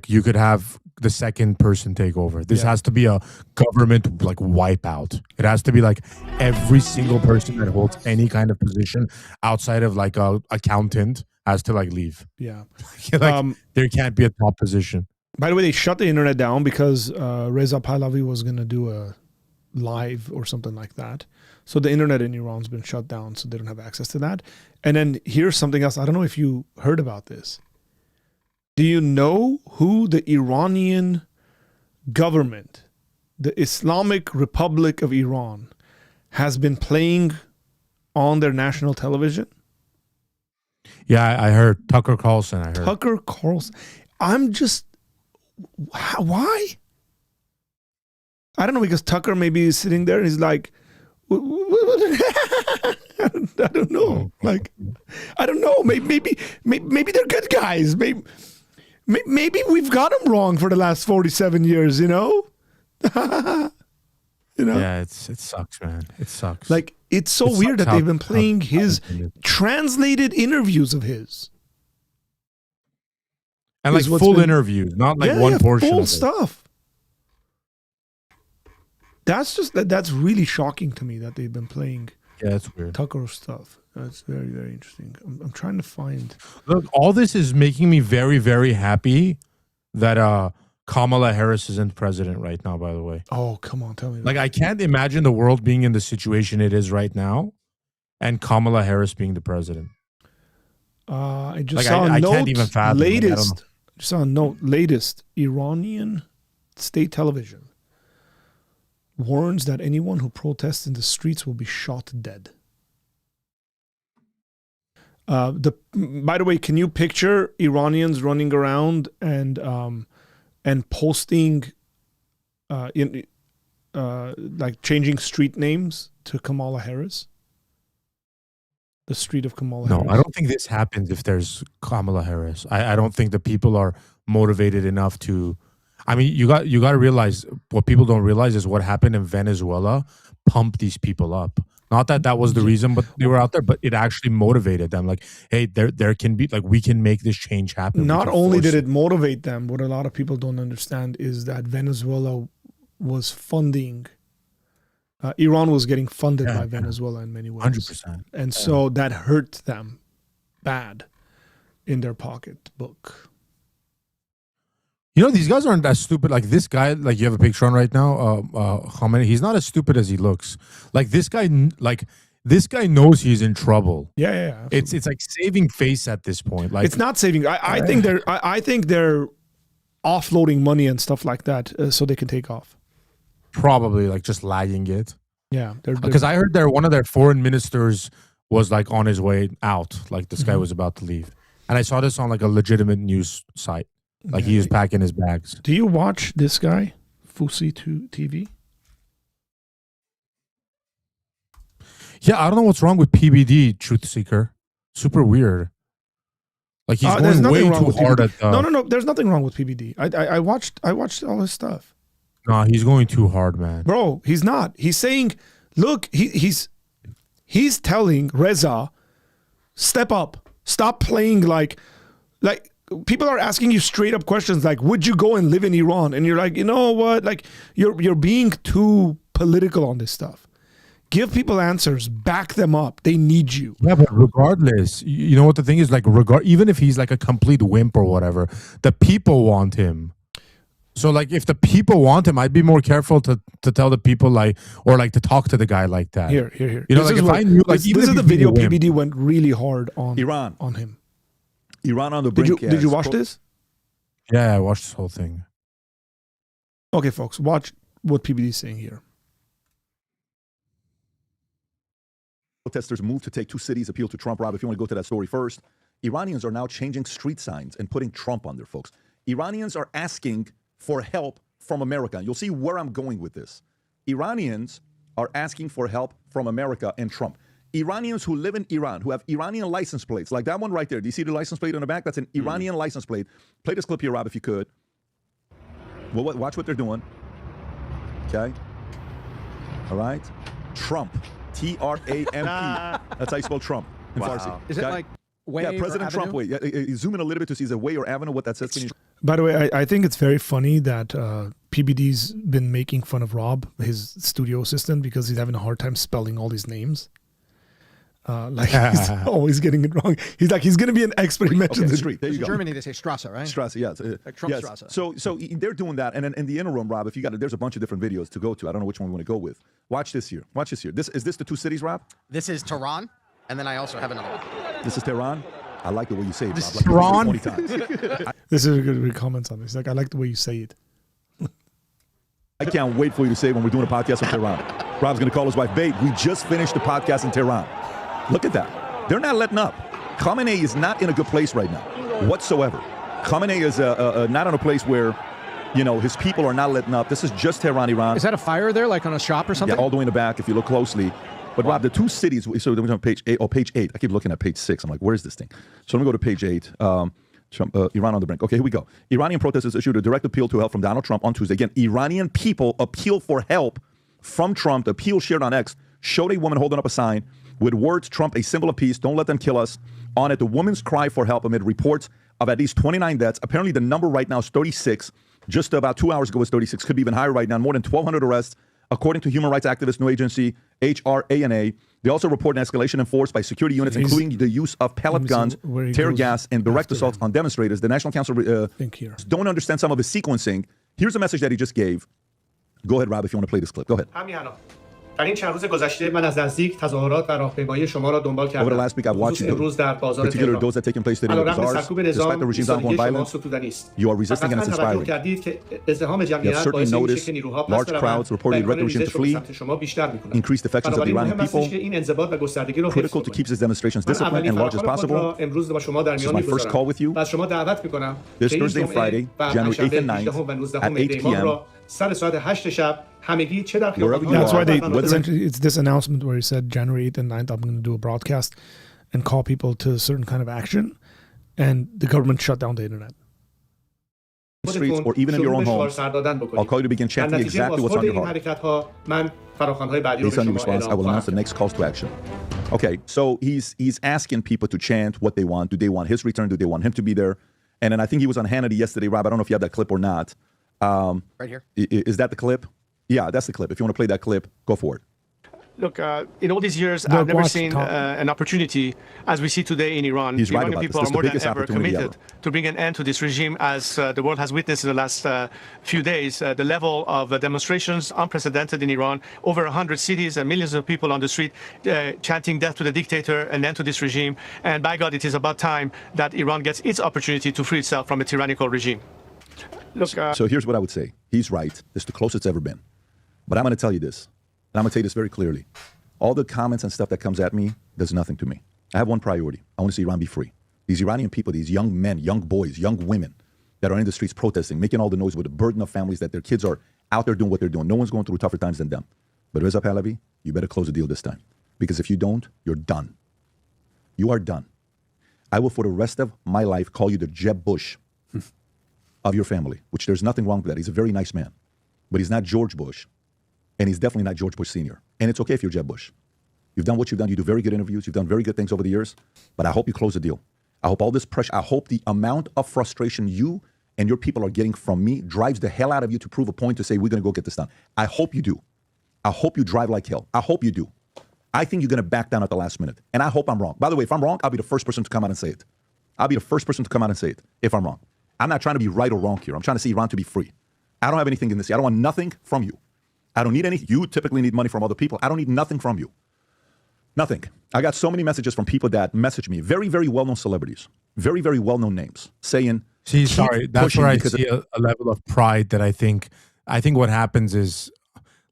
you could have the second person take over. This has to be a government like wipeout. It has to be like every single person that holds any kind of position outside of like a accountant has to like leave. Yeah. Like there can't be a top position. By the way, they shut the internet down because Reza Pahlavi was going to do a live or something like that. So the internet in Iran's been shut down, so they don't have access to that. And then here's something else. I don't know if you heard about this. Do you know who the Iranian government, the Islamic Republic of Iran, has been playing on their national television? Yeah, I heard Tucker Carlson. I heard Tucker Carlson. I'm just, why? I don't know, because Tucker maybe is sitting there and he's like, I don't know. Like, I don't know. Maybe they're good guys. Maybe we've got them wrong for the last 47 years. You know. Yeah, it sucks, man. It sucks. Like, it's so weird that they've been playing his translated interviews of his. And like full interviews, not like one portion full of it. Stuff. That's really shocking to me that they've been playing. Yeah, that's weird. Tucker stuff. That's very, very interesting. I'm trying to find. Look, all this is making me very, very happy that Kamala Harris isn't president right now, by the way. Oh, come on, tell me that. Like, I can't imagine the world being in the situation it is right now and Kamala Harris being the president. I just like, saw a note. Can't even fathom. Latest. I saw a note. Latest. Iranian state television warns that anyone who protests in the streets will be shot dead. By the way, can you picture Iranians running around and posting like changing street names to Kamala Harris? The street of Kamala Harris. No, I don't think this happens if there's Kamala Harris. I don't think the people are motivated enough to. I mean, you got to realize what people don't realize is what happened in Venezuela pumped these people up. Not that was the reason, but they were out there, but it actually motivated them. Like, hey, there can be, like, we can make this change happen. Not only did it motivate them, what a lot of people don't understand is that Venezuela was funding, Iran was getting funded by Venezuela in many ways. 100%. And so that hurt them bad in their pocketbook. You know, these guys aren't that stupid. Like this guy, like you have a picture on right now, Khamenei, he's not as stupid as he looks. Like this guy knows he's in trouble. Yeah. It's like saving face at this point. Like it's not saving. I think they're offloading money and stuff like that so they can take off. Probably like just lagging it. Yeah, because I heard one of their foreign ministers was like on his way out. Like this guy was about to leave, and I saw this on like a legitimate news site. Like he was packing his bags. Do you watch this guy, Fusi TV? Yeah, I don't know what's wrong with PBD, Truth Seeker. Super weird. Like he's going way too hard at. No. There's nothing wrong with PBD. I watched all his stuff. No, he's going too hard, man. Bro, he's not. He's saying, look, he's telling Reza, step up, stop playing like. People are asking you straight up questions like, would you go and live in Iran? And you're like, you know what? Like, you're being too political on this stuff. Give people answers. Back them up. They need you. Yeah, but regardless, you know what the thing is? Like, even if he's like a complete wimp or whatever, the people want him. So, like, if the people want him, I'd be more careful to tell the people, like, or like to talk to the guy like that. Here. You know, like if I knew, like, this is the video PBD went really hard on Iran. On him. Iran on the brink. Did you watch this? Yeah, I watched this whole thing. Okay, folks, watch what PBD is saying here. protesters moved to take 2 cities, appeal to Trump. Rob, if you want to go to that story first. Iranians are now changing street signs and putting Trump on there, folks. Iranians are asking for help from America. You'll see where I'm going with this. Iranians are asking for help from America and Trump. Iranians who live in Iran, who have Iranian license plates, like that one right there. Do you see the license plate on the back? That's an Iranian license plate. Play this clip here, Rob, if you could. Well, watch what they're doing. Okay. All right. Trump. T-R-A-M-P. That's how you spell Trump in Farsi. Is it like way? Yeah, President Trump way. Yeah, zoom in a little bit to see is it way or avenue, what that says. Can you... By the way, I think it's very funny that PBD's been making fun of Rob, his studio assistant, because he's having a hard time spelling all these names. Like he's always getting it wrong. He's like, he's going to be an expert. He mentioned the street. There you go. In Germany, they say Strasse, right? Strasse, yes. Like Trump yes. Strasse. So they're doing that. And then in the interim, Rob, if you got it, there's a bunch of different videos to go to. I don't know which one we want to go with. Watch this here. Watch this here. Is this the 2 cities, Rob? This is Tehran, and then I also have another one. This is Tehran. I like the way you say it, This Rob. is Like 20 times. This is a good comments on this. He's like, I like the way you say it. I can't wait for you to say when we're doing a podcast in Tehran. Rob's going to call his wife, babe, we just finished the podcast in Tehran. Look at that. They're not letting up. Khamenei is not in a good place right now whatsoever. Khamenei is not in a place where, you know, his people are not letting up. This is just Tehran, Iran. Is that a fire there, like on a shop or something? Yeah, all the way in the back if you look closely. But Rob, the 2 cities, so we're on page 8. Oh, page 8. I keep looking at page 6. I'm like, where's this thing? So let me go to page 8. Trump, Iran on the brink. Okay, here we go. Iranian protesters issued a direct appeal to help from Donald Trump on Tuesday. Again, Iranian people appeal for help from Trump. The appeal shared on X showed a woman holding up a sign with words, Trump, a symbol of peace, don't let them kill us. On it, the woman's cry for help amid reports of at least 29 deaths. Apparently, the number right now is 36. Just about 2 hours ago was 36. Could be even higher right now. More than 1,200 arrests, according to human rights activist news agency HRANA. They also report an escalation in force by security units, including the use of pellet guns, tear gas, and direct assaults on demonstrators. The National Council don't understand some of the sequencing. Here's a message that he just gave. Go ahead, Rob, if you want to play this clip. Go ahead. در این چند روز گذشته من از نزدیک تظاهرات و راهپیمایی شما را دنبال کردم. Over the last week, I've watched امروز در بازار particularly those that taking place today in the bazaars. Despite the regime's ongoing violence, you are resisting and it's inspiring. You have certainly noticed large crowds reporting the regime to flee, increase defections of the Iranian people, critical to keep these demonstrations disciplined and large as possible. This is my first call with you. This Thursday and Friday, January 8th and 9th at 8 p.m. That's why it's this announcement where he said January 8th and 9th I'm going to do a broadcast and call people to a certain kind of action, and the government shut down the internet. Streets or even in your own home, I'll call you to begin chanting exactly what's on your heart. Based on your response, I will announce the next calls to action. Okay, so he's asking people to chant what they want. Do they want his return? Do they want him to be there? And then I think he was on Hannity yesterday, Rob. I don't know if you have that clip or not. Right here. Is that the clip? Yeah, that's the clip. If you want to play that clip, go for it. Look, in all these years, I've never seen an opportunity as we see today in Iran. He's the right Iranian about people this. are more than ever committed to bring an end to this regime, as the world has witnessed in the last few days. The level of demonstrations, unprecedented in Iran. Over 100 cities and millions of people on the street chanting death to the dictator, an end to this regime. And by God, it is about time that Iran gets its opportunity to free itself from a tyrannical regime. Look, so here's what I would say. He's right. This is the closest it's ever been. But I'm going to tell you this. And I'm going to tell you this very clearly. All the comments and stuff that comes at me does nothing to me. I have one priority. I want to see Iran be free. These Iranian people, these young men, young boys, young women that are in the streets protesting, making all the noise with the burden of families that their kids are out there doing what they're doing. No one's going through tougher times than them. But Reza Pahlavi, you better close the deal this time. Because if you don't, you're done. You are done. I will, for the rest of my life, call you the Jeb Bush of your family, which there's nothing wrong with that. He's a very nice man. But he's not George Bush. And he's definitely not George Bush Sr. And it's okay if you're Jeb Bush. You've done what you've done. You do very good interviews. You've done very good things over the years. But I hope you close the deal. I hope all this pressure, I hope the amount of frustration you and your people are getting from me drives the hell out of you to prove a point to say, we're going to go get this done. I hope you do. I hope you drive like hell. I hope you do. I think you're going to back down at the last minute. And I hope I'm wrong. By the way, if I'm wrong, I'll be the first person to come out and say it. I'll be the first person to come out and say it if I'm wrong. I'm not trying to be right or wrong here. I'm trying to see Iran to be free. I don't have anything in this. I don't want nothing from you. I don't need anything. You typically need money from other people. I don't need nothing from you. Nothing. I got so many messages from people that message me, very, very well-known celebrities, very, very well-known names, saying, see, sorry, that's where I see a level of pride that I think what happens is,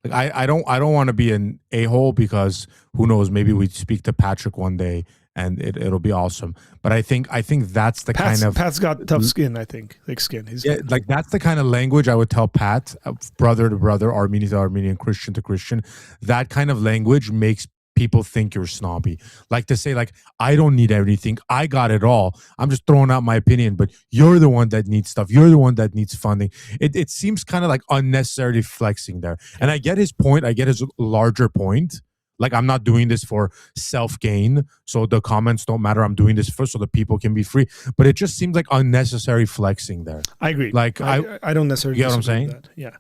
Like I don't want to be an a-hole because who knows, maybe we speak to Patrick one day and it'll be awesome. But I think that's the kind of Pat's got tough skin. I think thick skin. He's like that's the kind of language I would tell Pat, brother to brother, Armenian to Armenian, Christian to Christian. That kind of language makes people think you're snobby. Like to say, like, I don't need everything. I got it all. I'm just throwing out my opinion, but you're the one that needs stuff. You're the one that needs funding. It seems kind of like unnecessarily flexing there. And I get his point. I get his larger point. Like, I'm not doing this for self-gain, so the comments don't matter. I'm doing this so the people can be free. But it just seems like unnecessary flexing there. I agree. Like, I don't necessarily get what I'm saying? that. Yeah.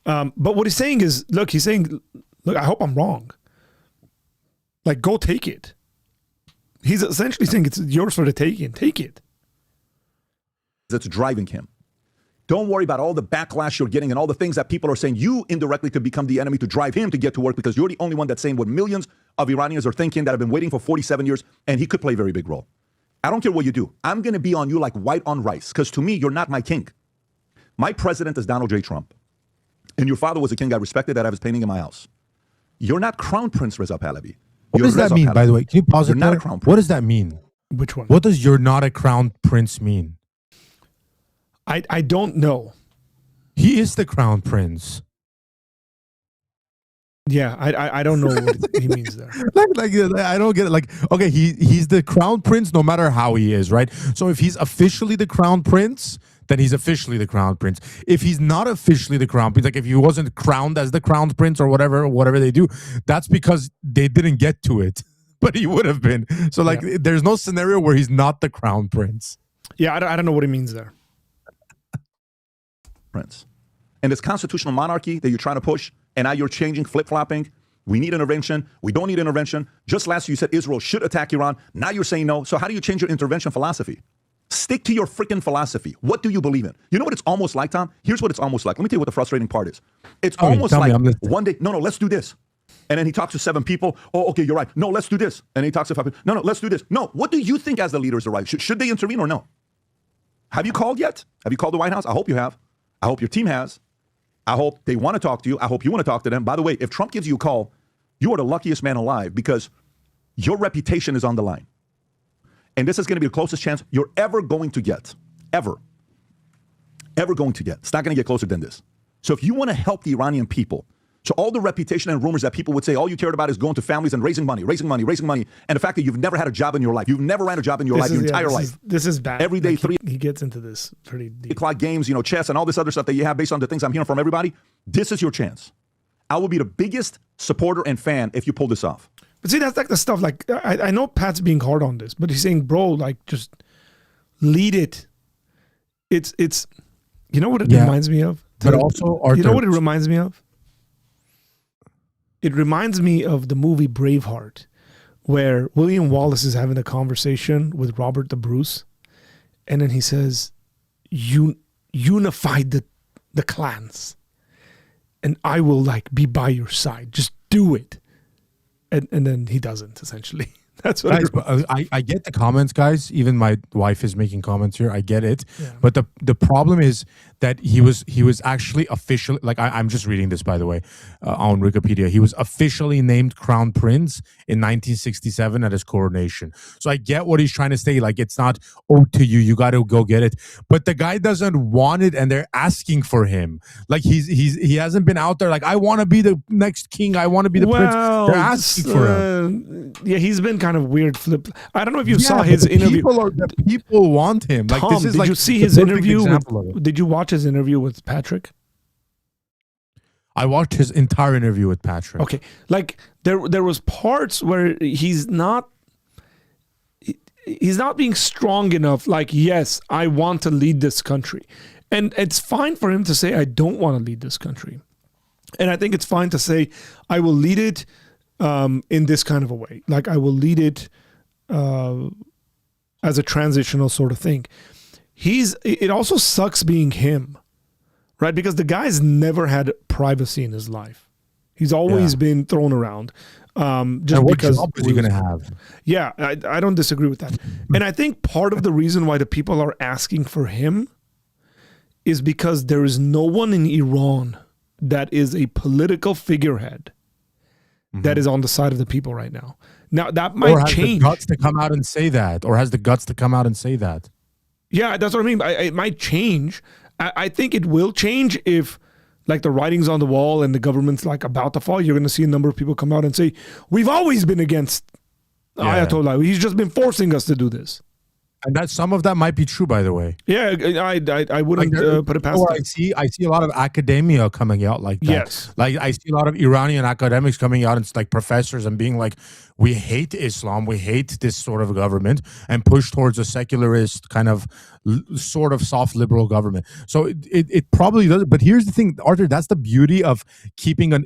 But what he's saying is, look, I hope I'm wrong. Like, go take it. He's essentially saying it's yours for the taking. Take it. That's driving him. Don't worry about all the backlash you're getting and all the things that people are saying. You indirectly could become the enemy to drive him to get to work because you're the only one that's saying what millions of Iranians are thinking that have been waiting for 47 years, and he could play a very big role. I don't care what you do. I'm going to be on you like white on rice because to me, you're not my king. My president is Donald J. Trump. And your father was a king I respected that I was painting in my house. You're not Crown Prince Reza Pahlavi. What does that mean, by the way? Can you pause it there? What does that mean? Which one? What does "you're not a crown prince" mean? I don't know. He is the crown prince. Yeah, I don't know what he means there. like I don't get it. Like, okay, he's the crown prince no matter how he is, right? So if he's officially the crown prince, then he's officially the crown prince. If he's not officially the crown prince, like if he wasn't crowned as the crown prince or whatever they do, that's because they didn't get to it, but he would have been. So like, there's no scenario where he's not the crown prince. Yeah, I don't know what he means there. Prince. And this constitutional monarchy that you're trying to push, and now you're changing, flip-flopping. We need intervention. We don't need intervention. Just last year you said Israel should attack Iran. Now you're saying no. So how do you change your intervention philosophy? Stick to your freaking philosophy. What do you believe in? You know what it's almost like, Tom? Here's what it's almost like. Let me tell you what the frustrating part is. It's almost like one day, no, let's do this. And then he talks to 7 people. Oh, okay, you're right. No, let's do this. And he talks to 5 people. No, let's do this. No, what do you think as the leader is the right? Should they intervene or no? Have you called yet? Have you called the White House? I hope you have. I hope your team has. I hope they want to talk to you. I hope you want to talk to them. By the way, if Trump gives you a call, you are the luckiest man alive because your reputation is on the line. And this is going to be the closest chance you're ever going to get. Ever going to get. It's not going to get closer than this. So if you want to help the Iranian people, so all the reputation and rumors that people would say all you cared about is going to families and raising money, and the fact that you've never had a job in your life, you've never ran a job in your entire life. This is bad. Every day, like he gets into this pretty deep. 3 o'clock games, chess and all this other stuff that you have based on the things I'm hearing from everybody. This is your chance. I will be the biggest supporter and fan if you pull this off. But see, that's like the stuff, like, I know Pat's being hard on this, but he's saying, bro, like, just lead it. It's you know what it reminds me of? But also, Arthur, you know what it reminds me of? It reminds me of the movie Braveheart, where William Wallace is having a conversation with Robert the Bruce, and then he says, unify the clans, and I will, like, be by your side. Just do it. And then he doesn't, essentially. That's what guys, I get the comments, guys. Even my wife is making comments here. I get it. Yeah. But the problem is that he was actually officially, like, I'm just reading this, by the way, on Wikipedia. He was officially named Crown Prince in 1967 at his coronation. So I get what he's trying to say. Like, it's not owed to you. You got to go get it. But the guy doesn't want it, and they're asking for him. Like, he hasn't been out there like, I want to be the next king. I want to be the prince. They're asking for him. Yeah, he's been kind of weird flip. I don't know if you saw his interview. The people want him. Like, Tom, this is did like you see his interview? Did you watch his interview with Patrick? I watched his entire interview with Patrick. Okay, like there was parts where he's not being strong enough. Like, yes, I want to lead this country, and it's fine for him to say I don't want to lead this country, and I think it's fine to say I will lead it in this kind of a way. Like, I will lead it as a transitional sort of thing. It also sucks being him, right? Because the guy's never had privacy in his life. He's always been thrown around. Just and what because job is he going to have? Yeah, I don't disagree with that. And I think part of the reason why the people are asking for him is because there is no one in Iran that is a political figurehead that is on the side of the people right now. Now, that might or has change. the guts to come out and say that, or has the guts to come out and say that. Yeah, that's what I mean. It might change. I think it will change if, like, the writing's on the wall and the government's like about to fall. You're going to see a number of people come out and say, "We've always been against Ayatollah. He's just been forcing us to do this." And that some of that might be true, by the way. Yeah, I wouldn't put it past Or them. I see a lot of academia coming out like that. Yes. Like I see a lot of Iranian academics coming out and it's like professors and being like, we hate Islam, we hate this sort of government, and push towards a secularist kind of sort of soft liberal government. So it probably does. But here's the thing, Arthur, that's the beauty of keeping a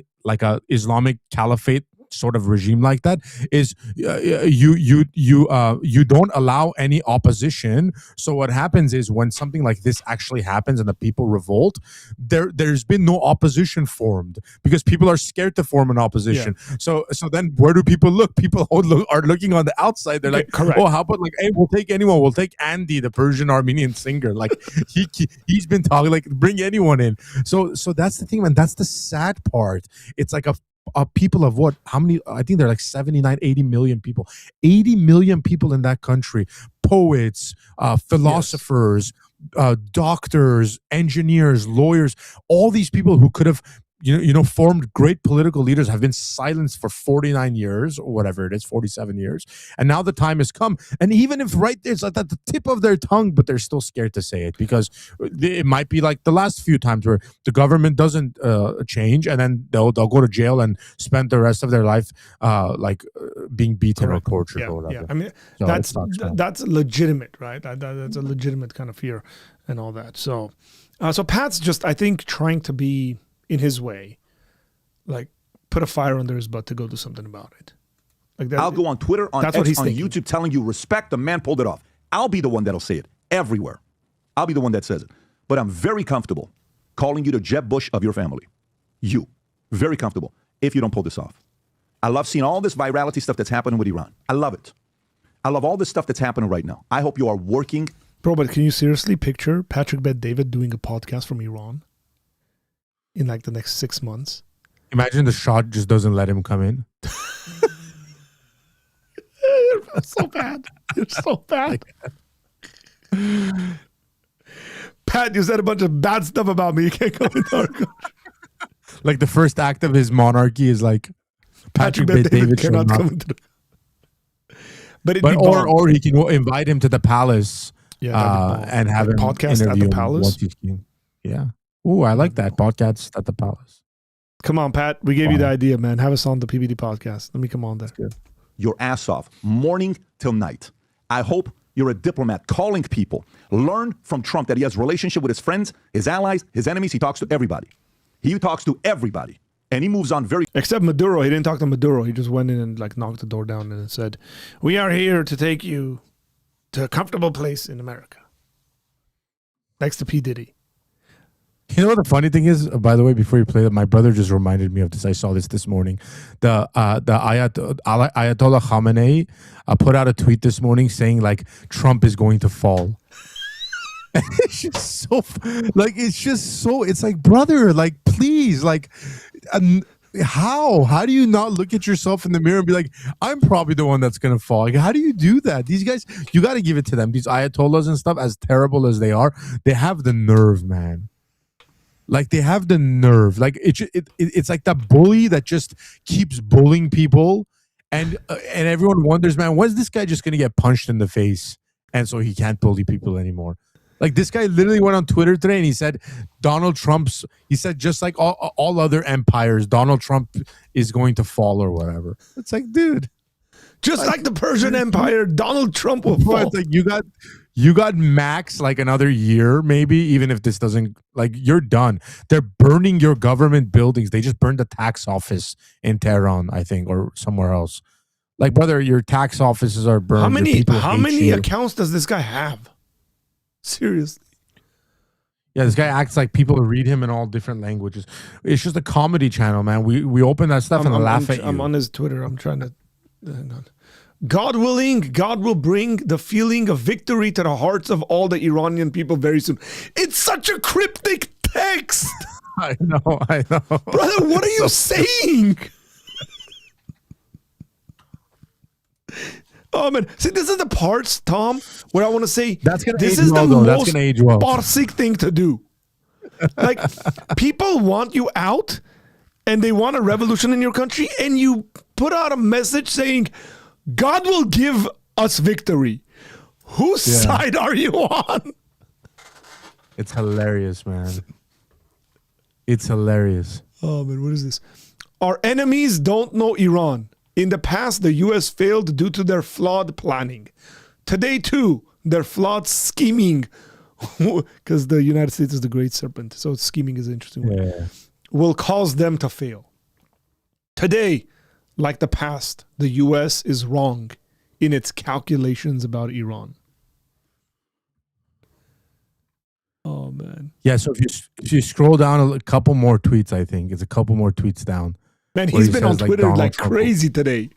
Islamic caliphate sort of regime like that is you don't allow any opposition. So what happens is when something like this actually happens and the people revolt, there's been no opposition formed because people are scared to form an opposition. So then where do people look? People are looking on the outside. They're like, correct. Oh, how about like, hey, we'll take anyone. We'll take Andy, the Persian Armenian singer. Like he's been talking, like, bring anyone in. So that's the thing, man. That's the sad part. It's like a people of what? How many? I think they're like 79, 80 million people. 80 million people in that country. Poets, philosophers, doctors, engineers, lawyers. All these people who could have, formed great political leaders have been silenced for 49 years or whatever it is, 47 years. And now the time has come. And even if right there, it's like at the tip of their tongue, but they're still scared to say it because it might be like the last few times where the government doesn't change and then they'll go to jail and spend the rest of their life being beaten or tortured or whatever. Yeah, I mean, So that's legitimate, right? That's a legitimate kind of fear and all that. So Pat's just, I think, trying to be, in his way, like, put a fire under his butt to go do something about it. Like that. I'll go on Twitter, on That's what X, he's on thinking. YouTube telling you, respect, the man pulled it off. I'll be the one that'll say it everywhere. I'll be the one that says it. But I'm very comfortable calling you the Jeb Bush of your family. You. Very comfortable if you don't pull this off. I love seeing all this virality stuff that's happening with Iran. I love it. I love all this stuff that's happening right now. I hope you are working. Bro, but can you seriously picture Patrick Bet-David doing a podcast from Iran in like the next 6 months? Imagine the Shah just doesn't let him come in. You're so bad. You're so bad. Pat, you said a bunch of bad stuff about me. You can't come into our country. Like the first act of his monarchy is like Patrick Bet-David cannot come into the... But or he can invite him to the palace and have him podcast at the palace. Once he's king. Yeah. Ooh, I like that. Podcast at the palace. Come on, Pat. We gave you the idea, man. Have us on the PBD podcast. Let me come on there. Your ass off, morning till night. I hope you're a diplomat calling people. Learn from Trump that he has a relationship with his friends, his allies, his enemies. He talks to everybody. He talks to everybody. And he moves on very... Except Maduro. He didn't talk to Maduro. He just went in and like knocked the door down and said, "We are here to take you to a comfortable place in America." Next to P. Diddy. You know what the funny thing is, by the way, before you play that, my brother just reminded me of this. I saw this morning. The Ayatollah Khamenei put out a tweet this morning saying like Trump is going to fall. It's just so it's like, brother, like, please, like, how do you not look at yourself in the mirror and be like, I'm probably the one that's gonna fall? Like, how do you do that? These guys, you got to give it to them. These Ayatollahs and stuff, as terrible as they are, they have the nerve, man. Like, they have the nerve. Like, it's like that bully that just keeps bullying people, and everyone wonders, man, when's this guy just gonna get punched in the face, and so he can't bully people anymore? Like, this guy literally went on Twitter today and he said he said just like all other empires, Donald Trump is going to fall or whatever. It's like, dude. Just like the Persian Empire, Donald Trump will fall. It's like you got max like another year, maybe, even if this doesn't, like, you're done. They're burning your government buildings. They just burned the tax office in Tehran, I think, or somewhere else. Like, brother, your tax offices are burned. How many accounts does this guy have? Seriously. Yeah, this guy acts like people read him in all different languages. It's just a comedy channel, man. We open that stuff and laugh at you. I'm on his Twitter. I'm trying to... Hang on. God willing, God will bring the feeling of victory to the hearts of all the Iranian people very soon. It's such a cryptic text. I know. Brother, what are you saying? Oh man, see, this is the parts, Tom, where I want to say That's gonna this age is well, the though. That's most gonna age well. basic thing to do. Like, people want you out, and they want a revolution in your country, and you put out a message saying, "God will give us victory." Whose side are you on? It's hilarious, man. It's hilarious. Oh man, what is this? Our enemies don't know Iran. In the past, the U.S. failed due to their flawed planning. Today, too, their flawed scheming, because the United States is the great serpent, so scheming is an interesting word, will cause them to fail. Today, like the past, the U.S. is wrong in its calculations about Iran. Oh, man. Yeah, so if you scroll down a couple more tweets, I think it's a couple more tweets down. Man, where he's he been says, on Twitter like Trump. crazy today.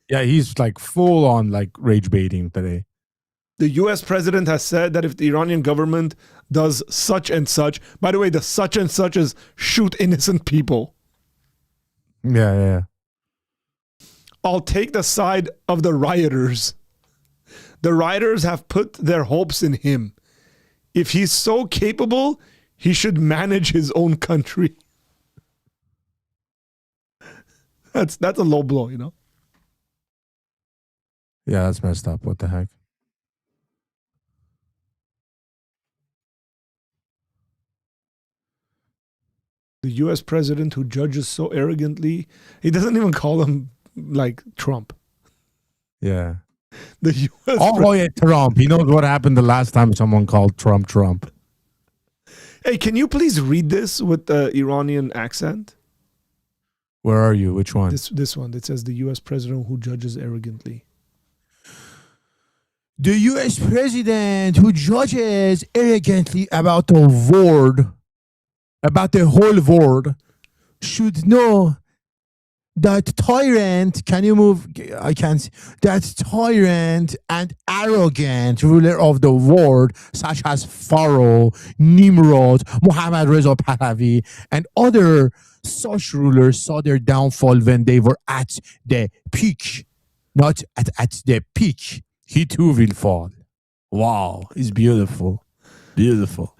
Yeah, he's like full on like rage baiting today. The U.S. president has said that if the Iranian government does such and such, by the way, the such and such is shoot innocent people. Yeah. I'll take the side of the rioters. The rioters have put their hopes in him. If he's so capable, he should manage his own country. That's a low blow, you know? Yeah, that's messed up. What the heck? The U.S. president who judges so arrogantly, he doesn't even call him like Trump. Yeah. The U.S. Oh, yeah, Trump. He knows what happened the last time someone called Trump. Hey, can you please read this with the Iranian accent? Where are you? Which one? This one that says the U.S. president who judges arrogantly. The U.S. president who judges arrogantly about the world, about the whole world, should know that tyrant, can you move? I can't see. That tyrant and arrogant ruler of the world, such as Pharaoh, Nimrod, Muhammad Reza Pahlavi, and other such rulers saw their downfall when they were at the peak. Not at the peak. He too will fall. Wow, it's beautiful. Beautiful.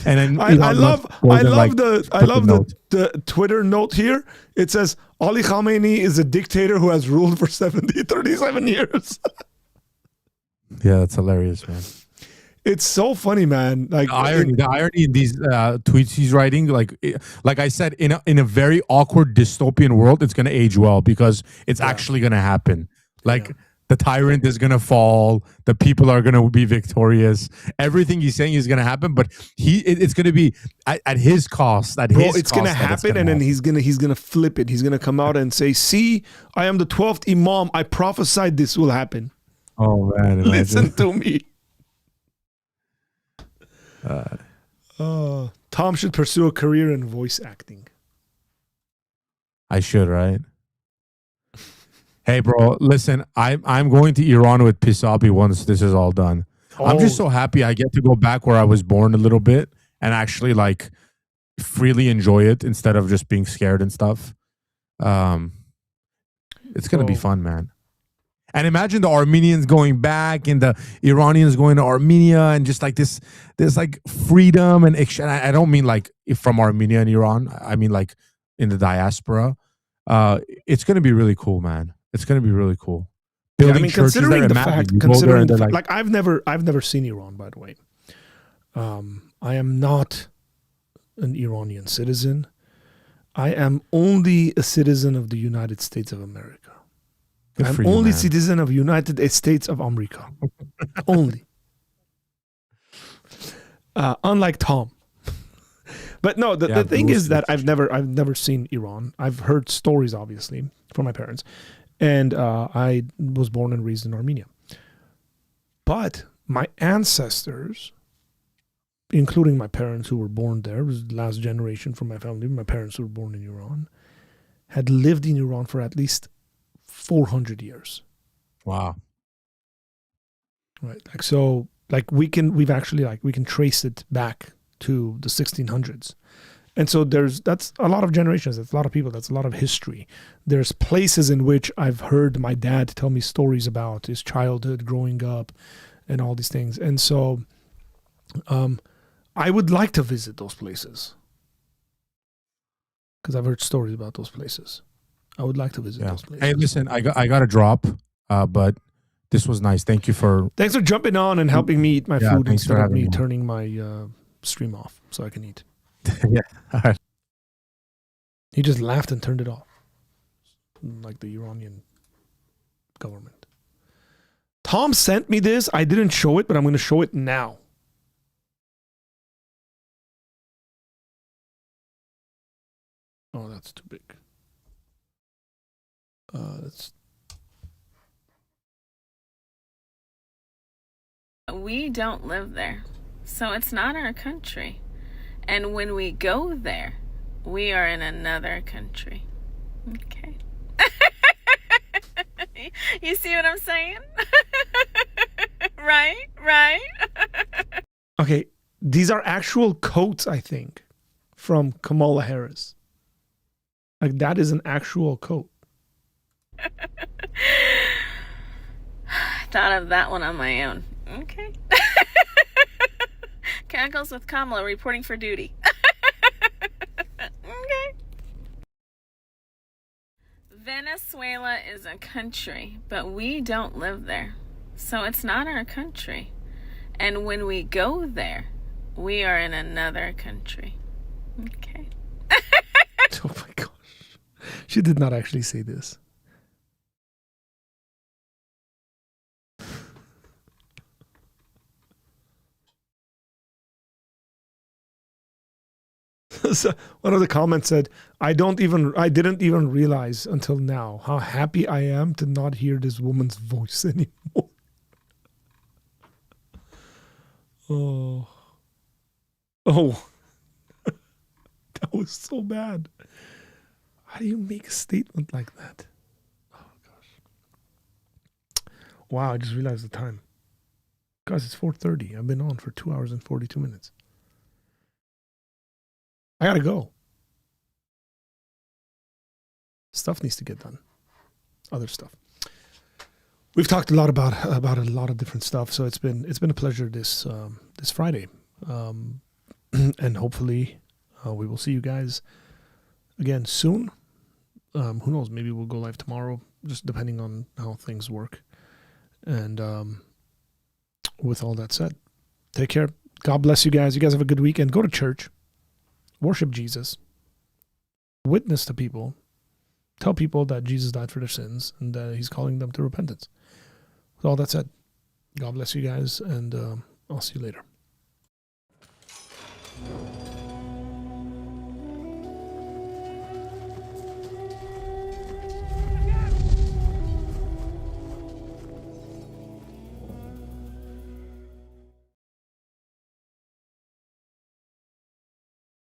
And then I love the Twitter note here. It says Ali Khamenei is a dictator who has ruled for 37 years. Yeah, that's hilarious, man. It's so funny, man. Like the irony in these tweets he's writing, like I said, in a very awkward dystopian world, it's gonna age well because it's actually gonna happen. The tyrant is gonna fall. The people are gonna be victorious. Everything he's saying is gonna happen, but it's gonna be at his cost. It's gonna happen, and then he's gonna flip it. He's gonna come out and say, "See, I am the 12th Imam. I prophesied this will happen." Oh man, imagine. Listen to me. Tom should pursue a career in voice acting. I should, right? Hey, bro, listen, I'm going to Iran with Pisabi once this is all done. I'm just so happy I get to go back where I was born a little bit and actually like freely enjoy it instead of just being scared and stuff. It's going to be fun, man. And imagine the Armenians going back and the Iranians going to Armenia and just like this, there's like freedom and I don't mean like from Armenia and Iran. I mean like in the diaspora. It's going to be really cool, man. It's going to be really cool. Building churches considering the fact, like I've never seen Iran, by the way. I am not an Iranian citizen. I am only a citizen of the United States of America. I'm only citizen of United States of America. Only. Unlike Tom. But no, the thing is that I've never seen Iran. I've heard stories, obviously, from my parents. And I was born and raised in Armenia. But my ancestors, including my parents who were born there, was the last generation from my family, my parents who were born in Iran, had lived in Iran for at least 400 years. Wow. Right. We can trace it back to the 1600s. And so that's a lot of generations. That's a lot of people. That's a lot of history. There's places in which I've heard my dad tell me stories about his childhood, growing up, and all these things. And so I would like to visit those places because I've heard stories about those places. I would like to visit those places. Hey, listen, I got to drop, but this was nice. Thank you for... Thanks for jumping on and helping me eat my food thanks instead for of me having me. turning my stream off so I can eat. Yeah. All right. He just laughed and turned it off. Like the Iranian government. Tom sent me this. I didn't show it, but I'm going to show it now. Oh, that's too big. We don't live there, so it's not our country. And when we go there, we are in another country. Okay. You see what I'm saying? Right? Okay, these are actual quotes, I think, from Kamala Harris. Like, that is an actual quote. I thought of that one on my own. Okay. Cackles with Kamala reporting for duty. Okay. Venezuela is a country, but we don't live there. So it's not our country. And when we go there, we are in another country. Okay. Oh my gosh. She did not actually say this. So one of the comments said, I didn't even realize until now how happy I am to not hear this woman's voice anymore. Oh. That was so bad. How do you make a statement like that? Oh gosh. Wow, I just realized the time. Guys, it's 4:30. I've been on for 2 hours and 42 minutes. I gotta go. Stuff needs to get done. Other stuff. We've talked a lot about a lot of different stuff, so it's been a pleasure this Friday, and hopefully we will see you guys again soon. Who knows? Maybe we'll go live tomorrow, just depending on how things work. And with all that said, take care. God bless you guys. You guys have a good weekend. Go to church. Worship Jesus. Witness to people. Tell people that Jesus died for their sins and that he's calling them to repentance. With all that said, God bless you guys, and I'll see you later.